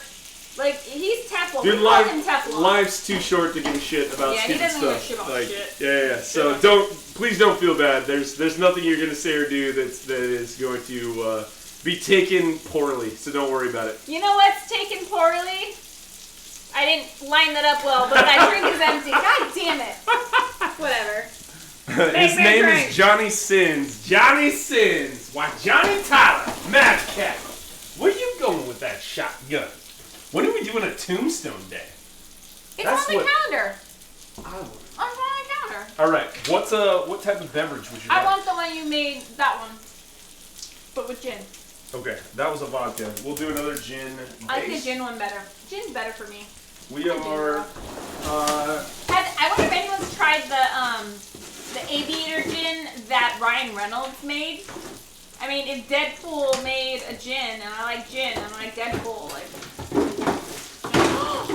Like, he's Teflon.
Dude,
we call him Teflon.
life's too short to give a shit about stupid stuff.
Give a shit about shit.
Yeah. So please don't feel bad. There's nothing you're gonna say or do that is going to be taken poorly. So don't worry about it.
You know what's taken poorly? I didn't line that up well, but that drink is empty. God damn it. Whatever.
His name is Johnny Sins. Johnny Sins. Why, Johnny Tyler, Madcap. Where you going with that shotgun? When are we doing a tombstone day?
It's on the calendar.
I want.
It's on the calendar.
All right. What type of beverage would you like?
I want the one you made. That one, but with gin.
Okay, that was a vodka. We'll do another gin.
I like the gin one better. Gin's better for me.
We are.
I wonder if anyone's tried the Aviator gin that Ryan Reynolds made. I mean, if Deadpool made a gin, and I like gin, and I like Deadpool,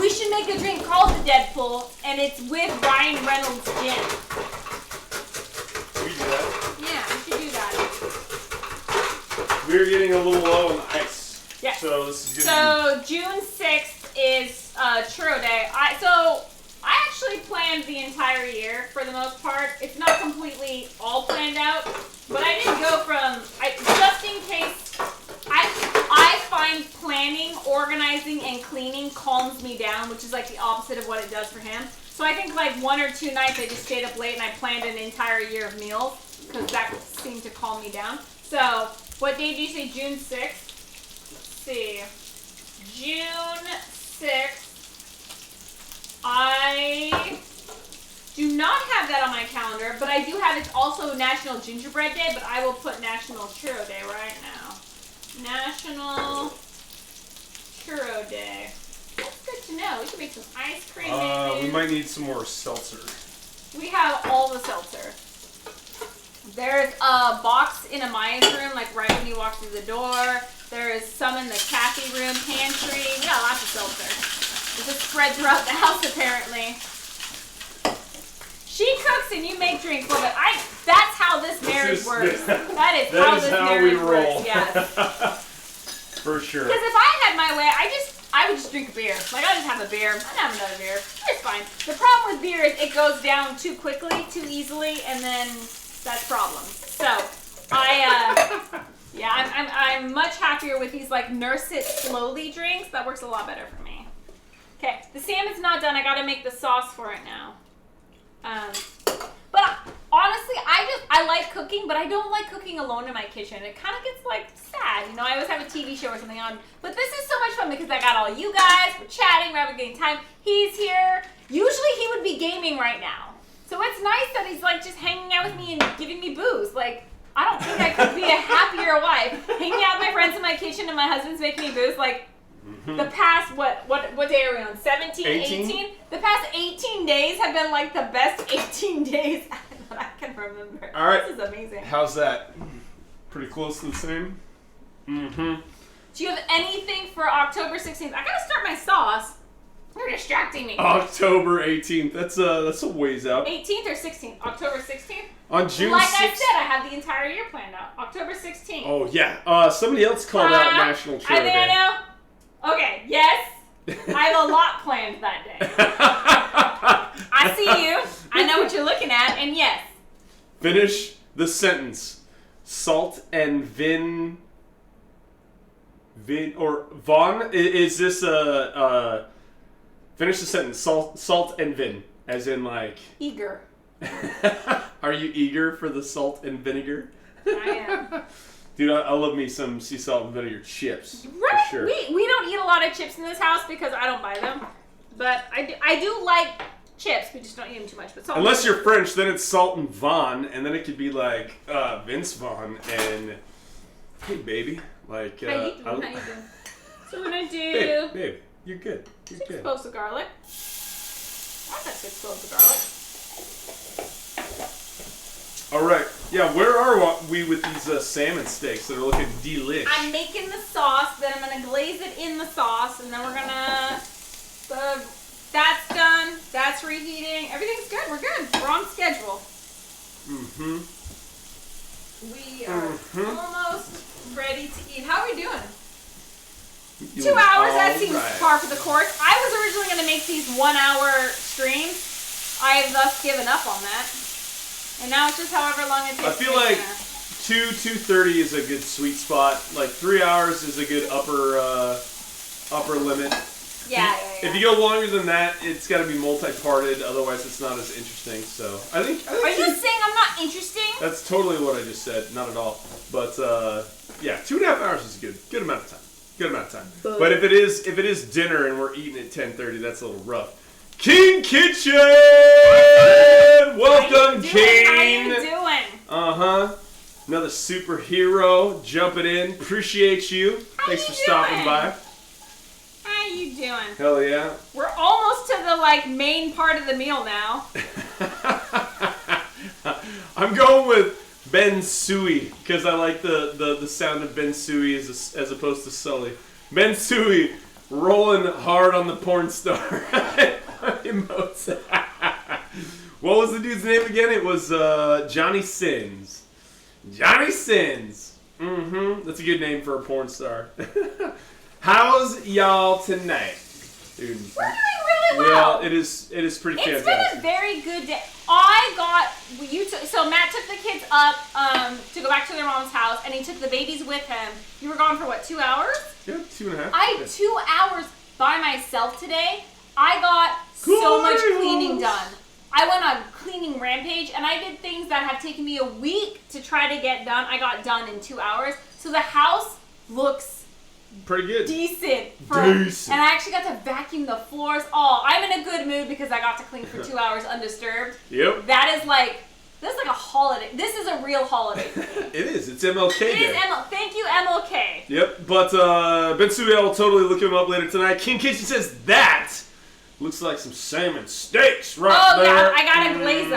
we should make a drink called the Deadpool, and it's with Ryan Reynolds gin.
We do that?
Yeah, we should do that.
We're getting a little low on the ice.
Yes.
So this is good.
So June 6th is Churro Day. I actually planned the entire year for the most part. It's not completely all planned out, but I didn't go from, just in case, I find planning, organizing, and cleaning calms me down, which is like the opposite of what it does for him. So I think like 1 or 2 nights I just stayed up late and I planned an entire year of meals, because that seemed to calm me down. So, what day did you say? June 6th? Let's see. June 6th. I do not have that on my calendar, but I do have it's also National Gingerbread Day, but I will put National Churro Day right now. National Churro Day. That's good to know. We can make some ice cream.
We might need some more seltzer.
We have all the seltzer. There's a box in Amaya's room, like right when you walk through the door. There is some in the Kathy room pantry. We got lots of seltzer. It's just spread throughout the house, apparently. She cooks and you make drinks. Well, but that's how this marriage works. That is how this marriage works. Yes.
For sure.
Because if I had my way, I would just drink a beer. Like, I just have a beer. I'd have another beer. It's fine. The problem with beer is it goes down too quickly, too easily, and then that's problems. So, I'm much happier with these, like, nurse it slowly drinks. That works a lot better for me. Okay, the salmon's not done. I gotta make the sauce for it now. But honestly, I like cooking, but I don't like cooking alone in my kitchen. It kind of gets like sad, I always have a TV show or something on. But this is so much fun because I got all you guys. We're chatting. We're having time. He's here. Usually he would be gaming right now. So it's nice that he's like just hanging out with me and giving me booze. Like, I don't think I could be a happier wife. Hanging out with my friends in my kitchen and my husband's making me booze. Like, the past, what day are we on? 17, 18? The past 18 days have been like the best 18 days that I can remember.
All right.
This is amazing.
How's that? Pretty close to the same? Mm-hmm.
Do you have anything for October 16th? I gotta start my sauce. You're distracting me.
October 18th. That's a ways out.
18th or 16th? October 16th?
On June 6th.
Like I said, I have the entire year planned out. October 16th.
Oh, yeah. Somebody else called out National Churro Day.
I know. Okay, yes. I have a lot planned that day. I see you. I know what you're looking at, and yes.
Finish the sentence. Salt and Vin or Vaughn? Is this finish the sentence. Salt and Vin. As in like...
Eager.
Are you eager for the salt and vinegar?
I am.
Dude, I love me some sea salt and vinegar chips.
Right?
For sure.
We don't eat a lot of chips in this house because I don't buy them. But I do like chips. We just don't eat them too much. But salt.
Unless you're French, then it's Salt and Vaughn, and then it could be like Vince Vaughn and hey baby, like.
How you doing? So we're gonna do.
Babe, you're good. You're
6
good.
cloves of garlic. I got 6 cloves of garlic.
All right. Yeah, where are we with these salmon steaks that are looking delish?
I'm making the sauce, then I'm going to glaze it in the sauce, and then we're going to... That's done. That's reheating. Everything's good. We're good. We're on schedule.
Mm-hmm.
We are almost ready to eat. How are we doing? 2 hours, that seems par for the course. I was originally going to make these 1 hour streams. I have thus given up on that. And now it's just however long it takes.
I feel like 2:30 is a good sweet spot. Like 3 hours is a good upper limit.
Yeah.
If you go longer than that, it's got to be multi-parted. Otherwise, it's not as interesting. So I think
are you saying I'm not interesting?
That's totally what I just said. Not at all. But yeah, 2.5 hours is a good amount of time. Good amount of time. But if it is dinner and we're eating at 10:30, that's a little rough. King Kitchen! Welcome, King!
How you doing?
Another superhero jumping in. Appreciate you. Thanks for stopping by.
How you doing?
Hell yeah.
We're almost to the main part of the meal now.
I'm going with Ben Sui because I like the sound of Ben Sui as opposed to Sully. Ben Sui rolling hard on the porn star emotes. What was the dude's name again? It was Johnny Sins. Johnny Sins. That's a good name for a porn star. How's y'all tonight? Dude.
We're doing really well.
Yeah, it is pretty fantastic.
It's been a very good day. So Matt took the kids up to go back to their mom's house, and he took the babies with him. You were gone for what, 2 hours?
Yeah, 2.5.
I had 2 hours by myself today. I got so much cleaning done. I went on cleaning rampage, and I did things that have taken me a week to try to get done. I got done in 2 hours. So the house looks
pretty good.
Decent. And I actually got to vacuum the floors. Oh, I'm in a good mood because I got to clean for 2 hours undisturbed.
Yep.
This is like a holiday. This is a real holiday for me.
It is. It's MLK Day.
Thank you, MLK.
Yep. But Ben Suya will totally look him up later tonight. King Kitchen says that looks like some salmon steaks there.
Yeah. I gotta glaze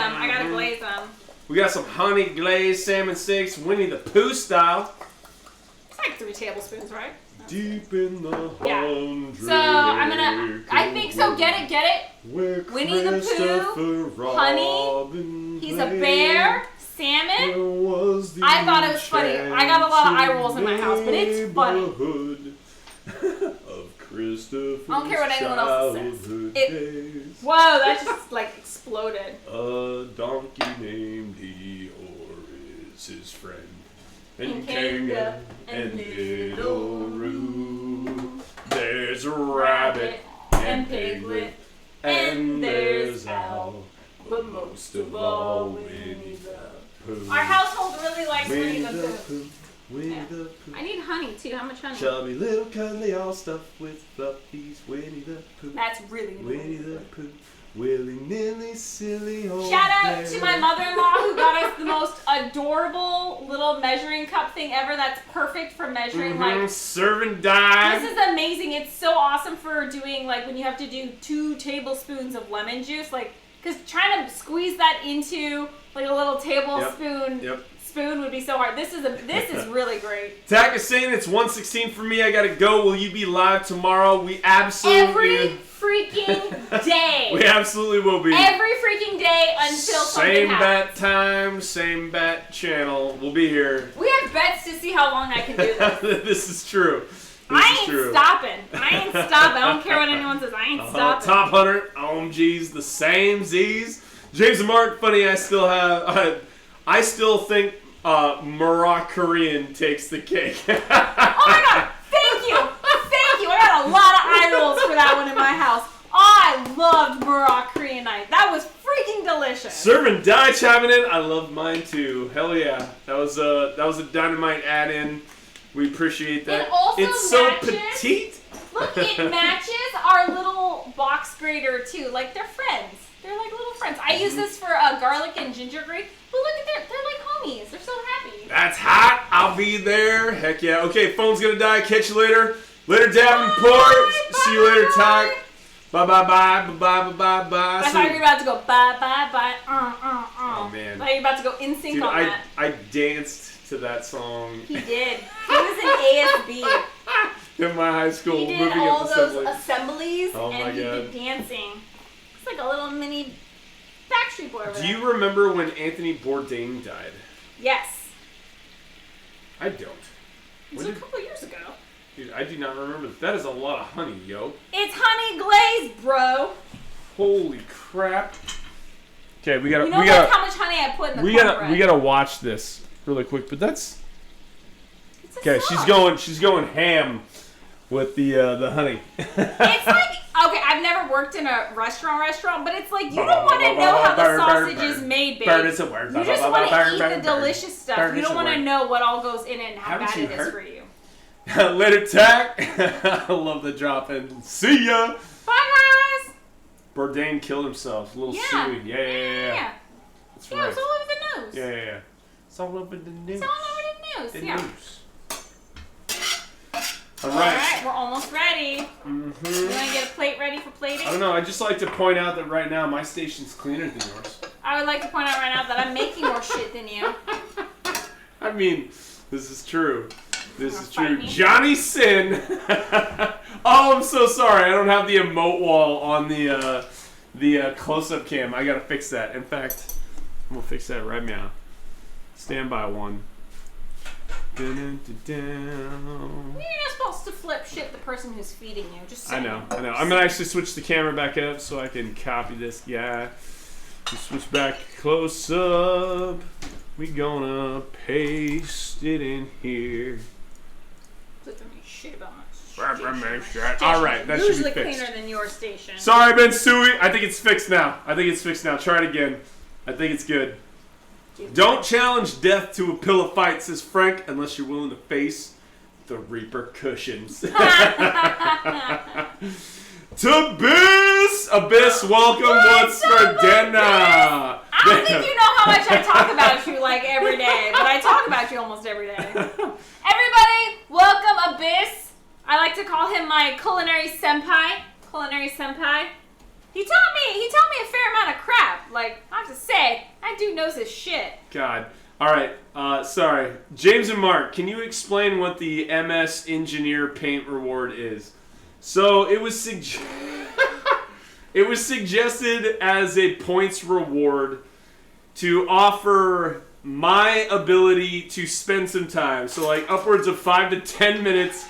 them.
We got some honey glazed salmon steaks, Winnie the Pooh style.
It's like 3 tablespoons, right?
Deep in the hundred.
So I think so. Get it. Winnie the Pooh, honey. He's a bear. Salmon. I thought it was funny. I got a lot of eye rolls in my house, but it's funny.
Of Christopher's
I don't care what anyone else says. Whoa, that just exploded.
A donkey named Eeyore is his friend. And Kanga and Little Roo. There's a rabbit and Piglet and there's Owl, but most of all Winnie the Pooh.
Our household really likes Winnie the Pooh.
Winnie the Pooh.
I need honey too. How much honey?
Chubby little cuddly all stuffed with fluffies. Winnie the Pooh.
That's really
Winnie the Pooh. Willy-nilly, silly old
Shout out
bear.
to my mother-in-law who got us the most adorable little measuring cup thing ever that's perfect for measuring
serving dime.
This is amazing. It's so awesome for doing when you have to do 2 tablespoons of lemon juice, because trying to squeeze that into a little tablespoon spoon would be so hard. This is really great.
Tack is saying it's 1:16 for me. I gotta go. Will you be live tomorrow? We absolutely
every freaking day.
We absolutely will be.
Every freaking day until something happens.
Same bat time, same bat channel. We'll be here.
We have bets to see how long I can do this.
This is true.
I ain't stopping. I don't care what anyone says. I ain't stopping.
Top 100 OMGs, the same Z's. James and Mark, funny. I still think Murat Korean takes the cake.
Oh my god! Thank you. I got a lot of eye rolls for that one in my house. I loved Murat Korean night. That was freaking delicious.
Serving Die chiming in. I love mine too. Hell yeah. That was a dynamite add-in. We appreciate that.
It also
it's
matches,
so petite.
Look, it matches our little box grater too. They're friends. They're like little friends. I use this for garlic and ginger grate. But look at they're like homies. They're so happy.
That's hot. I'll be there. Heck yeah. Okay, phone's gonna die. Catch you later. Later, Davenport. See you later, Ty. Bye.
I thought you were about to go bye.
Oh man.
know you're about to go in sync on that.
I danced to that song.
He did. He was an ASB.
In my high school,
he did
moving
all
up
those assemblies,
oh
and he did dancing. It's like a little mini Backstreet Boy over there.
Do you remember when Anthony Bourdain died?
Yes.
I don't.
It was a couple years ago.
Dude, I do not remember. That is a lot of honey, yo.
It's honey glazed, bro.
Holy crap. Okay, we gotta.
You know that's how much honey I put in the cornbread.
We gotta watch this really quick, but that's.
It's a
Okay,
song.
she's going ham with the honey.
It's like, okay, I've never worked in a restaurant, but it's like you don't want to know how the sausage is made, babe. You just want to eat the delicious stuff. You don't want to know what all goes in it and how bad it is for you.
Let it tack. I love the drop and see ya.
Bye, guys.
Bourdain killed himself. A little Suey. Yeah. That's right.
It's all over the nose.
Yeah. It's all over the news.
It's all over the news.
News.
All right, we're almost ready.
Mm-hmm.
You want to get a plate ready for plating?
I don't know. I just like to point out that right now my station's cleaner than yours.
I would like to point out right now that I'm making more shit than you.
I mean, this is true. This is true.
Me?
Johnny Sin. Oh, I'm so sorry. I don't have the emote wall on the close-up cam. I gotta fix that. In fact, I'm gonna fix that right now. Stand by one.
You're not supposed to flip shit the person who's feeding you. Just saying.
I know. I'm gonna actually switch the camera back up so I can copy this guy. Switch back close up. We gonna paste it in here.
Shit about my station.
All right, that should be
usually
fixed.
cleaner than your station.
Sorry, Ben Suey. I think it's fixed now. Try it again. I think it's good. Don't challenge death to a pillow fight, says Frank, unless you're willing to face the repercussions. To Abyss, welcome once for dinner.
I don't think you know how much I talk about you like every day, but I talk about you almost every day. Everybody, welcome Abyss. I like to call him my culinary senpai. He taught me a fair amount of crap. Like, I have to say, that dude knows his shit.
God. All right. Sorry. James and Mark, can you explain what the MS Engineer Paint reward is? So, it was suggested as a points reward to offer my ability to spend some time. So, like, upwards of 5 to 10 minutes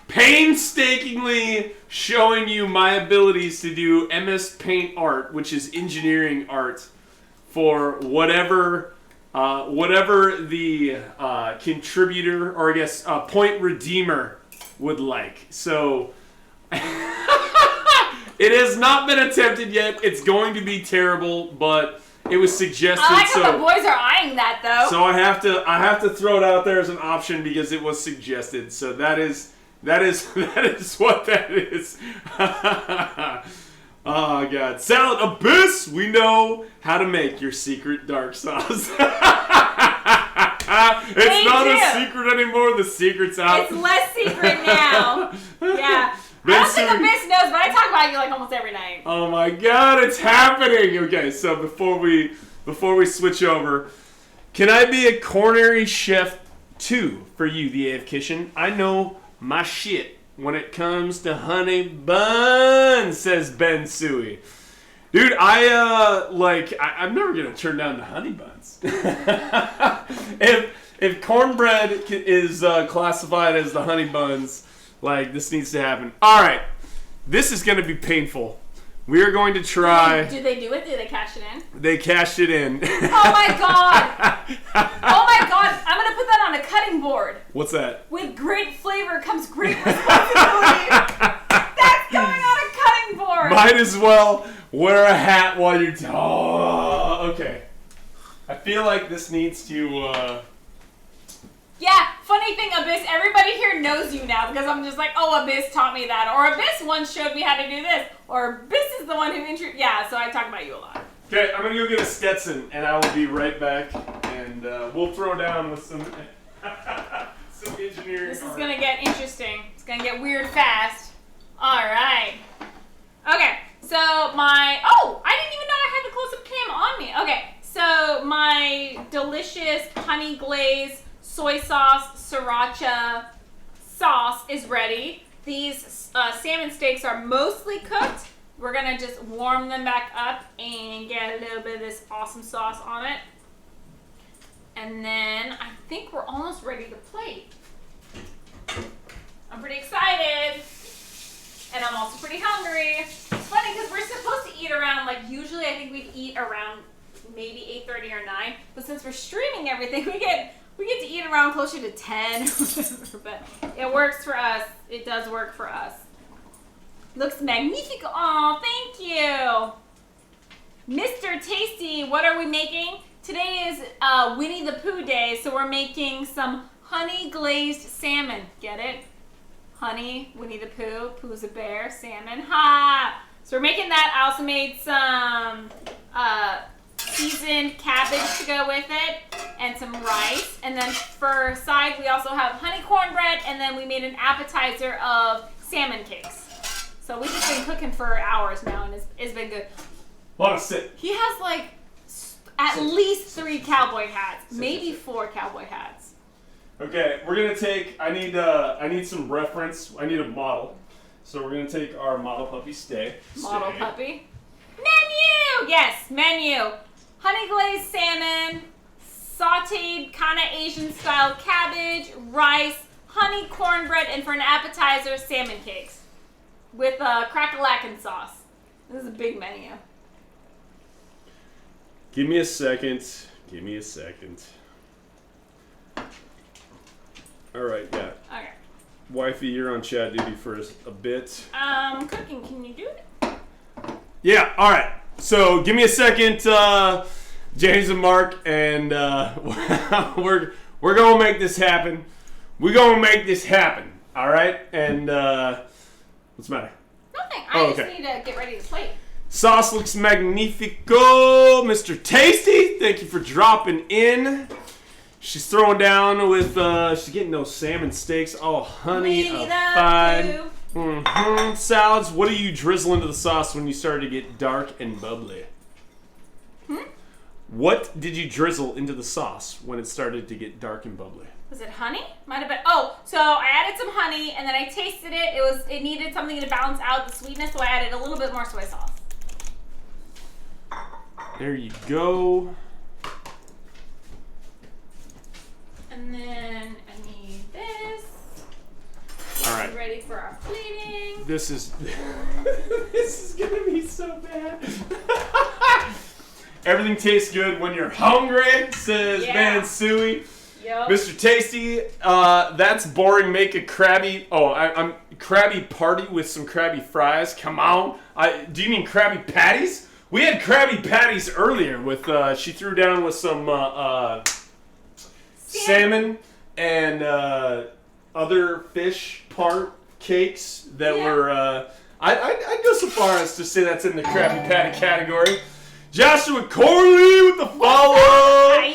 painstakingly showing you my abilities to do MS Paint art, which is engineering art, for whatever the contributor, or I guess point redeemer, would like. So it has not been attempted yet. It's going to be terrible, but it was suggested.
I like how the boys are eyeing that, though.
So I have to throw it out there as an option because it was suggested. So that is what that is. Oh, God. Salad Abyss, we know how to make your secret dark sauce. It's not a secret anymore. The secret's out.
It's less secret now. Yeah. I don't think Abyss knows, but I talk about you like almost every night.
Oh, my God. It's happening. Okay, so before we switch over, can I be a culinary chef, too, for you, the AF Kitchen? I know my shit when it comes to honey buns, says Ben Suey. Dude, I'm never gonna turn down the honey buns. if cornbread is classified as the honey buns, like, this needs to happen. All right, this is gonna be painful. We are going to try.
Did they do it? Did they cash it in?
They cashed it in.
Oh my god! Oh my god! I'm gonna put that on a cutting board.
What's that?
With great flavor comes great responsibility. That's going on a cutting board.
Might as well wear a hat while you're. Oh, okay. I feel like this needs to.
Yeah, funny thing, Abyss, everybody here knows you now because I'm just like, oh, Abyss taught me that. Or Abyss once showed me how to do this. Or Abyss is the one who yeah, so I talk about you a lot.
Okay, I'm going to go get a Stetson, and I will be right back. And we'll throw down with some engineering.
This is going to get interesting. It's going to get weird fast. All right. Okay, so I didn't even know I had the close-up cam on me. Okay, so so my delicious honey glazed soy sauce sriracha sauce is ready. These salmon steaks are mostly cooked. We're gonna just warm them back up and get a little bit of this awesome sauce on it. And then I think we're almost ready to plate. I'm pretty excited. And I'm also pretty hungry. It's funny because we're supposed to eat around, like usually I think we'd eat around maybe 8:30 or 9. But since we're streaming everything, we get to eat around closer to 10. But it works for us. It does work for us. Looks magnifique. Oh, thank you. Mr. Tasty, what are we making? Today is Winnie the Pooh day, so we're making some honey glazed salmon. Get it? Honey, Winnie the Pooh, Pooh's a bear, salmon, ha! So we're making that. I also made some seasoned cabbage to go with it and some rice. And then for side, we also have honey cornbread, and then we made an appetizer of salmon cakes. So we've just been cooking for hours now, and it's been good.
A lot of sit.
He has like at least 3 cowboy hats, maybe 4 cowboy hats.
Okay, we're gonna take. I need some reference. I need a model. So we're gonna take our model puppy stay.
Model puppy. Menu! Yes, menu. Honey glazed salmon, sauteed kind of Asian style cabbage, rice, honey cornbread, and for an appetizer, salmon cakes with crack-a-lackin' sauce. This is a big menu.
Give me a second. Give me a second. All right, yeah.
Okay.
Wifey, you're on chat duty for a bit.
Cooking, can you do it?
Yeah, all right. So give me a second, James and Mark, and we're gonna make this happen. We're gonna make this happen. All right. And what's the matter?
Nothing. I just need to get ready to plate.
Sauce looks magnifico, Mr. Tasty. Thank you for dropping in. She's throwing down with, she's getting those salmon steaks. Oh, honey, fine. Salads. What do you drizzle into the sauce when you started to get dark and bubbly? What did you drizzle into the sauce when it started to get dark and bubbly?
Was it honey? Might have been. Oh, so I added some honey and then I tasted it. It needed something to balance out the sweetness, so I added a little bit more soy sauce.
There you go.
And then I need this.
All right.
Ready for our plating.
This is this is gonna be so bad. Everything tastes good when you're hungry, says Man Suey. Yep. Mr. Tasty, that's boring. Make a crabby. Oh, I'm crabby party with some crabby fries. Come on. Do you mean crabby patties? We had crabby patties earlier with. She threw down with some salmon and other fish part cakes that were. I'd go so far as to say that's in the Krabby Patty category. Joshua Corley with the follow.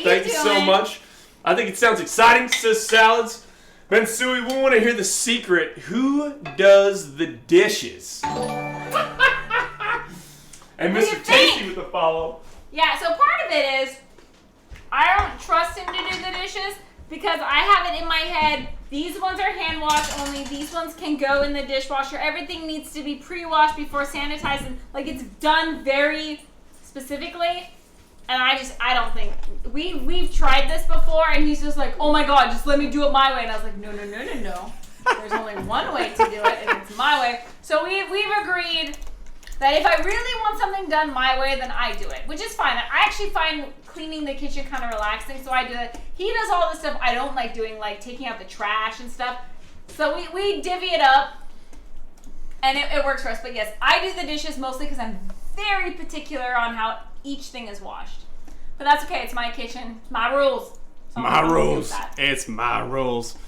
Thank you so much. I think it sounds exciting, says Salads. Ben Suey, we want to hear the secret. Who does the dishes? And Mr. Tasty with the follow.
Yeah, so part of it is I don't trust him to do the dishes because I have it in my head. These ones are hand washed only. These ones can go in the dishwasher. Everything needs to be pre-washed before sanitizing. Like, it's done very specifically. And I don't think we've tried this before, and he's just like, oh my god, just let me do it my way. And I was like, no. There's only one way to do it, and it's my way. So we've agreed that if I really want something done my way, then I do it, which is fine. I actually find cleaning the kitchen kind of relaxing, so I do it. He does all the stuff I don't like doing, like taking out the trash and stuff. So we divvy it up, and it works for us. But yes, I do the dishes mostly because I'm very particular on how each thing is washed. But that's okay. It's my kitchen. It's my rules. So
my rules. It's my rules.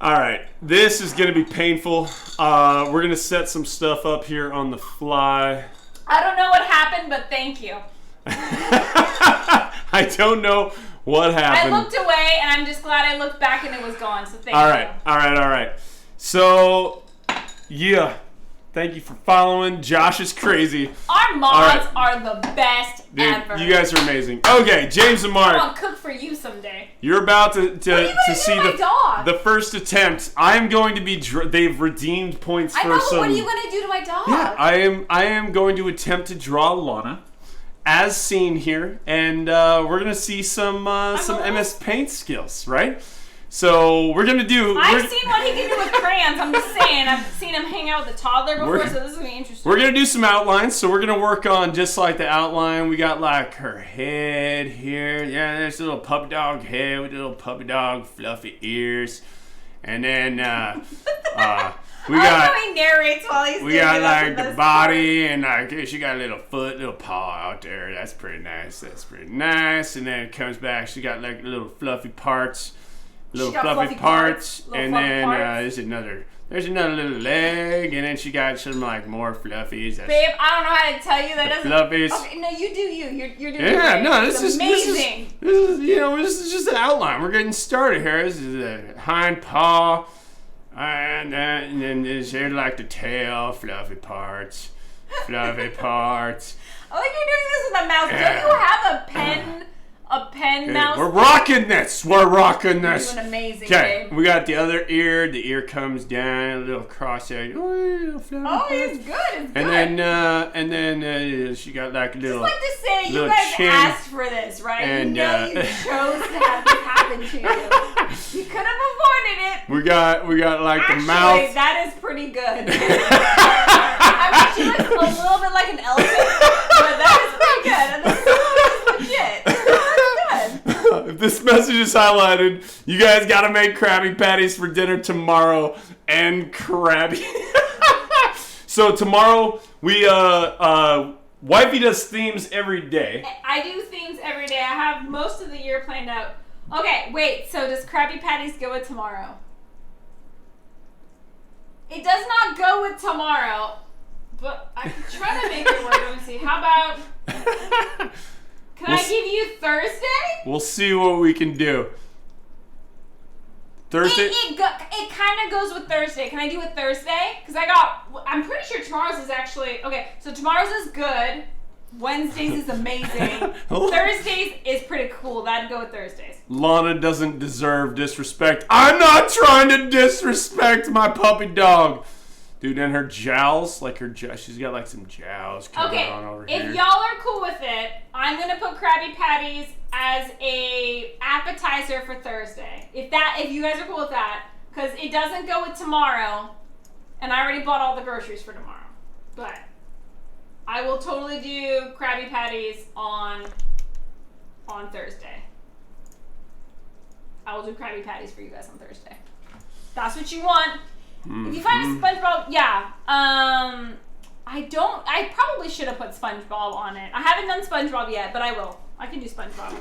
All right. This is going to be painful. We're going to set some stuff up here on the fly.
I don't know what happened, but thank you.
I don't know what happened.
I looked away, and I'm just glad I looked back and it was gone. So thank you.
All right. So, yeah. Thank you for following. Josh is crazy.
Our mods are the best ever.
You guys are amazing. Okay, James and Mark.
I'll cook for you someday.
You're about to see
dog?
the first attempt. I'm going to be. They've redeemed points for some.
What are you going to do to my dog?
Yeah, I am going to attempt to draw Lana, as seen here, and we're gonna see some MS Paint skills, right? So we're gonna do.
I've seen what he can do with crayons. I'm just saying. I've seen him hang out with a toddler before, so this is gonna be interesting.
We're gonna do some outlines. So we're gonna work on just like the outline. We got like her head here. Yeah, there's a little puppy dog head with little puppy dog fluffy ears, and then we got.
How he narrates while he's doing
We got
it
like the body and like she got a little foot, little paw out there. That's pretty nice. And then it comes back. She got like little fluffy parts. Little fluffy parts, and then there's another little leg, and then she got some like more fluffies.
Babe, I don't know how to tell you that doesn't.
Fluffies.
Okay, no, you do you. You're doing
yeah,
great.
no, this is
amazing.
This is just an outline. We're getting started here. This is the hind paw, and then there's here like the tail, fluffy parts.
I like you're doing this with a mouse. Don't you have a pen? A pen mouse?
We're rocking this. You're
doing amazing,
okay,
babe.
we got the other ear. The ear comes down, a little cross-eyed.
Oh, it's good. It's good.
And then she got like a little.
Just like to say, you
little
guys
chin.
asked for this, right?
And,
you know you chose to have this happen to you. You could have avoided it.
We got like
Actually,
the mouth.
that is pretty good. I mean, she looks a little bit like an elephant, but that is pretty good. And the sound is legit.
If this message is highlighted, you guys got to make Krabby Patties for dinner tomorrow and Krabby. So tomorrow we Wifey does themes every day.
I do themes every day. I have most of the year planned out. Okay, wait. So does Krabby Patties go with tomorrow? It does not go with tomorrow, but I can try to make it work. Let me see. How about? Can I give you Thursday?
We'll see what we can do. Thursday?
It kind of goes with Thursday. Can I do it Thursday? Because I'm pretty sure tomorrow's is actually, okay, so tomorrow's is good. Wednesdays is amazing. Thursdays is pretty cool. That'd go with Thursdays.
Lana doesn't deserve disrespect. I'm not trying to disrespect my puppy dog. Dude, and her jowls, she's got like some jowls coming on over here.
If y'all are cool with it, I'm gonna put Krabby Patties as a appetizer for Thursday. If you guys are cool with that, because it doesn't go with tomorrow, and I already bought all the groceries for tomorrow. But I will totally do Krabby Patties on Thursday. I will do Krabby Patties for you guys on Thursday. That's what you want. If you find a SpongeBob, yeah. I probably should have put SpongeBob on it. I haven't done SpongeBob yet, but I will. I can do SpongeBob.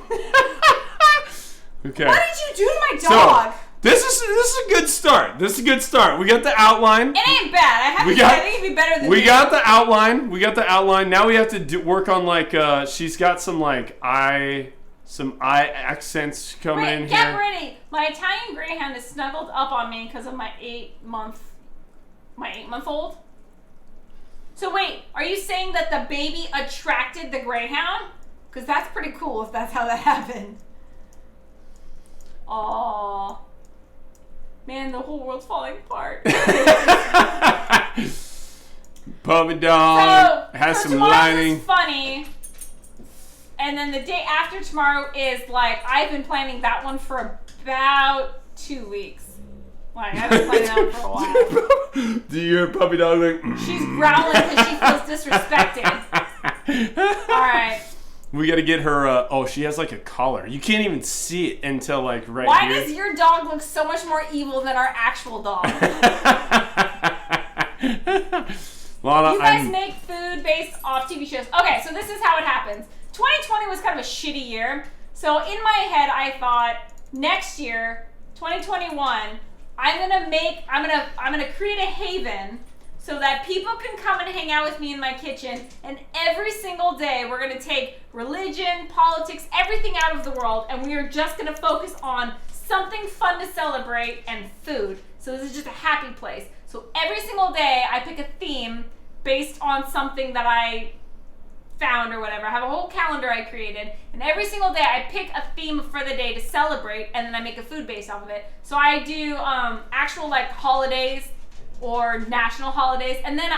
Okay.
What did you do to my dog?
So, this is a good start. This is a good start. We got the outline.
It ain't bad. I think it'd be better than
We got the outline. Now we have to work on she's got some eye accents coming in here.
Get ready. My Italian Greyhound is snuggled up on me because of my 8-month-old. So wait, are you saying that the baby attracted the Greyhound? Because that's pretty cool if that's how that happened. Aww. Man, the whole world's falling apart.
Puppy dog has some lining.
Is funny. And then the day after tomorrow is I've been planning that one for about 2 weeks. I've been planning that for a while.
Do you hear puppy dog
She's growling because she feels disrespected. Alright.
We gotta get her, she has a collar. You can't even see it until right here.
Why does your dog look so much more evil than our actual dog?
Lana,
you guys make food based off TV shows. Okay, so this is how it happens. 2020 was kind of a shitty year. So in my head, I thought next year, 2021, I'm gonna create a haven so that people can come and hang out with me in my kitchen, and every single day we're gonna take religion, politics, everything out of the world, and we are just gonna focus on something fun to celebrate and food. So this is just a happy place. So every single day I pick a theme based on something that I found or whatever. I have a whole calendar I created, and every single day I pick a theme for the day to celebrate, and then I make a food based off of it. So I do actual like holidays or national holidays, and then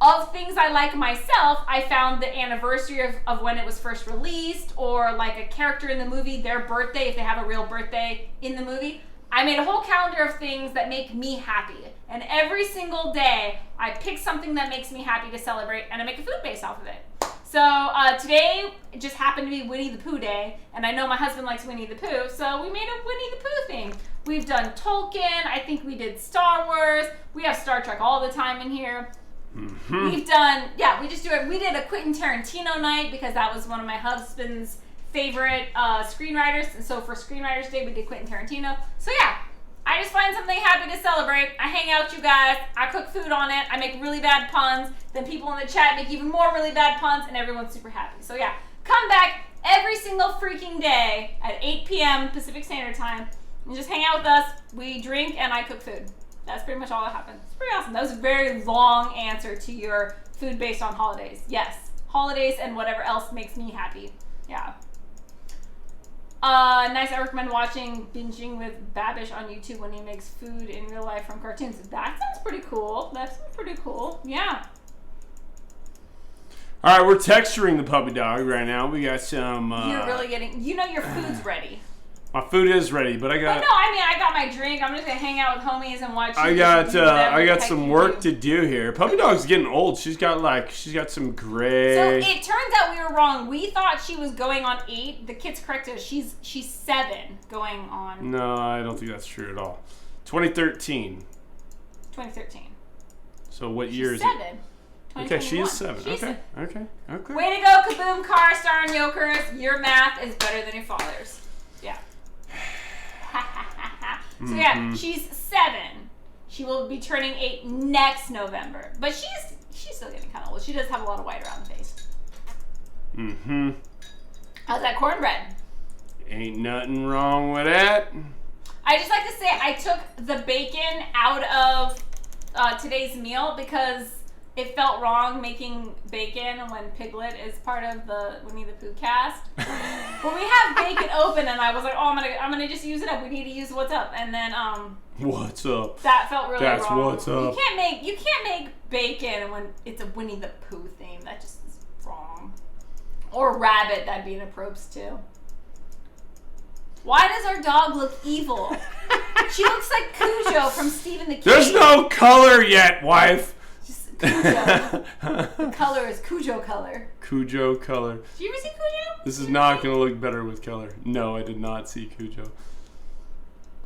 of things I like myself, I found the anniversary of when it was first released, or like a character in the movie, their birthday, if they have a real birthday in the movie. I made a whole calendar of things that make me happy. And every single day, I pick something that makes me happy to celebrate, and I make a food based off of it. So today, it just happened to be Winnie the Pooh day, and I know my husband likes Winnie the Pooh, so we made a Winnie the Pooh thing. We've done Tolkien, I think we did Star Wars, we have Star Trek all the time in here. We've done, we just do it. We did a Quentin Tarantino night because that was one of my husband's favorite screenwriters, and so for Screenwriters Day we did Quentin Tarantino. So yeah, I just find something happy to celebrate. I hang out with you guys, I cook food on it, I make really bad puns, then people in the chat make even more really bad puns, and everyone's super happy. So yeah, come back every single freaking day at 8 p.m. Pacific Standard Time and just hang out with us. We drink and I cook food. That's pretty much all that happens. It's pretty awesome. That was a very long answer to your food based on holidays. Yes, holidays and whatever else makes me happy. Yeah. Nice. I recommend watching Binging with Babish on YouTube when he makes food in real life from cartoons. That sounds pretty cool. That sounds pretty cool. Yeah.
All right, we're texturing the puppy dog right now. We got some.
You're really getting. You know your food's ready.
My food is ready, but I got.
But no, I mean I got my drink. I'm just gonna hang out with homies and watch.
I got some work to do here. Puppy dog's getting old. She's got some gray.
So it turns out we were wrong. We thought she was going on 8. The kids corrected us. She's 7 going on.
No, I don't think that's true at all. 2013.
2013.
So what year is
7.
it? Okay, she is 7. Okay.
Way to go, Kaboom Car starring Yokers. Your math is better than your father's. Yeah. So yeah, she's 7. She will be turning 8 next November. But she's still getting kind of old. She does have a lot of white around the face. How's that cornbread?
Ain't nothing wrong with that.
I just like to say I took the bacon out of today's meal because it felt wrong making bacon when Piglet is part of the Winnie the Pooh cast. But we have bacon open, and I was like, oh, I'm gonna just use it up. We need to use what's up, and then
what's up?
That felt really wrong.
That's what's up.
You can't make bacon when it's a Winnie the Pooh theme. That just is wrong. Or rabbit, that'd be an approach too. Why does our dog look evil? She looks like Cujo from Stephen the King.
There's no color yet, wife.
Cujo. The color is Cujo color.
Cujo color.
Did you ever see Cujo?
This is not going to look better with color. No, I did not see Cujo.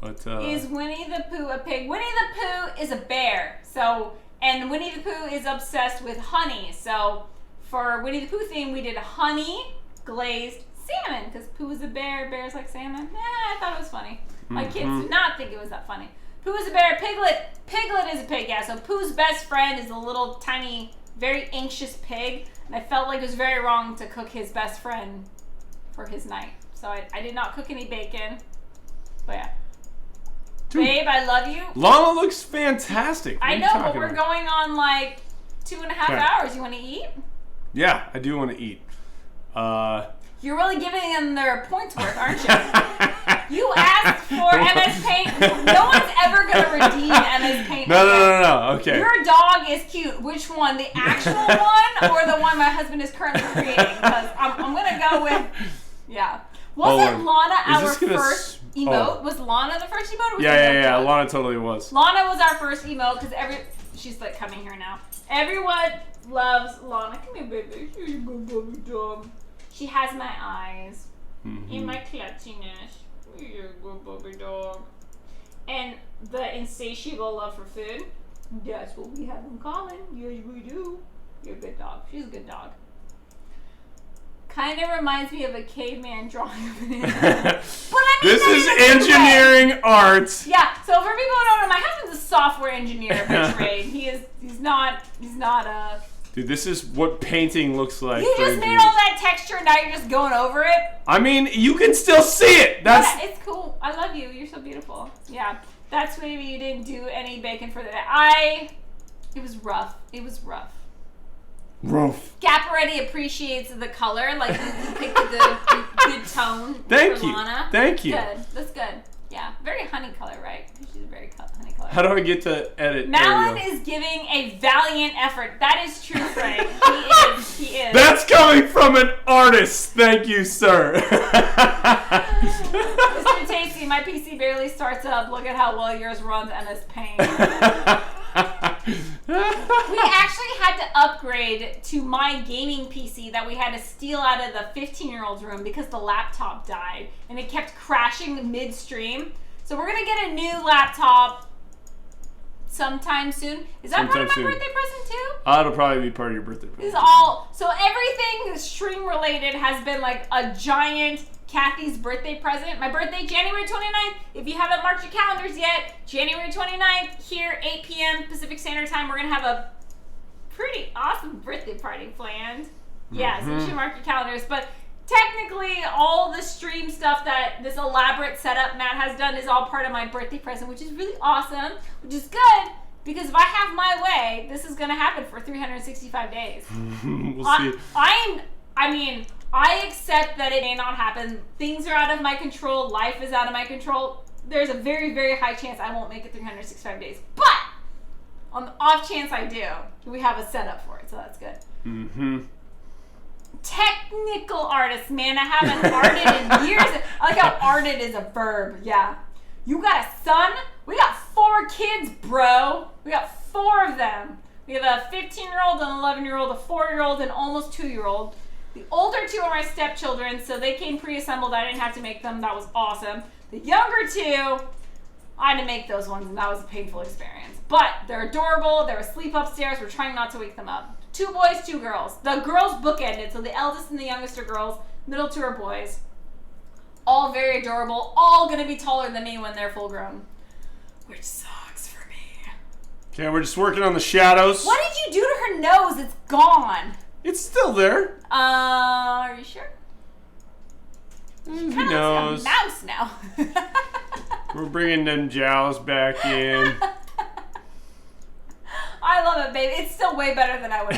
But
is Winnie the Pooh a pig? Winnie the Pooh is a bear. And Winnie the Pooh is obsessed with honey. So for Winnie the Pooh theme, we did honey, glazed salmon, because Pooh is a bear. Bears like salmon. I thought it was funny. My kids did not think it was that funny. Pooh is a bear. Piglet is a pig, yeah. So Pooh's best friend is a little tiny, very anxious pig. And I felt like it was very wrong to cook his best friend for his night. So I did not cook any bacon. But yeah. Dude, babe, I love you.
Lana looks fantastic.
I know, but we're going on like 2.5 hours. You want to eat?
Yeah, I do want to eat.
You're really giving them their points worth, aren't you? You asked for MS Paint. No one's ever going to redeem MS Paint.
No. Okay.
Your dog is cute. Which one? The actual one or the one my husband is currently creating? Because I'm going to go with, yeah. Wasn't Lana our first emote? Was Lana the first emote? Or was
yeah. Lana totally was.
Lana was our first emote because she's like coming here now. Everyone loves Lana. Come here, baby. Here you go, baby dog. She has my eyes in my clutchiness. Here you go, baby dog. And the insatiable love for food. That's what we have in common. Yes, we do. You're a good dog. She's a good dog. Kind of reminds me of a caveman drawing of an animal.
This is engineering art.
Yeah. So for people who don't know, my husband's a software engineer by trade. He's not a.
Dude, this is what painting looks like.
You just made all that texture, and now you're just going over it?
I mean, you can still see it.
Yeah, it's cool. I love you. You're so beautiful. Yeah. That's maybe you didn't do any bacon for the day. It was rough.
Rough.
Gap already appreciates the color. Like, you picked a good tone.
Thank
for
you.
Lana.
Thank you.
Good. That's good. Yeah. Very honey color, right? She's a very honey color.
How do I get to edit
Malin
Ariel?
is giving a valiant effort. That is true, Frank. He is.
That's coming from an artist. Thank you, sir.
Mr. Tasty, my PC barely starts up. Look at how well yours runs, MS Paint. We actually had to upgrade to my gaming PC that we had to steal out of the 15-year-old's room because the laptop died and it kept crashing midstream. So we're gonna get a new laptop sometime soon. Is that part of my birthday present too?
It'll probably be part of your birthday present.
This is all, so everything stream related has been like a giant Kathy's birthday present. My birthday, January 29th. If you haven't marked your calendars yet, January 29th, here, 8 p.m. Pacific Standard Time, we're going to have a pretty awesome birthday party planned. Yeah, so you should mark your calendars. But technically, all the stream stuff that this elaborate setup Matt has done is all part of my birthday present, which is really awesome, which is good, because if I have my way, this is going to happen for 365 days.
We'll see.
I accept that it may not happen. Things are out of my control. Life is out of my control. There's a very, very high chance I won't make it 365 days. But on the off chance I do, we have a setup for it, so that's good.
Mm-hmm.
Technical artist, man. I haven't arted in years. I like how arted is a verb. Yeah. You got a son? We got 4 kids, bro. We got 4 of them. We have a 15-year-old, an 11-year-old, a 4-year-old, and almost 2-year-old. The older 2 are my stepchildren, so they came pre-assembled. I didn't have to make them. That was awesome. The younger 2, I had to make those ones, and that was a painful experience. But they're adorable. They're asleep upstairs. We're trying not to wake them up. 2 boys, 2 girls. The girls bookended, so the eldest and the youngest are girls. Middle 2 are boys. All very adorable. All going to be taller than me when they're full grown. Which sucks for me.
Okay, we're just working on the shadows.
What did you do to her nose? It's gone.
It's still there.
Are you sure?
Who knows?
Like a mouse now.
We're bringing them jowls back in.
I love it, baby. It's still way better than I would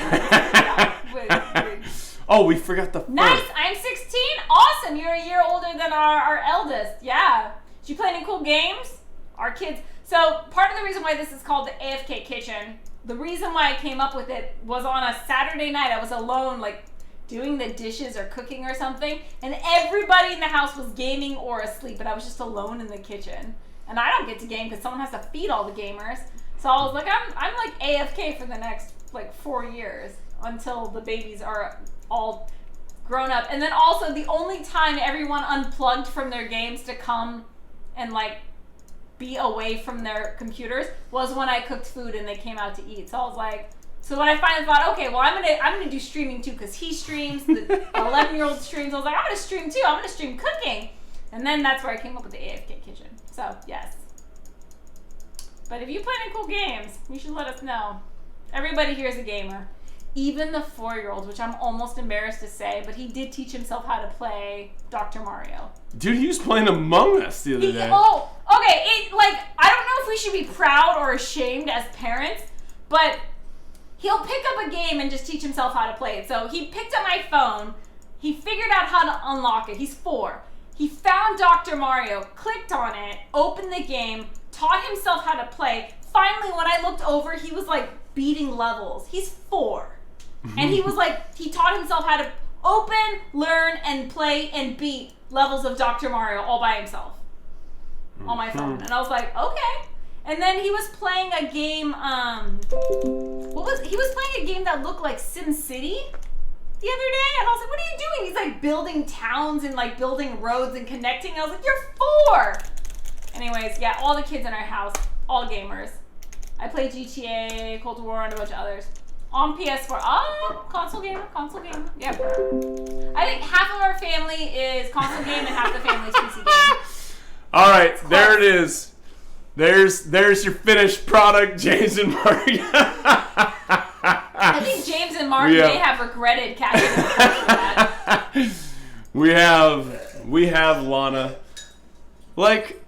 have.
Oh, we forgot the fur.
Nice. I'm 16. Awesome. You're a year older than our eldest. Yeah. Did you play any cool games? Our kids. So part of the reason why this is called the AFK kitchen, the reason why I came up with it was on a Saturday night. I was alone, like doing the dishes or cooking or something, and everybody in the house was gaming or asleep, and I was just alone in the kitchen. And I don't get to game because someone has to feed all the gamers. So I was like, I'm like AFK for the next like 4 years until the babies are all grown up. And then also the only time everyone unplugged from their games to come and like be away from their computers was when I cooked food and they came out to eat. So I was like, so when I finally thought, okay, well I'm gonna do streaming too, because he streams, the 11-year-old streams. I was like, I'm gonna stream too. I'm gonna stream cooking, and then that's where I came up with the AFK kitchen. So yes. But if you play any cool games, you should let us know. Everybody here is a gamer. Even the 4-year-old, which I'm almost embarrassed to say, but he did teach himself how to play Dr. Mario.
Dude, he was playing Among Us the other day.
Oh, okay. I don't know if we should be proud or ashamed as parents, but he'll pick up a game and just teach himself how to play it. So he picked up my phone. He figured out how to unlock it. He's 4. He found Dr. Mario, clicked on it, opened the game, taught himself how to play. Finally, when I looked over, he was like beating levels. He's 4. And he was like, he taught himself how to open, learn, and play and beat levels of Dr. Mario all by himself on my phone. And I was like, okay. And then he was playing a game, he was playing a game that looked like Sim City the other day. And I was like, what are you doing? He's like building towns and like building roads and connecting. I was like, you're 4. Anyways, yeah, all the kids in our house, all gamers. I play GTA, Cold War, and a bunch of others. On PS4. Oh, console gamer. Yep. I think half of our family is console game and half the family is PC game.
All right, there it is. There's your finished product, James and Mark.
I think James and Mark may have regretted catching that.
We have Lana. Like,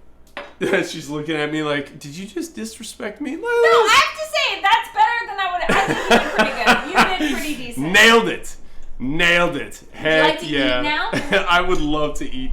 She's looking at me like, did you just disrespect me?
No, I have to say, that's better than I think you did pretty good. You did pretty decent.
Nailed it. Heck
Would you like to
yeah.
eat now?
I would love to eat.